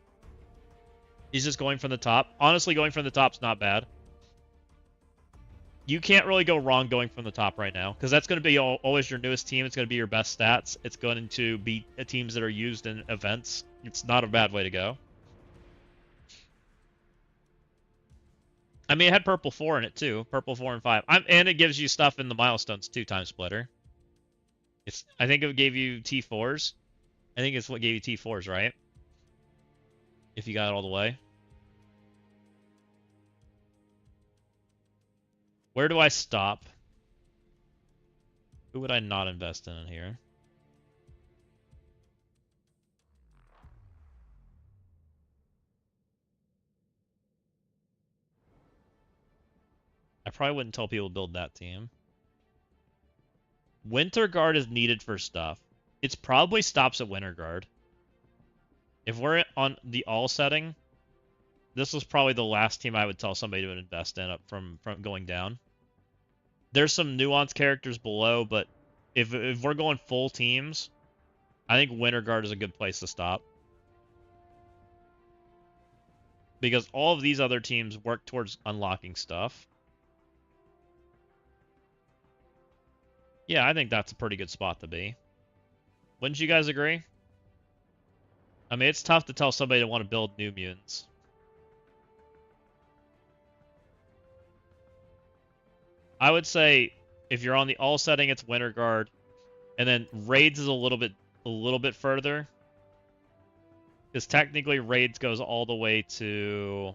He's just going from the top. Honestly, going from the top's not bad. You can't really go wrong going from the top right now, because that's going to be always your newest team. It's going to be your best stats. It's going to be teams that are used in events. It's not a bad way to go. I mean, it had Purple 4 in it, too. Purple 4 and 5. And it gives you stuff in the milestones, too, Time Splitter. I think it gave you T4s. I think it's what gave you T4s, right? If you got it all the way. Where do I stop? Who would I not invest in here? I probably wouldn't tell people to build that team. Winter Guard is needed for stuff. It probably stops at Winter Guard. If we're on the all setting, this was probably the last team I would tell somebody to invest in up from going down. There's some nuanced characters below, but if we're going full teams, I think Winter Guard is a good place to stop. Because all of these other teams work towards unlocking stuff. Yeah, I think that's a pretty good spot to be. Wouldn't you guys agree? I mean, it's tough to tell somebody to want to build new mutants. I would say if you're on the all setting, it's Winter Guard, and then Raids is a little bit further, because technically Raids goes all the way to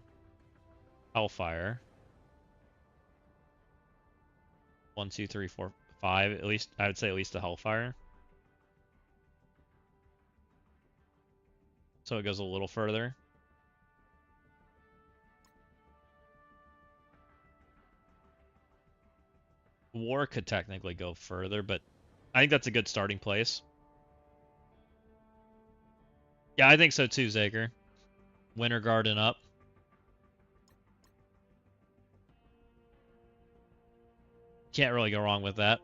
Hellfire. 1, 2, 3, 4, 5. At least I would say at least to Hellfire. So it goes a little further. War could technically go further, but I think that's a good starting place. Yeah, I think so too, Zager. Winter Garden up. Can't really go wrong with that.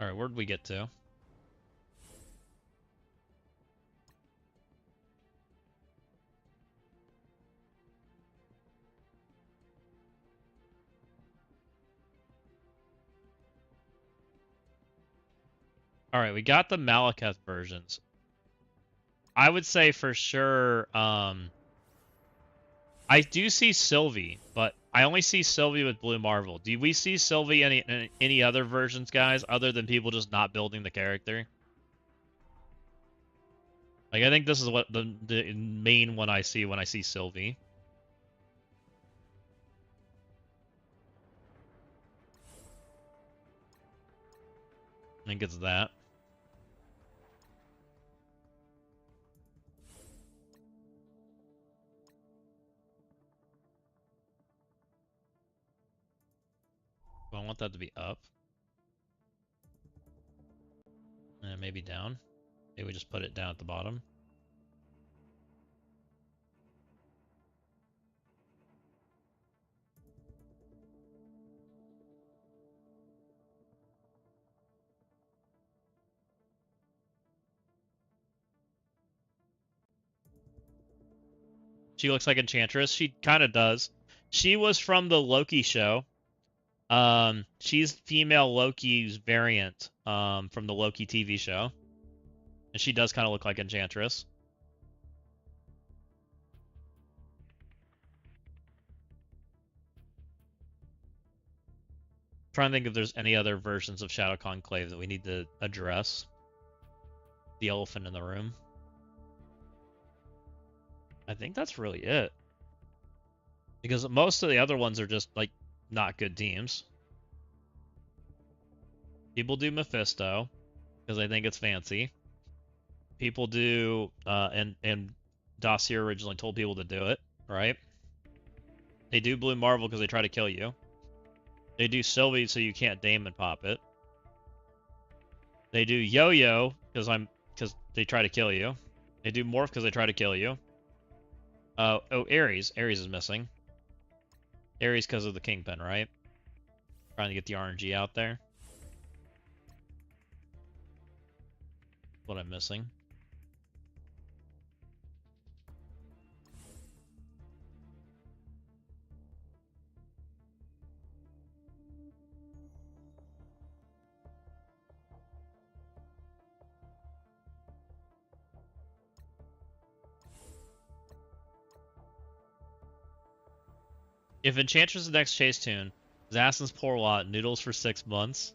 Alright, where'd we get to? Alright, we got the Malekith versions. I would say for sure, I do see Sylvie, but I only see Sylvie with Blue Marvel. Do we see Sylvie in any other versions, guys, other than people just not building the character? Like, I think this is what the main one I see when I see Sylvie. I think it's that. I want that to be up. And maybe down. Maybe we just put it down at the bottom. She looks like Enchantress. She kind of does. She was from the Loki show. She's female Loki's variant from the Loki TV show. And she does kind of look like Enchantress. Trying to think if there's any other versions of Shadow Conclave that we need to address. The elephant in the room. I think that's really it. Because most of the other ones are just, like, not good teams. People do Mephisto, because they think it's fancy. People do, and Dossier originally told people to do it, right? They do Blue Marvel because they try to kill you. They do Sylvie so you can't Damon pop it. They do Yo-Yo because they try to kill you. They do Morph because they try to kill you. Oh, Ares. Ares is missing. Ares because of the Kingpin, right? Trying to get the RNG out there. What I'm missing. If Enchantress is the next chase tune, Assassin's Poor Lot, Noodles for 6 months.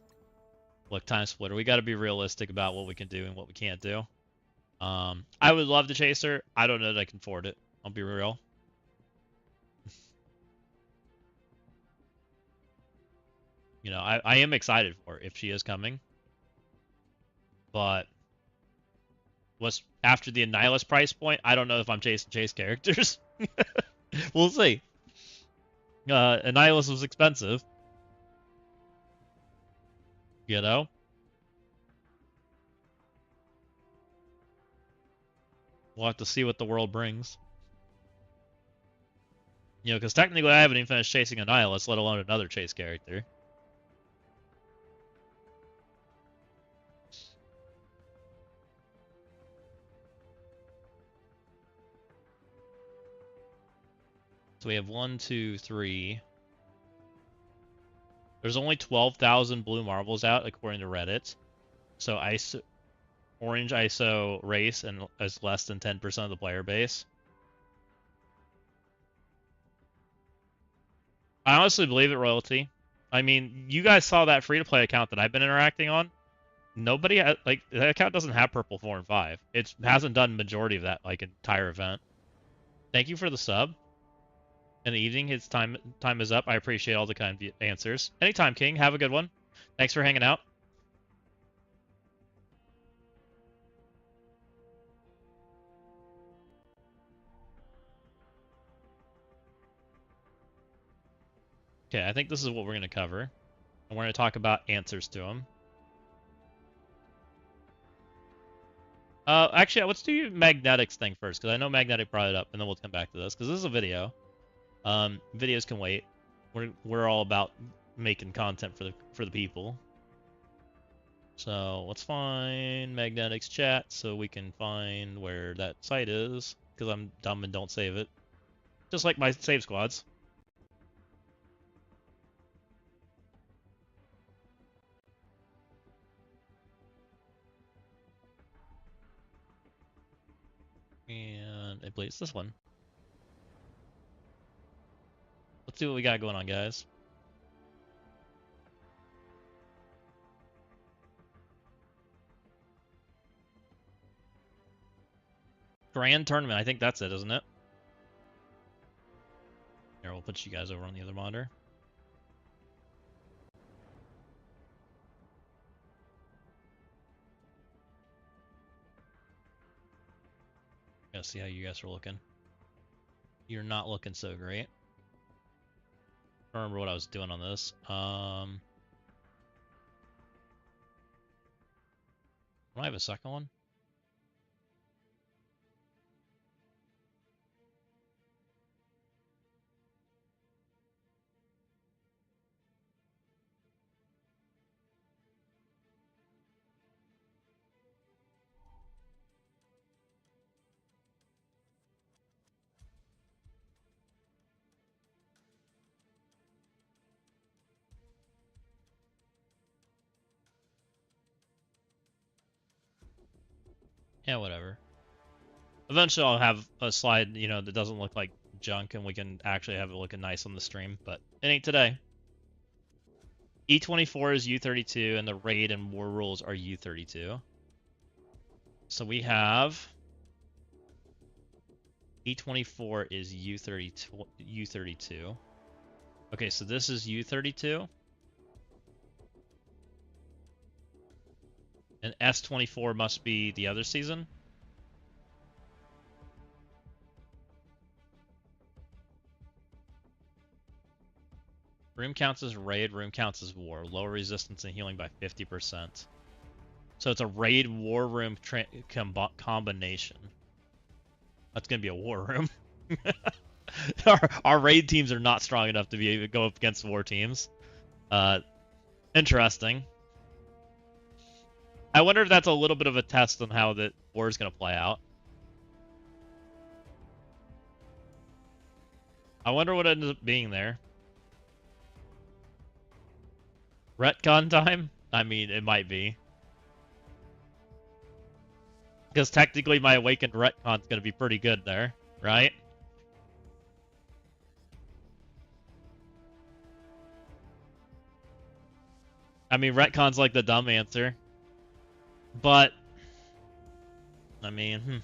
Look, Time Splitter. We got to be realistic about what we can do and what we can't do. I would love to chase her. I don't know that I can afford it. I'll be real. You know, I am excited for her if she is coming. But what's after the Annihilus price point, I don't know if I'm chasing chase characters. We'll see. Annihilus was expensive. You know? We'll have to see what the world brings. You know, because technically I haven't even finished chasing Annihilus, let alone another chase character. So we have 1, 2, 3. There's only 12,000 blue marbles out according to Reddit. So Orange ISO race and is less than 10% of the player base. I honestly believe it, Royalty. I mean, you guys saw that free-to-play account that I've been interacting on. Nobody, like, that account doesn't have purple 4 and 5. It hasn't done majority of that, like, entire event. Thank you for the sub. In the evening, his time is up. I appreciate all the kind answers. Anytime, King. Have a good one. Thanks for hanging out. Okay, I think this is what we're going to cover. And we're going to talk about answers to them. Actually, let's do Magnetics thing first, because I know Magnetic brought it up, and then we'll come back to this, because this is a video. Videos can wait. We're all about making content for the people. So let's find Magnetics chat so we can find where that site is, because I'm dumb and don't save it. Just like my save squads. And I believe it's this one. Let's see what we got going on, guys. Grand Tournament. I think that's it, isn't it? Here, we'll put you guys over on the other monitor. Gotta see how you guys are looking. You're not looking so great. I don't remember what I was doing on this. Do I have a second one? Yeah, whatever. Eventually I'll have a slide, you know, that doesn't look like junk and we can actually have it looking nice on the stream, but it ain't today. E24 is U32, and the raid and war rules are U32. So we have E24 is U32. Okay, so this is U32. And S24 must be the other season. Room counts as raid, room counts as war. Lower resistance and healing by 50%. So it's a raid war room combination. That's going to be a war room. our raid teams are not strong enough to be able to go up against war teams. Interesting. I wonder if that's a little bit of a test on how the war is going to play out. I wonder what ends up being there. Retcon time? I mean, it might be. Because technically my Awakened Retcon's going to be pretty good there, right? I mean, Retcon's like the dumb answer. But, I mean,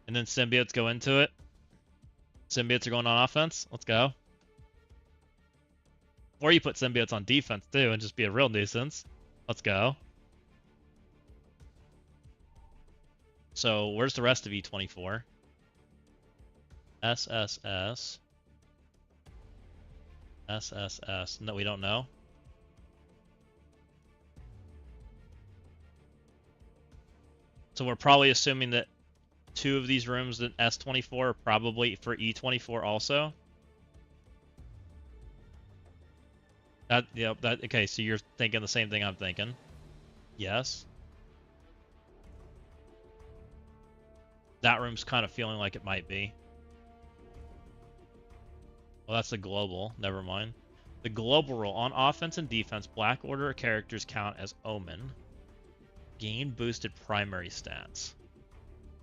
And then Symbiotes go into it. Symbiotes are going on offense. Let's go. Or you put Symbiotes on defense, too, and just be a real nuisance. Let's go. So, where's the rest of E24? SSS. SSS. No, we don't know. So we're probably assuming that 2 of these rooms in S24 are probably for E24 also. Okay, so you're thinking the same thing I'm thinking. Yes. That room's kind of feeling like it might be. Well, that's the global. Never mind. The global rule. On offense and defense, Black Order characters count as Omen. Gain boosted primary stats.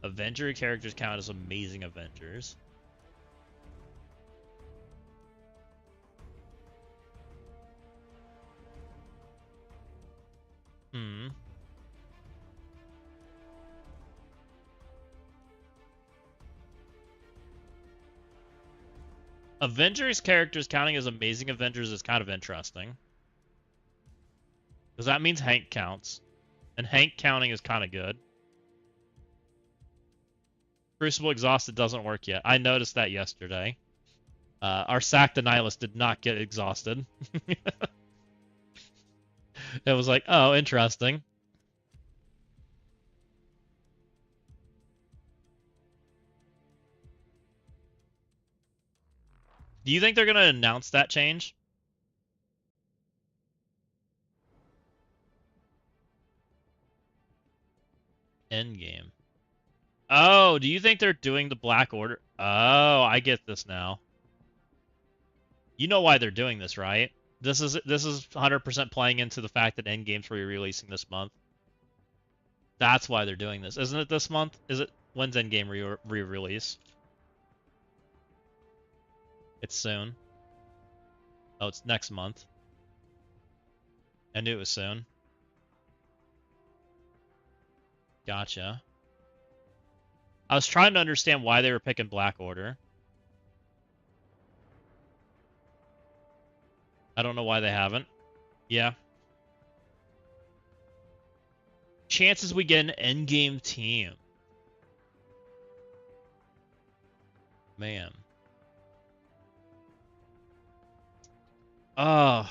Avenger characters count as Amazing Avengers. Avengers characters counting as Amazing Avengers is kind of interesting. Because that means Hank counts. And Hank counting is kind of good. Crucible Exhausted doesn't work yet. I noticed that yesterday. Our Sack Nihilus did not get exhausted. It was like, oh, interesting. Do you think they're going to announce that change? Endgame. Oh, do you think they're doing the Black Order? Oh, I get this now. You know why they're doing this, right? This is 100% playing into the fact that Endgame's re-releasing this month. That's why they're doing this. Isn't it this month? When's Endgame re-release? It's soon. Oh, it's next month. I knew it was soon. Gotcha. I was trying to understand why they were picking Black Order. I don't know why they haven't. Yeah. Chances we get an endgame team. Man. Oh.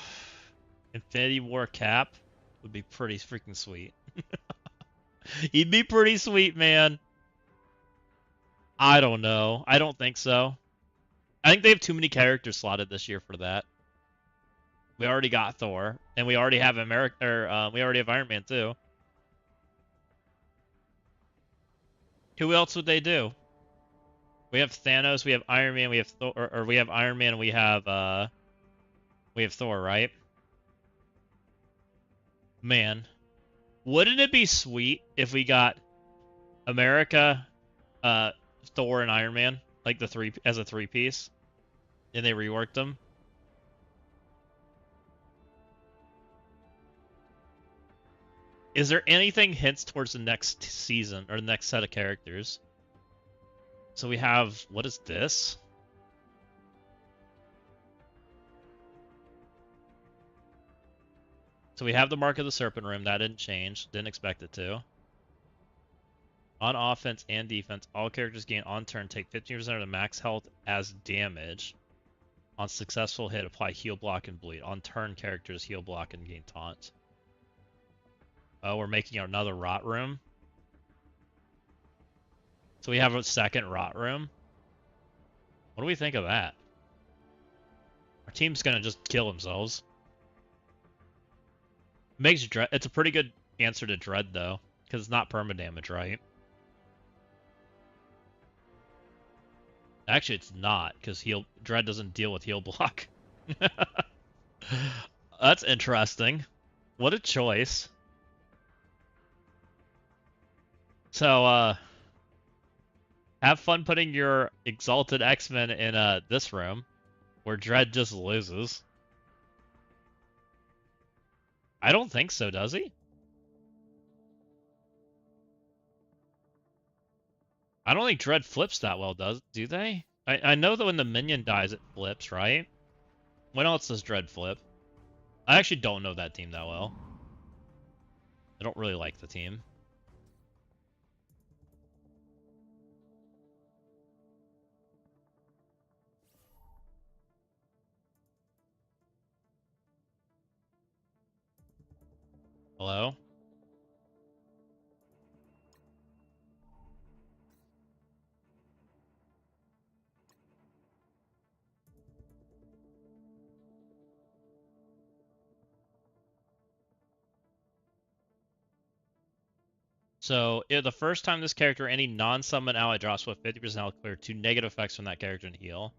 Infinity War Cap would be pretty freaking sweet. He'd be pretty sweet, man. I don't know. I don't think so. I think they have too many characters slotted this year for that. We already got Thor, and we already have we already have Iron Man too. Who else would they do? We have Thanos, we have Iron Man, we have Thor, or we have Iron Man, and we have Thor, right? Man, wouldn't it be sweet if we got America, Thor, and Iron Man, like the a 3-piece, and they reworked them? Is there anything hints towards the next season or the next set of characters? So we have, what is this? So we have the Mark of the Serpent Room. That didn't change. Didn't expect it to. On offense and defense, all characters gain on turn take 15% of the max health as damage. On successful hit, apply heal, block, and bleed. On turn, characters heal, block, and gain taunt. Oh, we're making another rot room. So we have a second rot room. What do we think of that? Our team's gonna just kill themselves. Makes Dread. It's a pretty good answer to Dread though, because it's not permadamage, right? Actually, it's not, because Dread doesn't deal with heal block. That's interesting. What a choice. So, have fun putting your Exalted X-Men in this room, where Dread just loses. I don't think so, does he? I don't think Dread flips that well, do they? I know that when the minion dies, it flips, right? When else does Dread flip? I actually don't know that team that well. I don't really like the team. Hello? So, the first time this character or any non-summon ally drops with 50% health clear, 2 negative effects from that character and heal.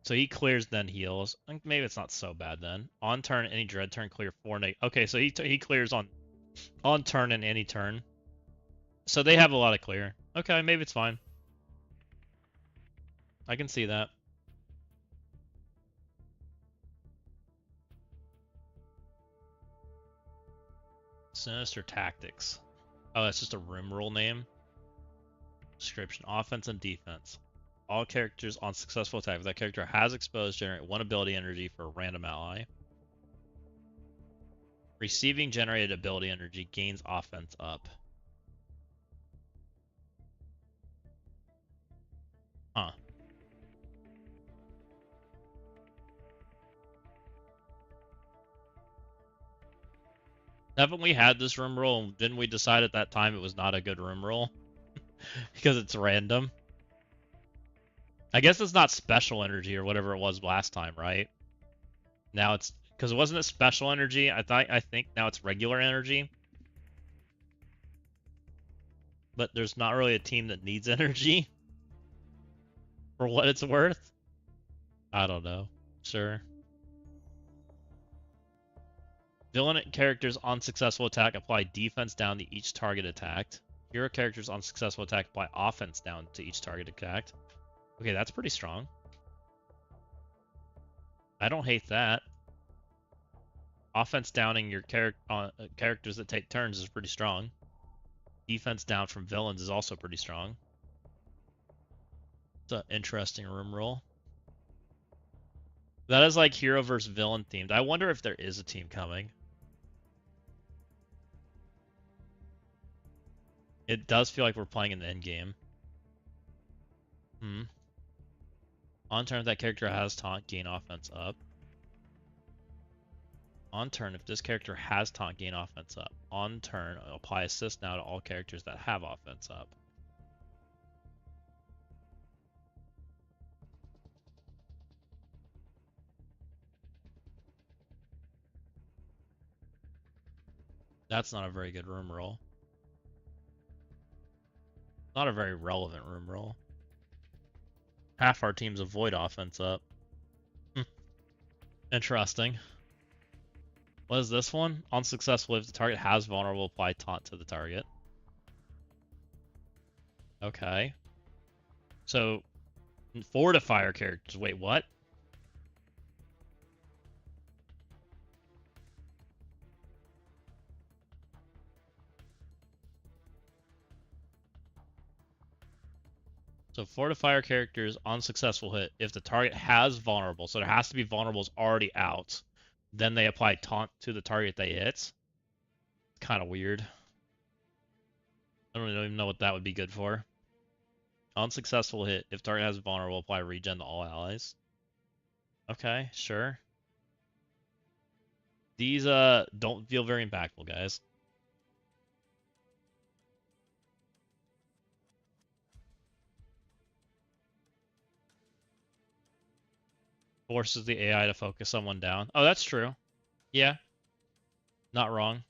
So he clears, then heals. I think maybe it's not so bad then. On turn, any Dread turn, clear 4 Okay, so he clears on turn and any turn. So they have a lot of clear. Okay, maybe it's fine. I can see that. Sinister Tactics. Oh, that's just a room rule name. Description: offense and defense. All characters on successful attack, if that character has exposed, generate 1 ability energy for a random ally. Receiving generated ability energy gains offense up. Huh. Haven't we had this room roll? Didn't we decide at that time it was not a good room roll? Because it's random. I guess it's not special energy or whatever it was last time, right? Now it's because it wasn't a special energy. I think now it's regular energy. But there's not really a team that needs energy. For what it's worth. I don't know. Sure. Villain characters on successful attack apply defense down to each target attacked. Hero characters on successful attack apply offense down to each target attacked. Okay, that's pretty strong. I don't hate that. Offense downing your characters that take turns is pretty strong. Defense down from villains is also pretty strong. It's an interesting room roll. That is like hero versus villain themed. I wonder if there is a team coming. It does feel like we're playing in the end game. On turn, if that character has taunt, gain offense up. On turn, if this character has taunt, gain offense up. On turn, apply assist now to all characters that have offense up. That's not a very good room roll. Not a very relevant room roll. Half our teams avoid offense up. Interesting. What is this one? Unsuccessful if the target has vulnerable, apply taunt to the target. Okay. So, fortifier characters. Wait, what? So fortifier characters on successful hit, if the target has vulnerable, so there has to be vulnerables already out, then they apply taunt to the target they hit. Kind of weird. I don't even know what that would be good for. Unsuccessful hit, if target has vulnerable, apply regen to all allies. Okay, sure. These don't feel very impactful, guys. Forces the AI to focus someone down. Oh, that's true. Yeah, not wrong.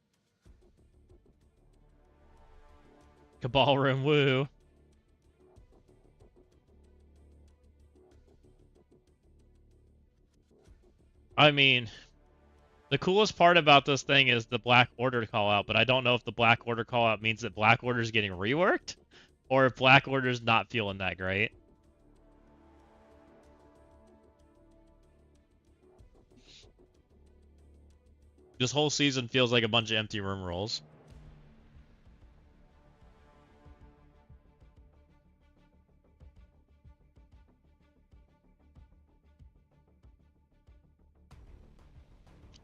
Cabal room, woo. I mean, the coolest part about this thing is the Black Order call out, but I don't know if the Black Order call out means that Black Order is getting reworked or if Black Order is not feeling that great. This whole season feels like a bunch of empty room rolls.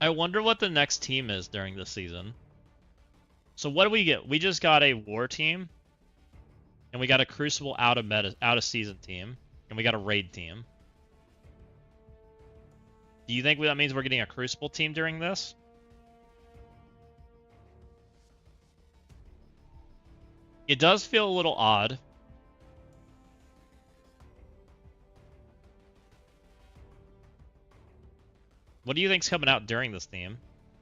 I wonder what the next team is during this season. So what do we get? We just got a war team, and we got a Crucible out of season team, and we got a raid team. Do you think that means we're getting a Crucible team during this? It does feel a little odd. What do you think's coming out during this theme?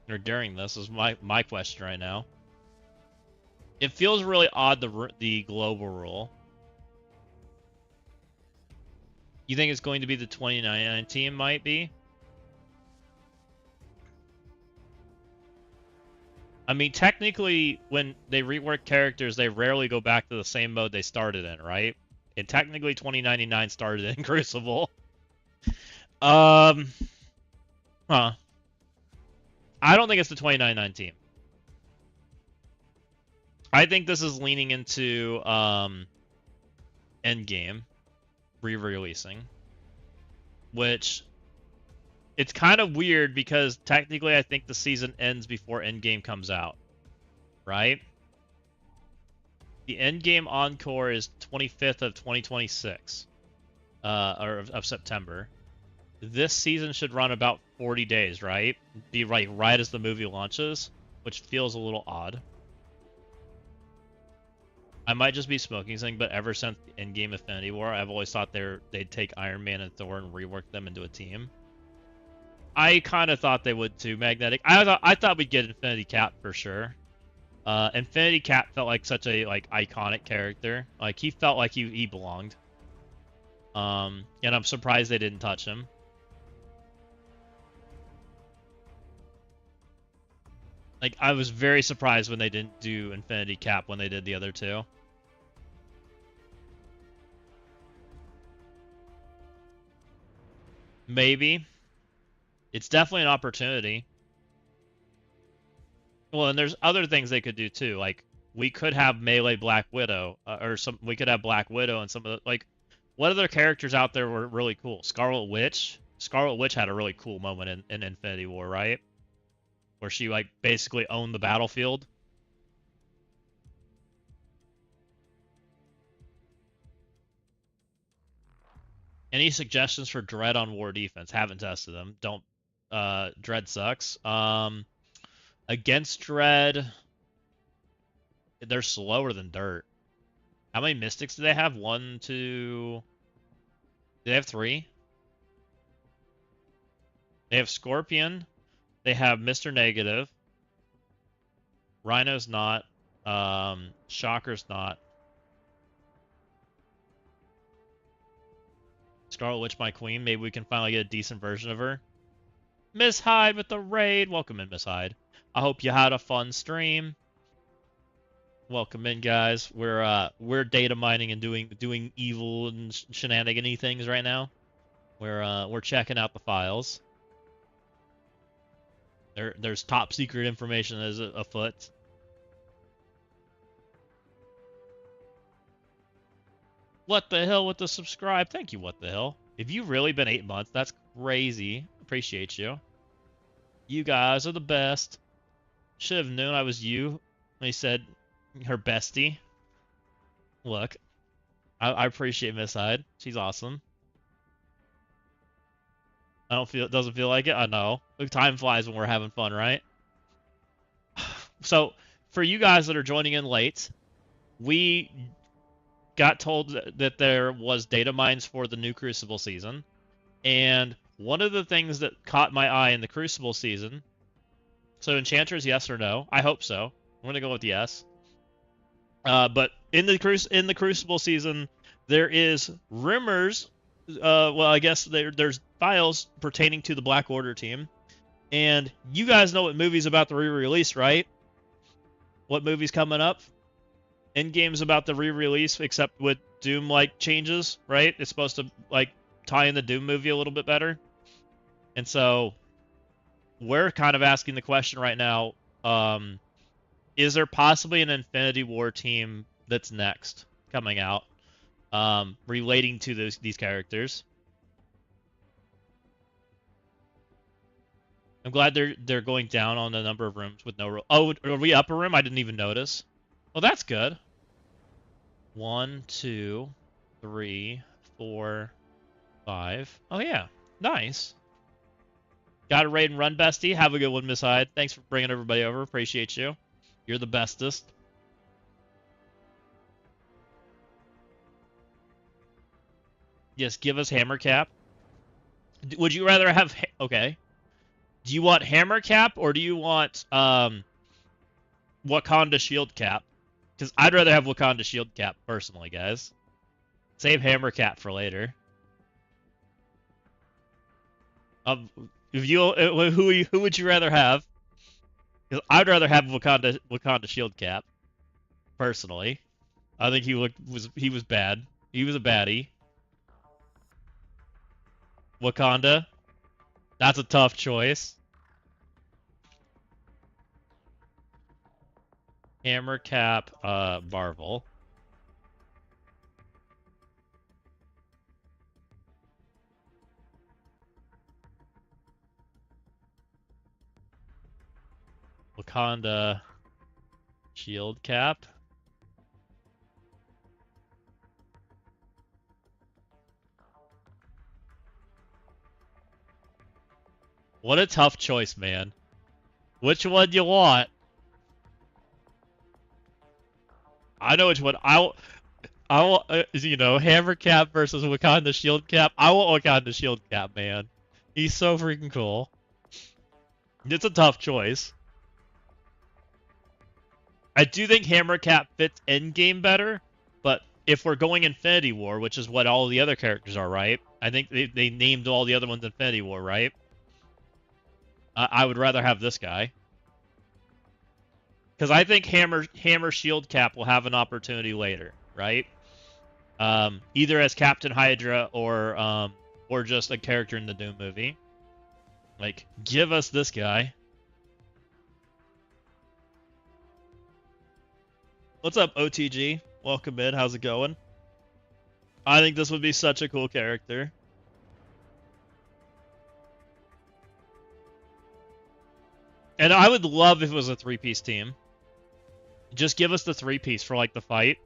Or during this is my question right now. It feels really odd, the global rule. You think it's going to be the 2099 team? Might be. I mean, technically, when they rework characters, they rarely go back to the same mode they started in, right? And technically, 2099 started in Crucible. Huh. I don't think it's the 2099 team. I think this is leaning into Endgame re-releasing, which it's kind of weird because technically I think the season ends before Endgame comes out, right? The Endgame Encore is 25th of 2026, or of September. This season should run about 40 days, right? Be right as the movie launches, which feels a little odd. I might just be smoking something, but ever since Endgame Infinity War, I've always thought they'd take Iron Man and Thor and rework them into a team. I kind of thought they would too, Magnetic. I thought we'd get Infinity Cap for sure. Infinity Cap felt like such a iconic character. Like he felt like he belonged. And I'm surprised they didn't touch him. Like I was very surprised when they didn't do Infinity Cap when they did the other two. Maybe. It's definitely an opportunity. Well, and there's other things they could do too. Like we could have melee Black Widow, we could have Black Widow and some of the what other characters out there were really cool? Scarlet Witch. Scarlet Witch had a really cool moment in Infinity War, right? Where she basically owned the battlefield. Any suggestions for Dread on war defense? Haven't tested them. Don't. Dread sucks. Against Dread, they're slower than dirt. How many Mystics do they have? 1, 2. Do they have 3? They have Scorpion. They have Mr. Negative. Rhino's not. Shocker's not. Scarlet Witch, my queen. Maybe we can finally get a decent version of her. Miss Hyde with the raid. Welcome in, Miss Hyde. I hope you had a fun stream. Welcome in, guys. We're data mining and doing evil and shenanigan-y things right now. We're checking out the files. There's top secret information that is afoot. What the hell with the subscribe? Thank you, what the hell. If you've really been 8 months, that's crazy. Appreciate you. You guys are the best. Should have known I was you when he said her bestie. Look, I appreciate Miss Hyde. She's awesome. It doesn't feel like it. I know. Time flies when we're having fun, right? So, for you guys that are joining in late, we got told that there was data mines for the new Crucible season, and one of the things that caught my eye in the Crucible season. So Enchantress, yes or no? I hope so. I'm gonna go with yes. But in the Crucible season, there is rumors. Well, I guess there's files pertaining to the Black Order team, and you guys know what movie's about to re-release, right? What movie's coming up? Endgame's about to re-release, except with Doom-like changes, right? It's supposed to like tie in the Doom movie a little bit better, and so we're kind of asking the question right now. Is there possibly an Infinity War team that's next coming out, relating to these characters? I'm glad they're going down on the number of rooms with no. Oh, are we up a room? I didn't even notice. Well, that's good. 1, 2, 3, 4, 5. Oh yeah, nice. Got a raid and run, bestie. Have a good one, Miss Hyde. Thanks for bringing everybody over. Appreciate you. You're the bestest. Yes, give us Hammer Cap. Would you rather have... Okay. Do you want Hammer Cap or do you want Wakanda Shield Cap? Because I'd rather have Wakanda Shield Cap, personally, guys. Save Hammer Cap for later. Who would you rather have? Because I'd rather have Wakanda Shield Cap, personally. I think he was bad. He was a baddie. Wakanda. That's a tough choice. Hammer Cap, Marvel. Wakanda Shield Cap. What a tough choice, man. Which one do you want? I know which one. Hammer Cap versus Wakanda Shield Cap. I want Wakanda Shield Cap, man. He's so freaking cool. It's a tough choice. I do think Hammer Cap fits Endgame better, but if we're going Infinity War, which is what all the other characters are, right? I think they named all the other ones Infinity War, right? I would rather have this guy. Because I think Hammer Shield Cap will have an opportunity later, right? Either as Captain Hydra or just a character in the Doom movie. Like, give us this guy. What's up, OTG? Welcome in. How's it going? I think this would be such a cool character. And I would love if it was a 3-piece team. Just give us the 3-piece for, like, the fight.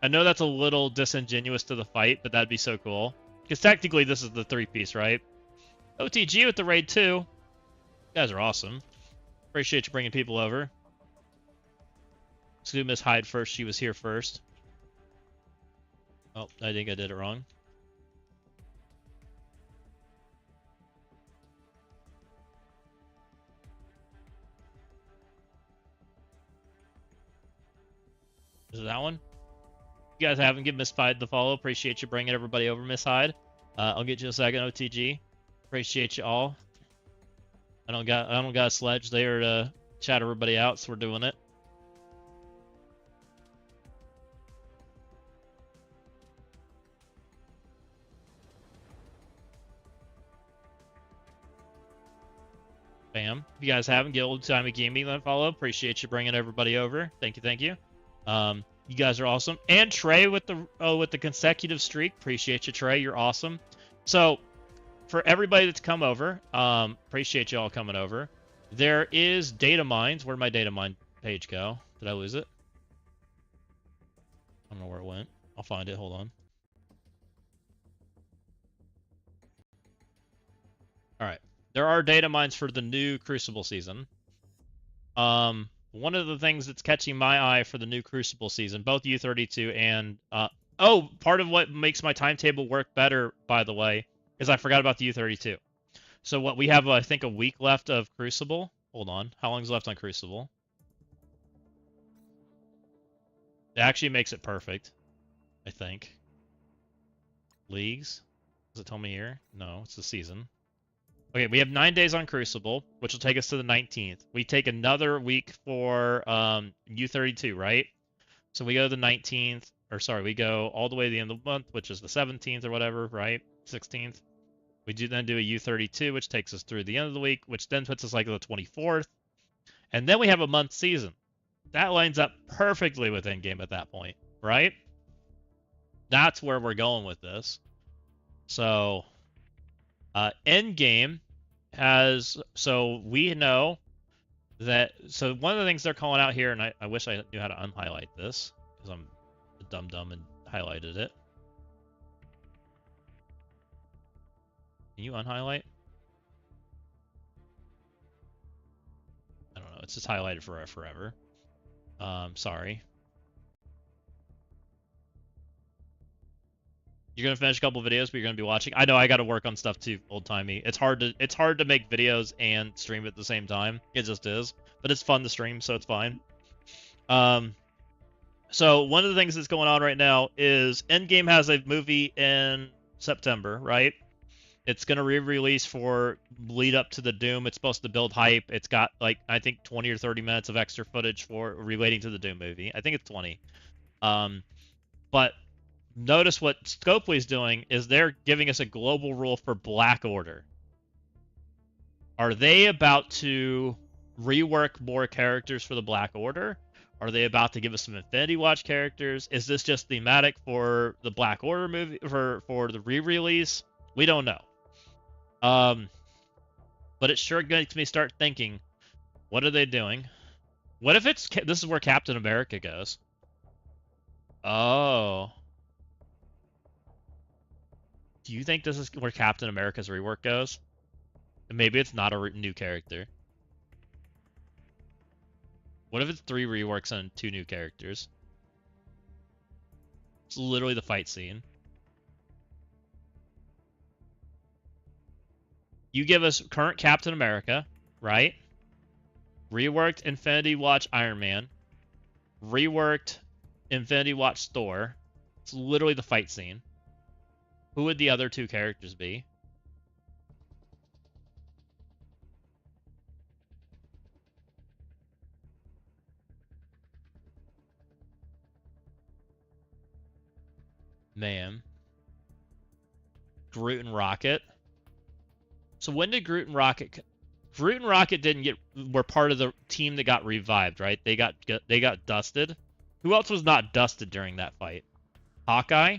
I know that's a little disingenuous to the fight, but that'd be so cool. Because technically this is the 3-piece, right? OTG with the raid, too. You guys are awesome. Appreciate you bringing people over. Let's do Miss Hyde first. She was here first. Oh, I think I did it wrong. Is it that one? You guys haven't given Miss Hyde the follow. Appreciate you bringing everybody over, Miss Hyde. I'll get you a second, OTG. Appreciate you all. I don't got a sledge there to chat everybody out, so we're doing it. Bam. If you guys haven't, get Old Timey Gaming then follow. Appreciate you bringing everybody over. Thank you, thank you. You guys are awesome. And Trey with the consecutive streak. Appreciate you, Trey. You're awesome. So, for everybody that's come over, appreciate you all coming over. There is data mines. Where'd my data mine page go? Did I lose it? I don't know where it went. I'll find it. Hold on. All right. There are data mines for the new Crucible season. One of the things that's catching my eye for the new Crucible season, both U32 and part of what makes my timetable work better, by the way, is I forgot about the U32. So what we have, I think, a week left of Crucible. Hold on. How long's left on Crucible? It actually makes it perfect, I think. Leagues? Does it tell me here? No, it's the season. Okay, we have 9 days on Crucible, which will take us to the 19th. We take another week for U32, right? So we go to the 19th, or sorry, we go all the way to the end of the month, which is the 17th or whatever, right? 16th. We then do a U32, which takes us through the end of the week, which then puts us like the 24th. And then we have a month season. That lines up perfectly with endgame at that point, right? That's where we're going with this. So, endgame has, so we know that, so one of the things they're calling out here, and I wish I knew how to unhighlight this, because I'm a dumb and highlighted it. Can you unhighlight? I don't know, it's just highlighted for forever. Sorry. You're gonna finish a couple videos, but you're gonna be watching. I know I got to work on stuff too, old-timey. It's hard to make videos and stream at the same time. It just is, but it's fun to stream, so it's fine. So one of the things that's going on right now is Endgame has a movie in September, right? It's gonna re-release for lead up to the Doom. It's supposed to build hype. It's got like I think 20 or 30 minutes of extra footage for relating to the Doom movie. I think it's 20. But notice what Scopely's doing is they're giving us a global rule for Black Order. Are they about to rework more characters for the Black Order? Are they about to give us some Infinity Watch characters? Is this just thematic for the Black Order movie for the re-release? We don't know. But it sure makes me start thinking, what are they doing? What if this is where Captain America goes? Oh. Do you think this is where Captain America's rework goes? And maybe it's not a new character. What if it's 3 reworks and 2 new characters? It's literally the fight scene. You give us current Captain America, right? Reworked Infinity Watch Iron Man. Reworked Infinity Watch Thor. It's literally the fight scene. Who would the other 2 characters be? Man. Groot and Rocket. So when did Groot and Rocket... Groot and Rocket were part of the team that got revived, right? They got dusted. Who else was not dusted during that fight? Hawkeye?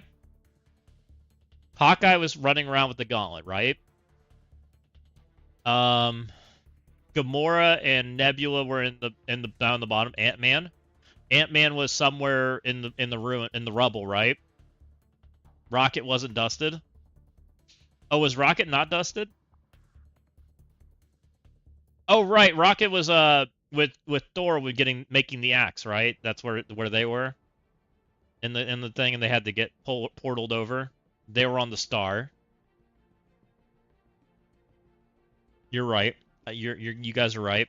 Hawkeye was running around with the gauntlet, right? Gamora and Nebula were down the bottom. Ant-Man. Ant-Man was somewhere in the rubble, right? Rocket wasn't dusted. Oh, was Rocket not dusted? Oh, right. Rocket was with Thor making the axe, right? That's where they were in the thing, and they had to get portaled over. They were on the star. You're right. You guys are right.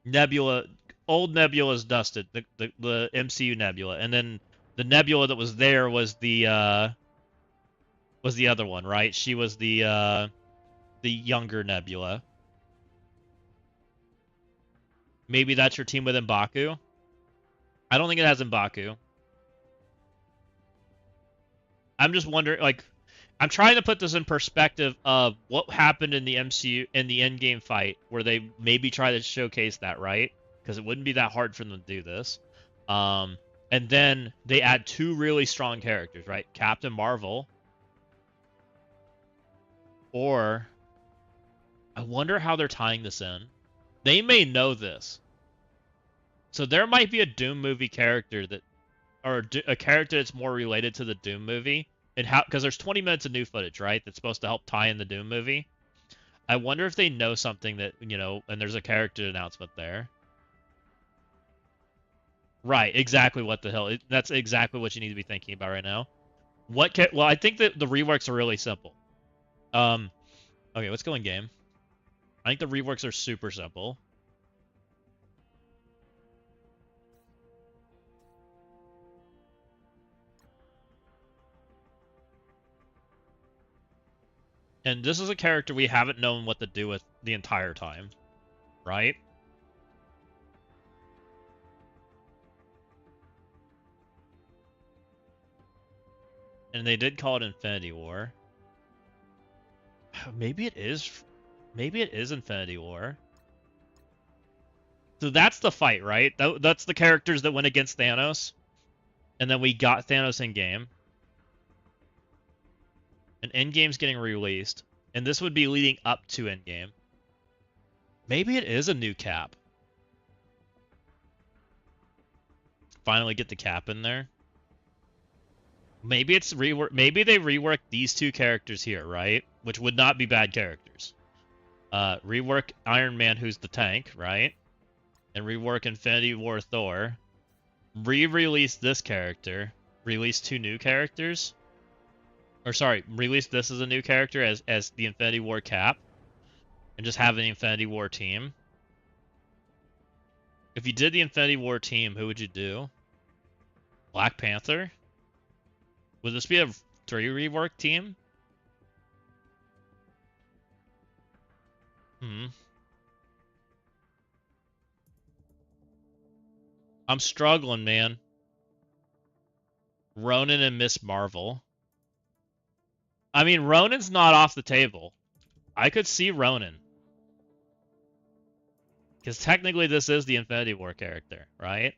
Nebula, old Nebula is dusted. The MCU Nebula, and then the Nebula that was there was the other one, right? She was the younger Nebula. Maybe that's your team with M'Baku. I don't think it has M'Baku. I'm just wondering, like, I'm trying to put this in perspective of what happened in the MCU in the Endgame fight, where they maybe try to showcase that, right? because it wouldn't be that hard for them to do this. And then they add 2 really strong characters, right? Captain Marvel. Or I wonder how they're tying this in. They may know this. So there might be a Doom movie character that, or a character that's more related to the Doom movie, and how, because there's 20 minutes of new footage, right? That's supposed to help tie in the Doom movie. I wonder if they know something that, you know, and there's a character announcement there. Right, exactly what the hell. That's exactly what you need to be thinking about right now. Well, I think that the reworks are really simple. Okay, let's go in game. I think the reworks are super simple. And this is a character we haven't known what to do with the entire time, right? And they did call it Infinity War. Maybe it is. Maybe it is Infinity War. So that's the fight, right? That's the characters that went against Thanos. And then we got Thanos in game. And Endgame's getting released. And this would be leading up to Endgame. Maybe it is a new Cap. Finally get the Cap in there. Maybe it's rework. Maybe they rework these 2 characters here, right? Which would not be bad characters. Rework Iron Man, who's the tank, right? And rework Infinity War Thor. Re-release this character. Release 2 new characters. Or sorry, release this as a new character as the Infinity War Cap. And just have an Infinity War team. If you did the Infinity War team, who would you do? Black Panther? Would this be a 3 rework team? I'm struggling, man. Ronan and Miss Marvel. I mean, Ronan's not off the table. I could see Ronan. Because technically this is the Infinity War character, right?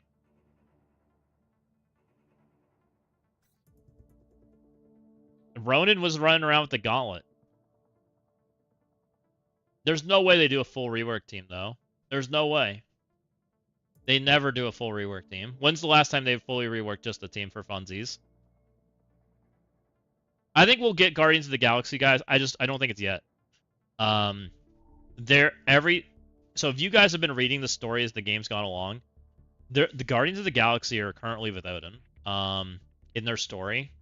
Ronan was running around with the gauntlet. There's no way they do a full rework team, though. There's no way. They never do a full rework team. When's the last time they've fully reworked just a team for funsies? I think we'll get Guardians of the Galaxy, guys. I don't think it's yet. So if you guys have been reading the story as the game's gone along, the Guardians of the Galaxy are currently with Odin. In their story,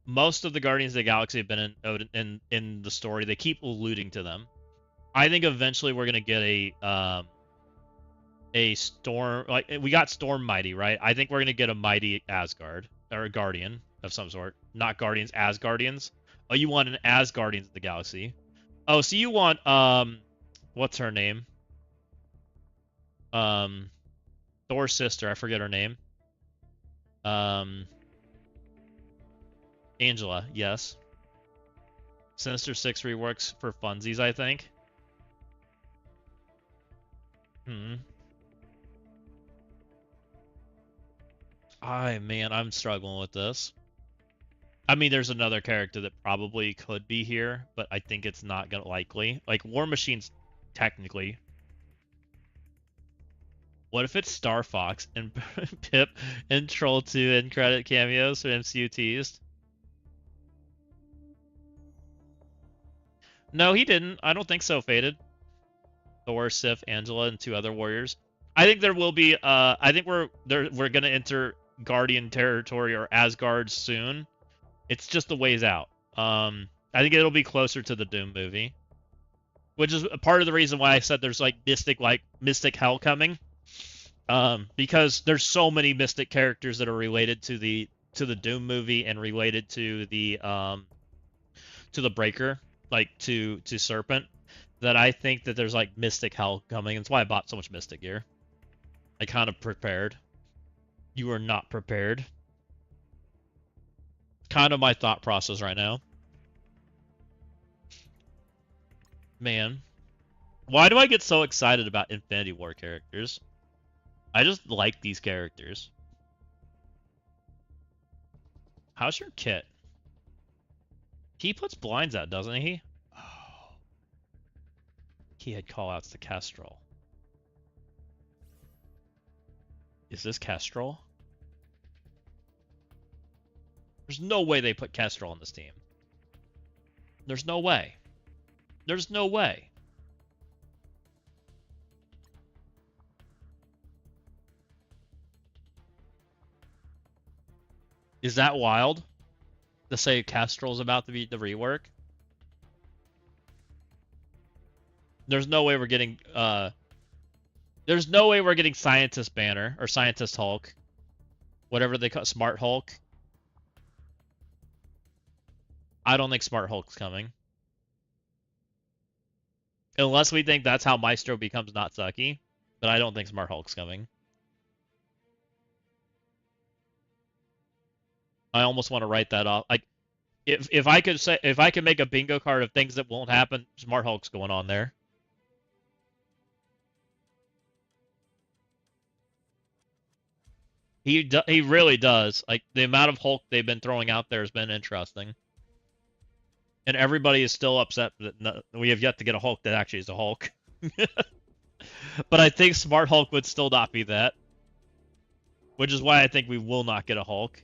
most of the Guardians of the Galaxy have been in Odin in the story. They keep alluding to them. I think eventually we're gonna get a storm, like we got Storm Mighty, right? I think we're gonna get a Mighty Asgard or a Guardian of some sort. Not Guardians, as Guardians. Oh, you want an as Guardians of the Galaxy? Oh, so you want what's her name? Thor's sister. I forget her name. Angela. Yes. Sinister Six reworks for funsies, I think. Man, I'm struggling with this. I mean, there's another character that probably could be here, but I think it's not gonna likely. Like War Machine's technically. What if it's Star Fox and Pip and Troll 2 end credit cameos for MCU teased? No, he didn't. I don't think so, Faded. Thor, Sif, Angela, and 2 other warriors. I think there will be I think we're gonna enter Guardian territory or Asgard soon. It's just a ways out. I think it'll be closer to the Doom movie, which is a part of the reason why I said there's like mystic hell coming, because there's so many mystic characters that are related to the Doom movie and related to the Breaker, like to Serpent, that I think that there's like mystic hell coming. That's why I bought so much mystic gear. I kind of prepared. You are not prepared. Kind of my thought process right now. Man. Why do I get so excited about Infinity War characters? I just like these characters. How's your kit? He puts blinds out, doesn't he? Oh. He had callouts to Kestrel. Is this Kestrel? There's no way they put Kestrel on this team. There's no way. There's no way. Is that wild? To say Kestrel's about to be the rework? There's no way we're getting there's no way we're getting Scientist Banner or Scientist Hulk. Whatever they call Smart Hulk. I don't think Smart Hulk's coming. Unless we think that's how Maestro becomes not sucky. But I don't think Smart Hulk's coming. I almost want to write that off. Like, if I could make a bingo card of things that won't happen, Smart Hulk's going on there. He really does. Like, the amount of Hulk they've been throwing out there has been interesting. And everybody is still upset that we have yet to get a Hulk that actually is a Hulk. But I think Smart Hulk would still not be that. Which is why I think we will not get a Hulk.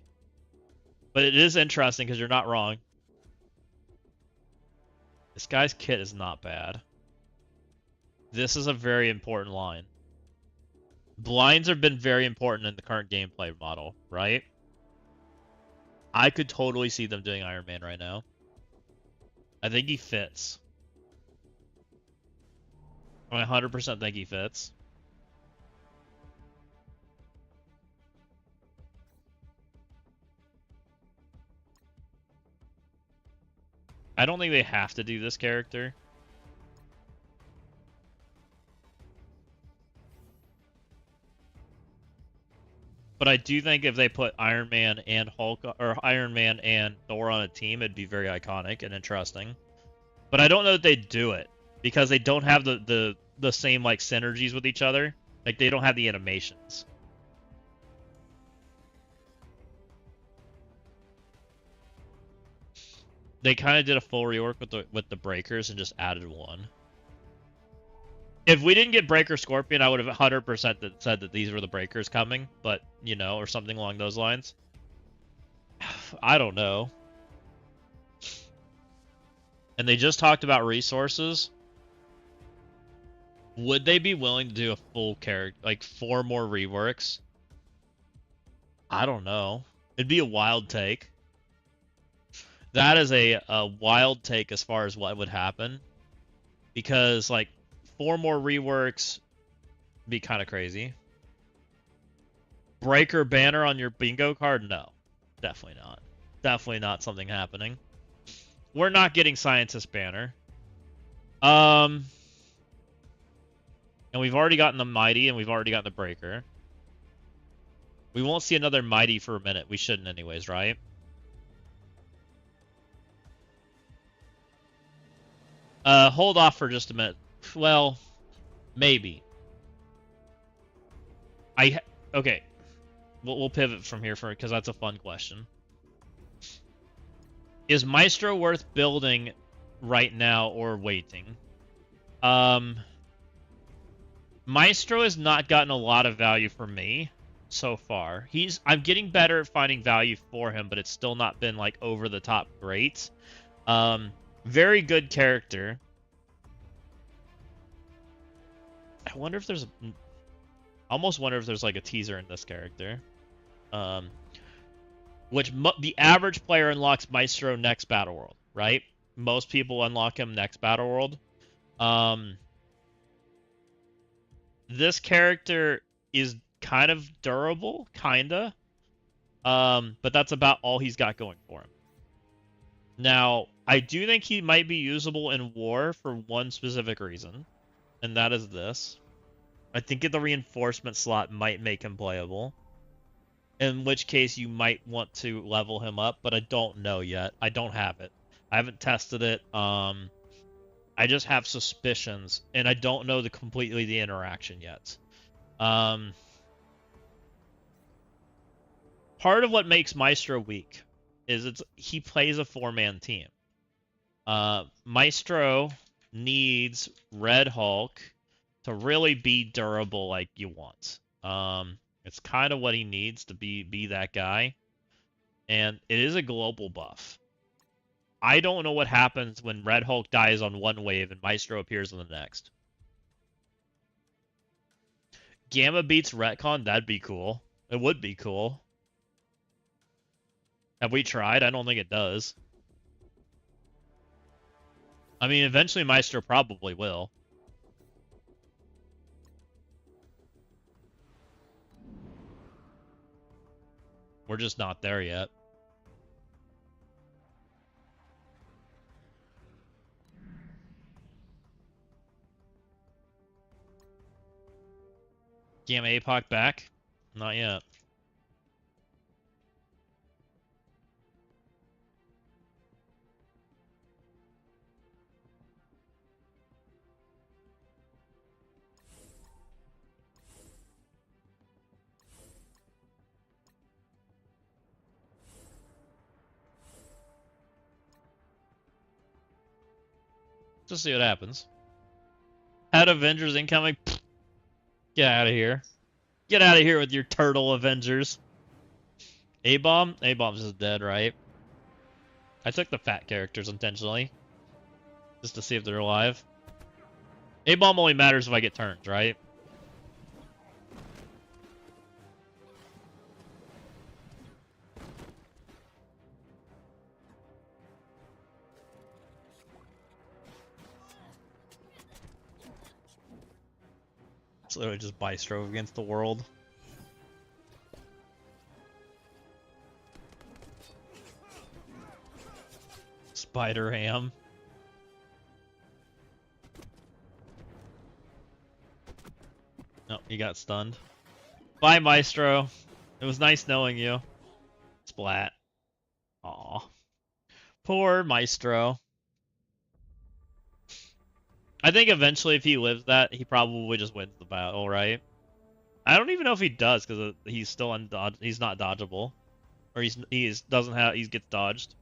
But it is interesting because you're not wrong. This guy's kit is not bad. This is a very important line. Blinds have been very important in the current gameplay model, right? I could totally see them doing Iron Man right now. I think he fits. I 100% think he fits. I don't think they have to do this character. But I do think if they put Iron Man and Hulk or Iron Man and Thor on a team, it'd be very iconic and interesting. But I don't know that they'd do it because they don't have the same like synergies with each other. Like they don't have the animations. They kind of did a full rework with the breakers and just added one. If we didn't get Breaker Scorpion, I would have 100% said that these were the breakers coming, but, you know, or something along those lines. I don't know. And they just talked about resources. Would they be willing to do a full character, like 4 more reworks? I don't know. It'd be a wild take. That is a wild take as far as what would happen. Because, like, 4 more reworks be kind of crazy. Breaker banner on your bingo card? No. Definitely not. Definitely not something happening. We're not getting Scientist banner. And we've already gotten the Mighty and we've already gotten the Breaker. We won't see another Mighty for a minute. We shouldn't anyways, right? Hold off for just a minute. Well, maybe. Okay. We'll pivot from here because that's a fun question. Is Maestro worth building right now or waiting? Maestro has not gotten a lot of value for me so far. I'm getting better at finding value for him, but it's still not been like over the top great. Very good character. I wonder if there's almost wonder if there's like a teaser in this character. The average player unlocks Maestro next Battle World, right? Most people unlock him next Battle World. This character is kind of durable, kinda. But that's about all he's got going for him. Now, I do think he might be usable in war for one specific reason, and that is this. I think the reinforcement slot might make him playable, in which case you might want to level him up, but I don't know yet. I don't have it. I haven't tested it. I just have suspicions, and I don't know completely the interaction yet. part of what makes Maestro weak is he plays a 4-man team. Maestro needs Red Hulk to really be durable like you want. It's kind of what he needs to be that guy. And it is a global buff. I don't know what happens when Red Hulk dies on one wave and Maestro appears on the next. Gamma beats Retcon, that'd be cool. It would be cool. Have we tried? I don't think it does. I mean, eventually Maestro probably will. We're just not there yet. Gamma APOC back? Not yet. Just see what happens. Had Avengers incoming? Pfft. Get out of here. Get out of here with your turtle Avengers. A-Bomb? A-Bomb's just dead, right? I took the fat characters intentionally. Just to see if they're alive. A-Bomb only matters if I get turns, right? It's literally just Bystro against the world. Spider Ham. Oh, he got stunned. Bye, Maestro. It was nice knowing you. Splat. Aw. Poor Maestro. I think eventually if he lives that, he probably just wins the battle, right? I don't even know if he does, because he's still he's not dodgeable. Or he gets dodged.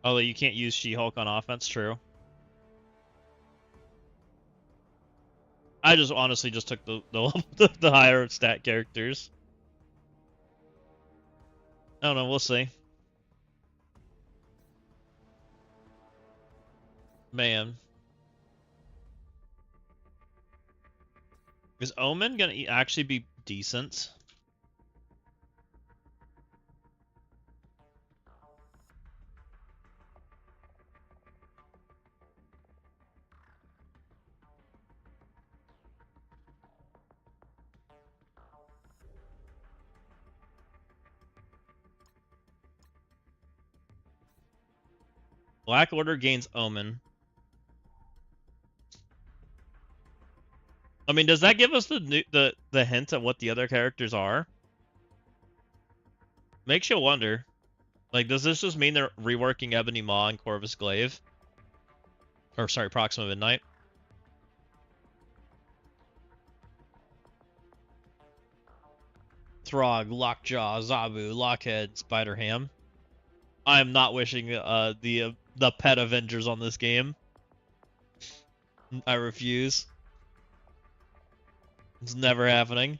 Although you can't use She-Hulk on offense, true. I just honestly just took the higher stat characters. I don't know, we'll see. Man. Is Omen gonna actually be decent? Black Order gains Omen. I mean, does that give us the hint at what the other characters are? Makes you wonder. Like, does this just mean they're reworking Ebony Maw and Corvus Glaive? Or, sorry, Proxima Midnight. Throg, Lockjaw, Zabu, Lockhead, Spider-Ham. I am not wishing the pet Avengers on this game. I refuse. It's never happening.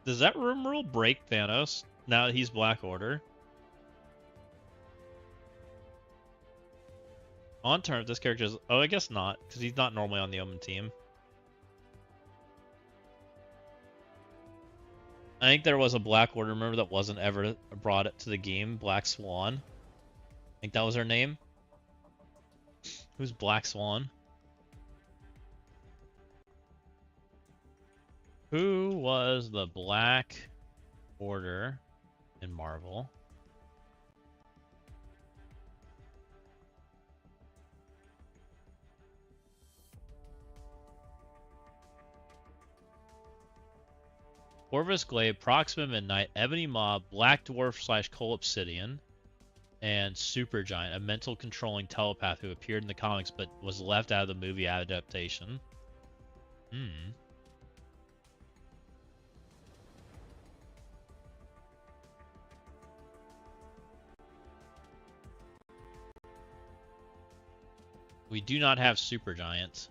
Does that room rule break Thanos now that he's Black Order? On turn, this character is... Oh, I guess not, because he's not normally on the Omen team. I think there was a Black Order member that wasn't ever brought it to the game, Black Swan. think that was her name. Who's Black Swan? Who was the Black Order in Marvel? Corvus Glaive, Proxima Midnight, Ebony Maw, Black Dwarf / Coal Obsidian, and Supergiant, a mental controlling telepath who appeared in the comics but was left out of the movie adaptation. We do not have Supergiant.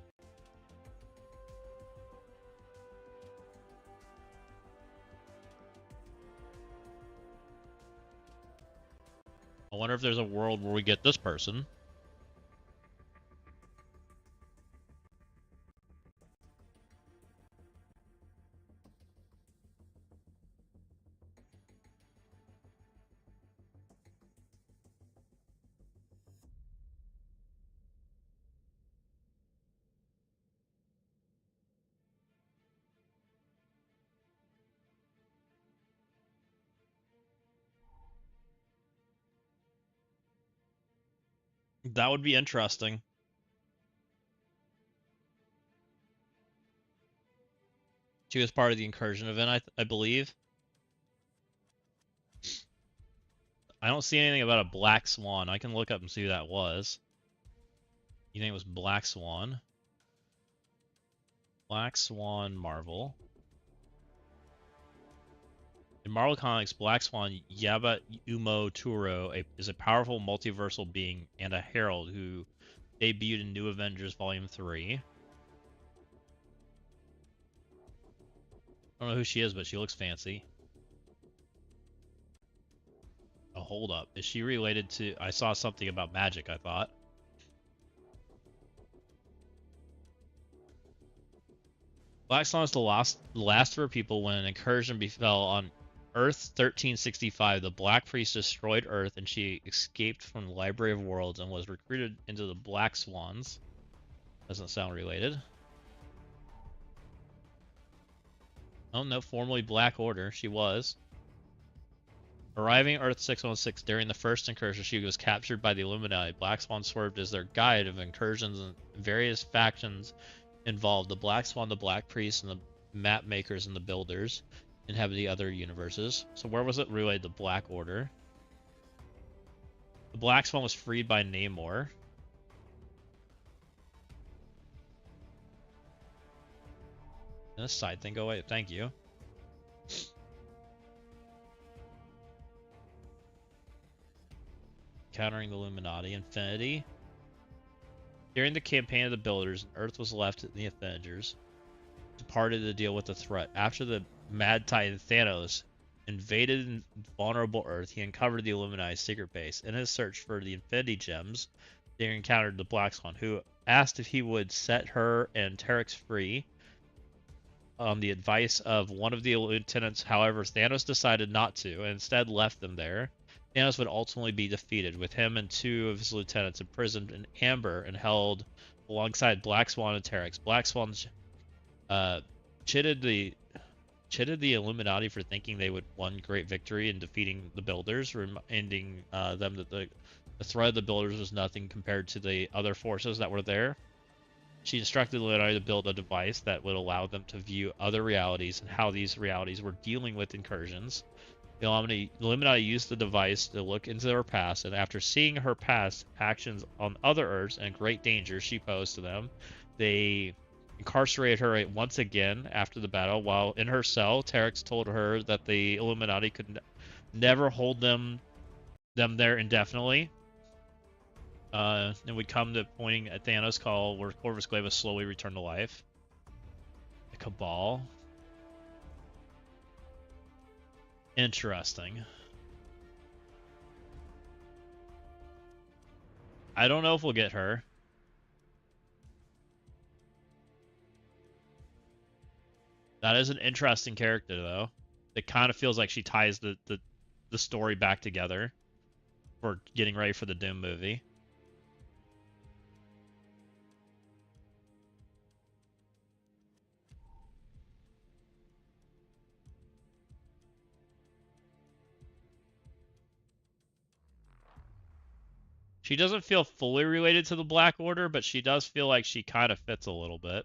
I wonder if there's a world where we get this person. That would be interesting. She was part of the incursion event, I believe. I don't see anything about a Black Swan. I can look up and see who that was. You think it was Black Swan? Black Swan Marvel. In Marvel Comics, Black Swan Yaba Umo Turo is a powerful multiversal being and a herald who debuted in New Avengers Volume 3. I don't know who she is, but she looks fancy. Oh, hold up. Is she related to... I saw something about magic, I thought. Black Swan is the last of her people when an incursion befell on Earth 1365. The Black Priest destroyed Earth and she escaped from the Library of Worlds and was recruited into the Black Swans. Doesn't sound related. Oh no, formerly Black Order. She was. Arriving Earth 616 during the first incursion, she was captured by the Illuminati. Black Swan served as their guide of incursions, and various factions involved. The Black Swan, the Black Priest, and the map makers and the builders inhabit the other universes. So where was it related to Black Order? The Black Swan was freed by Namor. And this side thing go away. Thank you. Countering the Illuminati. Infinity. During the campaign of the Builders, Earth was left in the Avengers, departed to deal with the threat. After the Mad Titan Thanos invaded vulnerable Earth, he uncovered the Illuminati's secret base. In his search for the Infinity Gems, they encountered the Black Swan, who asked if he would set her and Terex free on the advice of one of the lieutenants. However, Thanos decided not to and instead left them there. Thanos would ultimately be defeated, with him and two of his lieutenants imprisoned in Amber and held alongside Black Swan and Terex. Black Swan chided the Illuminati for thinking they would won great victory in defeating the Builders, reminding them that the threat of the Builders was nothing compared to the other forces that were there. She instructed the Illuminati to build a device that would allow them to view other realities and how these realities were dealing with incursions. The Illuminati used the device to look into her past, and after seeing her past actions on other Earths and great dangers she posed to them, they incarcerated her once again after the battle. While in her cell, Terex told her that the Illuminati could never hold them there indefinitely. And we come to pointing at Thanos' call, where Corvus Glaive was slowly returned to life. The Cabal. Interesting. I don't know if we'll get her. That is an interesting character, though. It kind of feels like she ties the story back together. for getting ready for the Doom movie. She doesn't feel fully related to the Black Order, but she does feel like she kind of fits a little bit.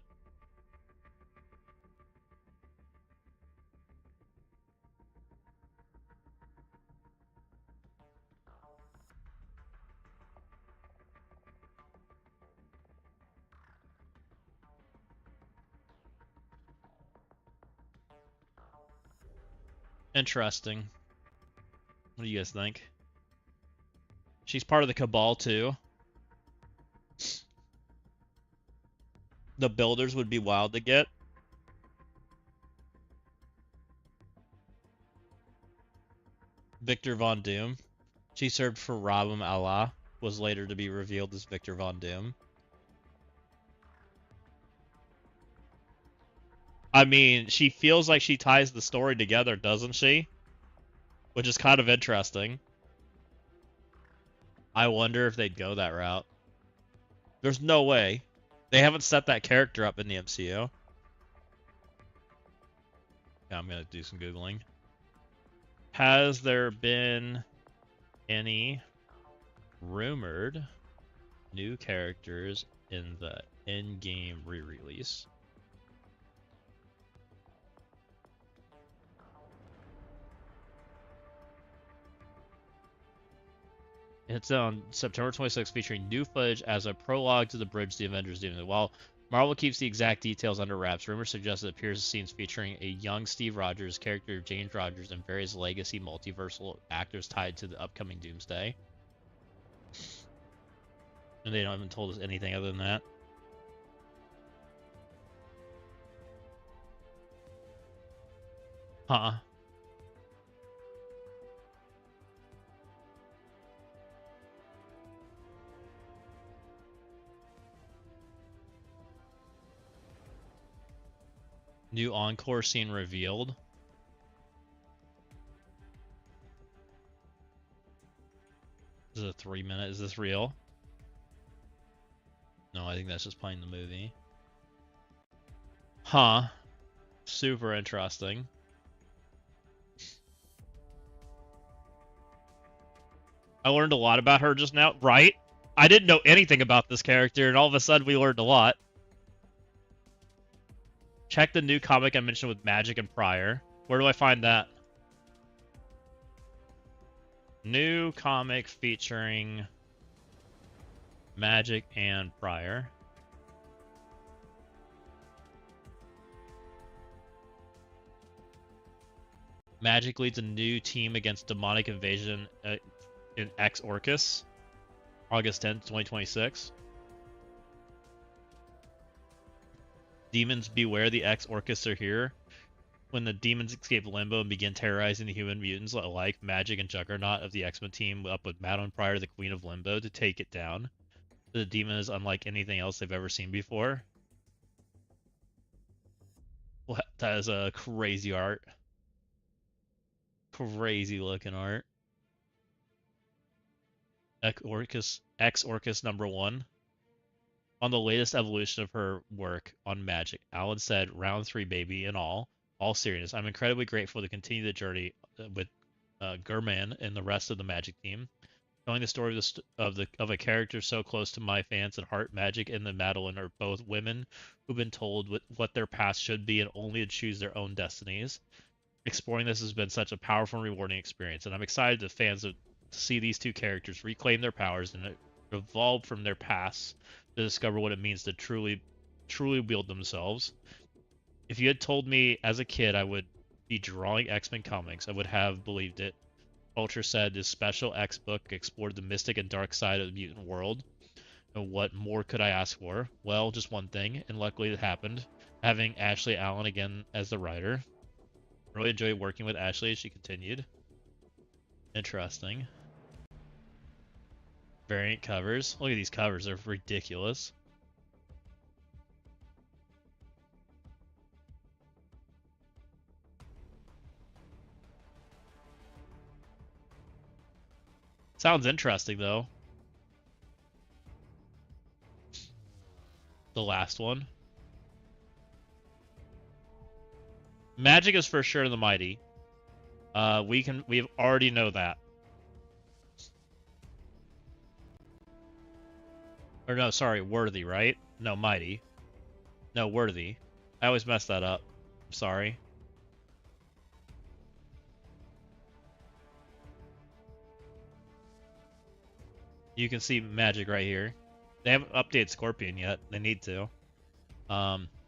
Interesting. What do you guys think? She's part of the Cabal too. The Builders would be wild to get. Victor Von Doom. She served for Rabam Allah, was later to be revealed as Victor Von Doom. I mean, she feels like she ties the story together, doesn't she? Which is kind of interesting. I wonder if they'd go that route. There's no way. They haven't set that character up in the MCU. Yeah, I'm gonna do some Googling. Has there been any rumored new characters in the Endgame re-release? It's on September 26th, featuring new footage as a prologue to the bridge the Avengers Doom. While Marvel keeps the exact details under wraps, rumors suggest it appears as scenes featuring a young Steve Rogers, character of James Rogers, and various legacy multiversal actors tied to the upcoming Doomsday. And they haven't told us anything other than that. Huh. New encore scene revealed. Is it a 3-minute? Is this real? No, I think that's just playing the movie. Huh. Super interesting. I learned a lot about her just now, right? I didn't know anything about this character, and all of a sudden we learned a lot. Check the new comic I mentioned with Magic and Pryor. Where do I find that? New comic featuring Magic and Pryor. Magic leads a new team against demonic invasion in X Orcus. August 10th, 2026. Demons beware, the X Orcus are here. When the demons escape Limbo and begin terrorizing the human mutants alike, Magic and Juggernaut of the X-Men team up with Madeline Pryor, the Queen of Limbo, to take it down. The demon is unlike anything else they've ever seen before. What? That is a crazy art. Crazy looking art. X Orcus number 1. On the latest evolution of her work on Magic, Alan said, "Round 3, baby, in all seriousness, I'm incredibly grateful to continue the journey with Gurman and the rest of the Magic team. Telling the story of a character so close to my fans at heart, Magic and the Madeline are both women who've been told what their past should be and only to choose their own destinies. Exploring this has been such a powerful and rewarding experience, and I'm excited to fans to see these two characters reclaim their powers and evolve from their past to discover what it means to truly wield themselves. If you had told me as a kid I would be drawing X-Men comics, I would have believed it." Ultra said this special X book explored the mystic and dark side of the mutant world. And what more could I ask for? Well, just one thing, and luckily it happened. Having Ashley Allen again as the writer. Really enjoyed working with Ashley as she continued. Interesting. Variant covers. Look at these covers, they're ridiculous. Sounds interesting, though. The last one. Magic is for sure the mighty. We already know that. Or no, sorry, worthy, right? No, mighty. No, worthy. I always mess that up. I'm sorry. You can see magic right here. They haven't updated Scorpion yet. They need to.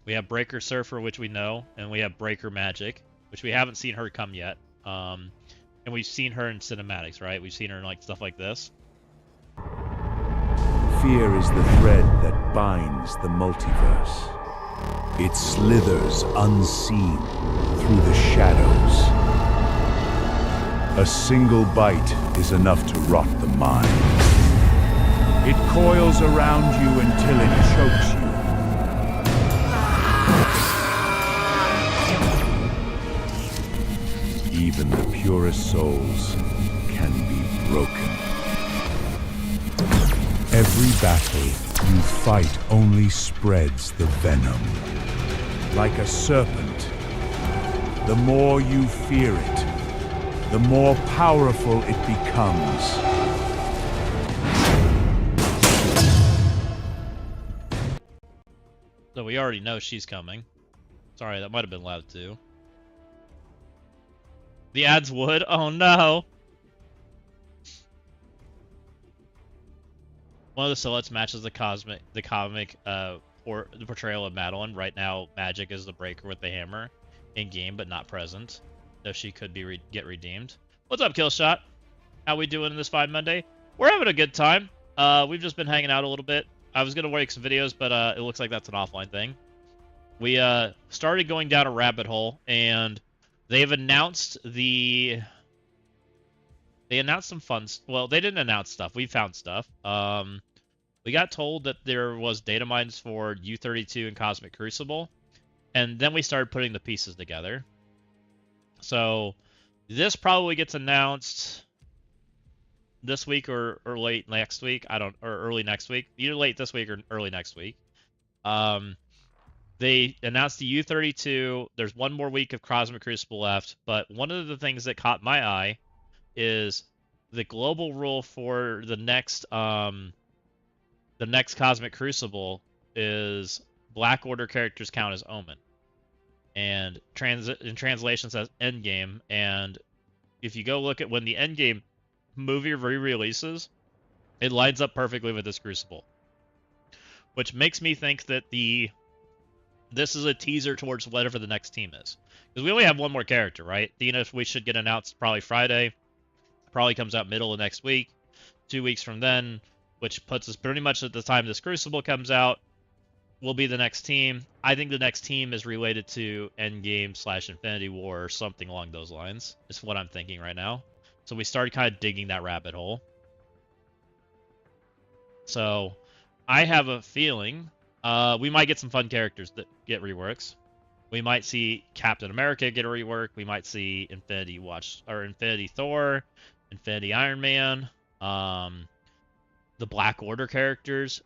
We have Breaker Surfer, which we know, and we have Breaker Magic, which we haven't seen her come yet. And we've seen her in cinematics, right? We've seen her in like stuff like this. Fear is the thread that binds the multiverse. It slithers unseen through the shadows. A single bite is enough to rot the mind. It coils around you until it chokes you. Even the purest souls can be broken. Every battle you fight only spreads the venom. Like a serpent, the more you fear it, the more powerful it becomes. So we already know she's coming. Sorry, that might have been loud too. The ads would? Oh no! One of the silhouettes matches the comic or the portrayal of Madeline. Right now, Magic is the breaker with the hammer in game, but not present. So she could be get redeemed. What's up, Killshot? How we doing this Fine Monday? We're having a good time. We've just been hanging out a little bit. I was gonna make some videos, but it looks like that's an offline thing. We started going down a rabbit hole, and they've announced They announced some fun... Well, they didn't announce stuff. We found stuff. We got told that there was data mines for U32 and Cosmic Crucible, and then we started putting the pieces together. So this probably gets announced this week or late next week. Or early next week. Either late this week or early next week. They announced the U32. There's one more week of Cosmic Crucible left, but one of the things that caught my eye is the global rule for the next Cosmic Crucible is Black Order characters count as Omen, and in translation says Endgame. And if you go look at when the Endgame movie re-releases, it lines up perfectly with this Crucible, which makes me think that this is a teaser towards whatever the next team is, because we only have one more character, right? Dina, we should get announced probably Friday. Probably comes out middle of next week, 2 weeks from then, which puts us pretty much at the time this Crucible comes out, will be the next team. I think the next team is related to Endgame / Infinity War or something along those lines. Is what I'm thinking right now. So we started kind of digging that rabbit hole. So I have a feeling we might get some fun characters that get reworks. We might see Captain America get a rework. We might see Infinity Thor, Infinity Iron Man, the Black Order characters.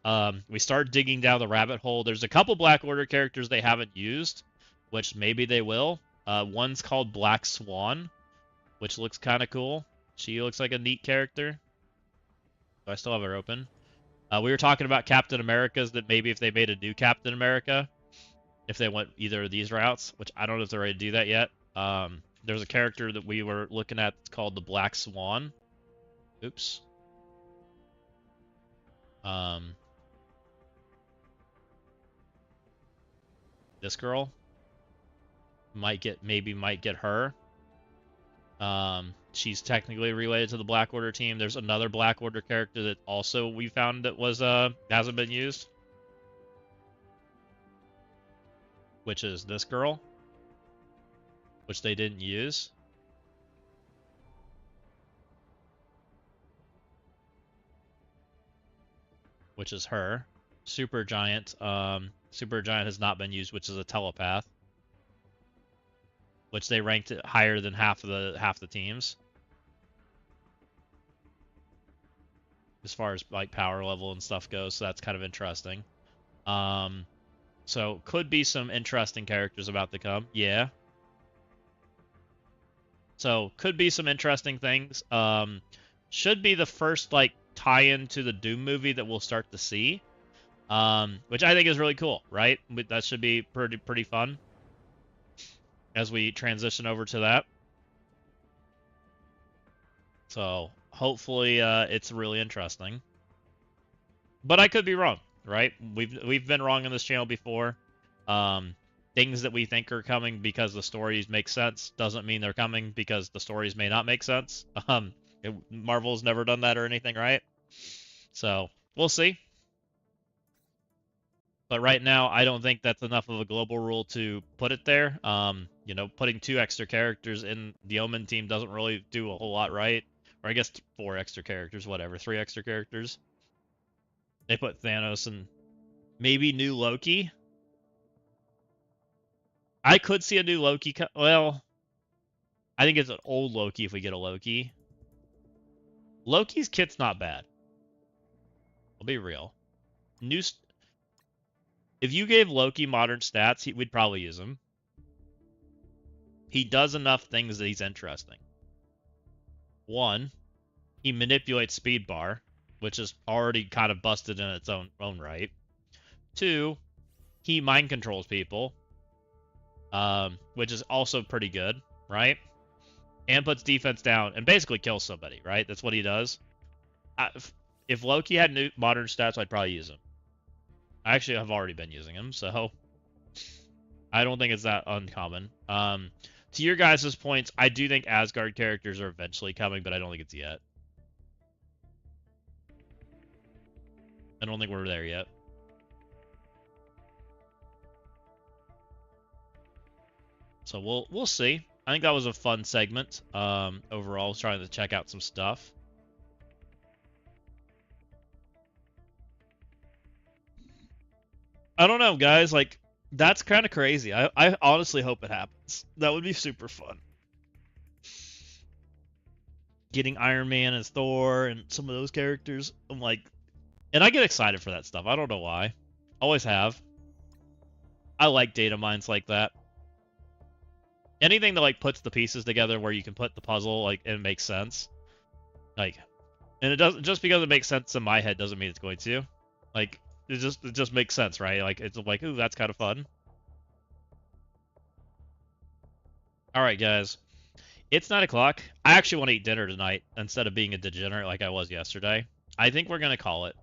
We start digging down the rabbit hole. There's a couple Black Order characters they haven't used, which maybe they will. One's called Black Swan, which looks kind of cool. She looks like a neat character. So I still have her open. We were talking about Captain Americas, that maybe if they made a new Captain America, if they went either of these routes, which I don't know if they're ready to do that yet. There's a character that we were looking at called the Black Swan. Oops. This girl might get her. She's technically related to the Black Order team. There's another Black Order character that also we found that was hasn't been used, which is this girl, which they didn't use. Which is her. Supergiant. Supergiant has not been used, which is a telepath, which they ranked it higher than half the teams. as far as like power level and stuff goes. So that's kind of interesting. So could be some interesting characters about to come. Yeah. So could be some interesting things. Should be the first like tie-in to the Doom movie that we'll start to see. Which I think is really cool, right? That should be pretty fun as we transition over to that. So hopefully it's really interesting. But I could be wrong, right? We've been wrong on this channel before. Things that we think are coming because the stories make sense doesn't mean they're coming because the stories may not make sense. Marvel's never done that or anything, right? So we'll see. But right now, I don't think that's enough of a global rule to put it there. You know, putting 2 extra characters in the Omen team doesn't really do a whole lot right. Or I guess 4 extra characters, whatever, 3 extra characters. They put Thanos and maybe new Loki. I could see a new Loki. Well, I think it's an old Loki if we get a Loki. Loki's kit's not bad. I'll be real. If you gave Loki modern stats, we'd probably use him. He does enough things that he's interesting. 1, he manipulates speed bar, which is already kind of busted in its own right. 2, he mind controls people, which is also pretty good, right? And puts defense down and basically kills somebody, right? That's what he does. If Loki had new modern stats, I'd probably use him. I actually have already been using him, so I don't think it's that uncommon. To your guys' points, I do think Asgard characters are eventually coming, but I don't think it's yet. I don't think we're there yet. So we'll see. I think that was a fun segment. Overall, I was trying to check out some stuff. I don't know, guys. Like, that's kind of crazy. I honestly hope it happens. That would be super fun. Getting Iron Man as Thor and some of those characters. I'm like, and I get excited for that stuff. I don't know why. Always have. I like data mines like that. Anything that like puts the pieces together where you can put the puzzle like and it makes sense. Like, and it doesn't just because it makes sense in my head doesn't mean it's going to. Like, it just makes sense, right? Like it's like, ooh, that's kind of fun. All right, guys. It's 9 o'clock. I actually want to eat dinner tonight instead of being a degenerate like I was yesterday. I think we're gonna call it.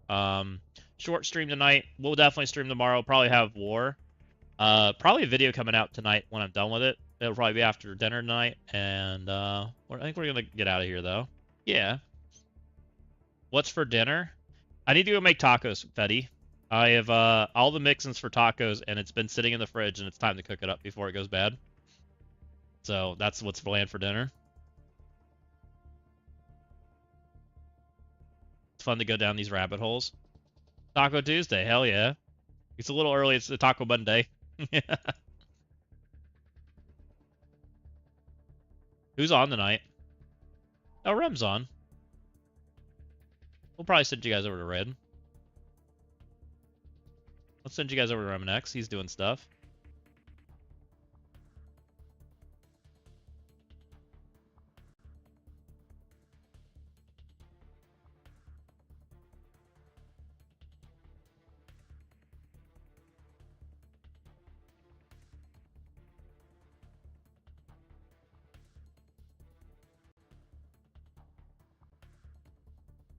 Short stream tonight. We'll definitely stream tomorrow. Probably have War. Probably a video coming out tonight when I'm done with it. It'll probably be after dinner tonight, and I think we're gonna get out of here though. Yeah. What's for dinner? I need to go make tacos, Fetty. I have all the mix-ins for tacos, and it's been sitting in the fridge, and it's time to cook it up before it goes bad. So that's what's planned for dinner. It's fun to go down these rabbit holes. Taco Tuesday, hell yeah. It's a little early. It's the Taco Monday. Who's on tonight? Oh, Rem's on. We'll probably send you guys over to Red. Let's send you guys over to Rem next. He's doing stuff.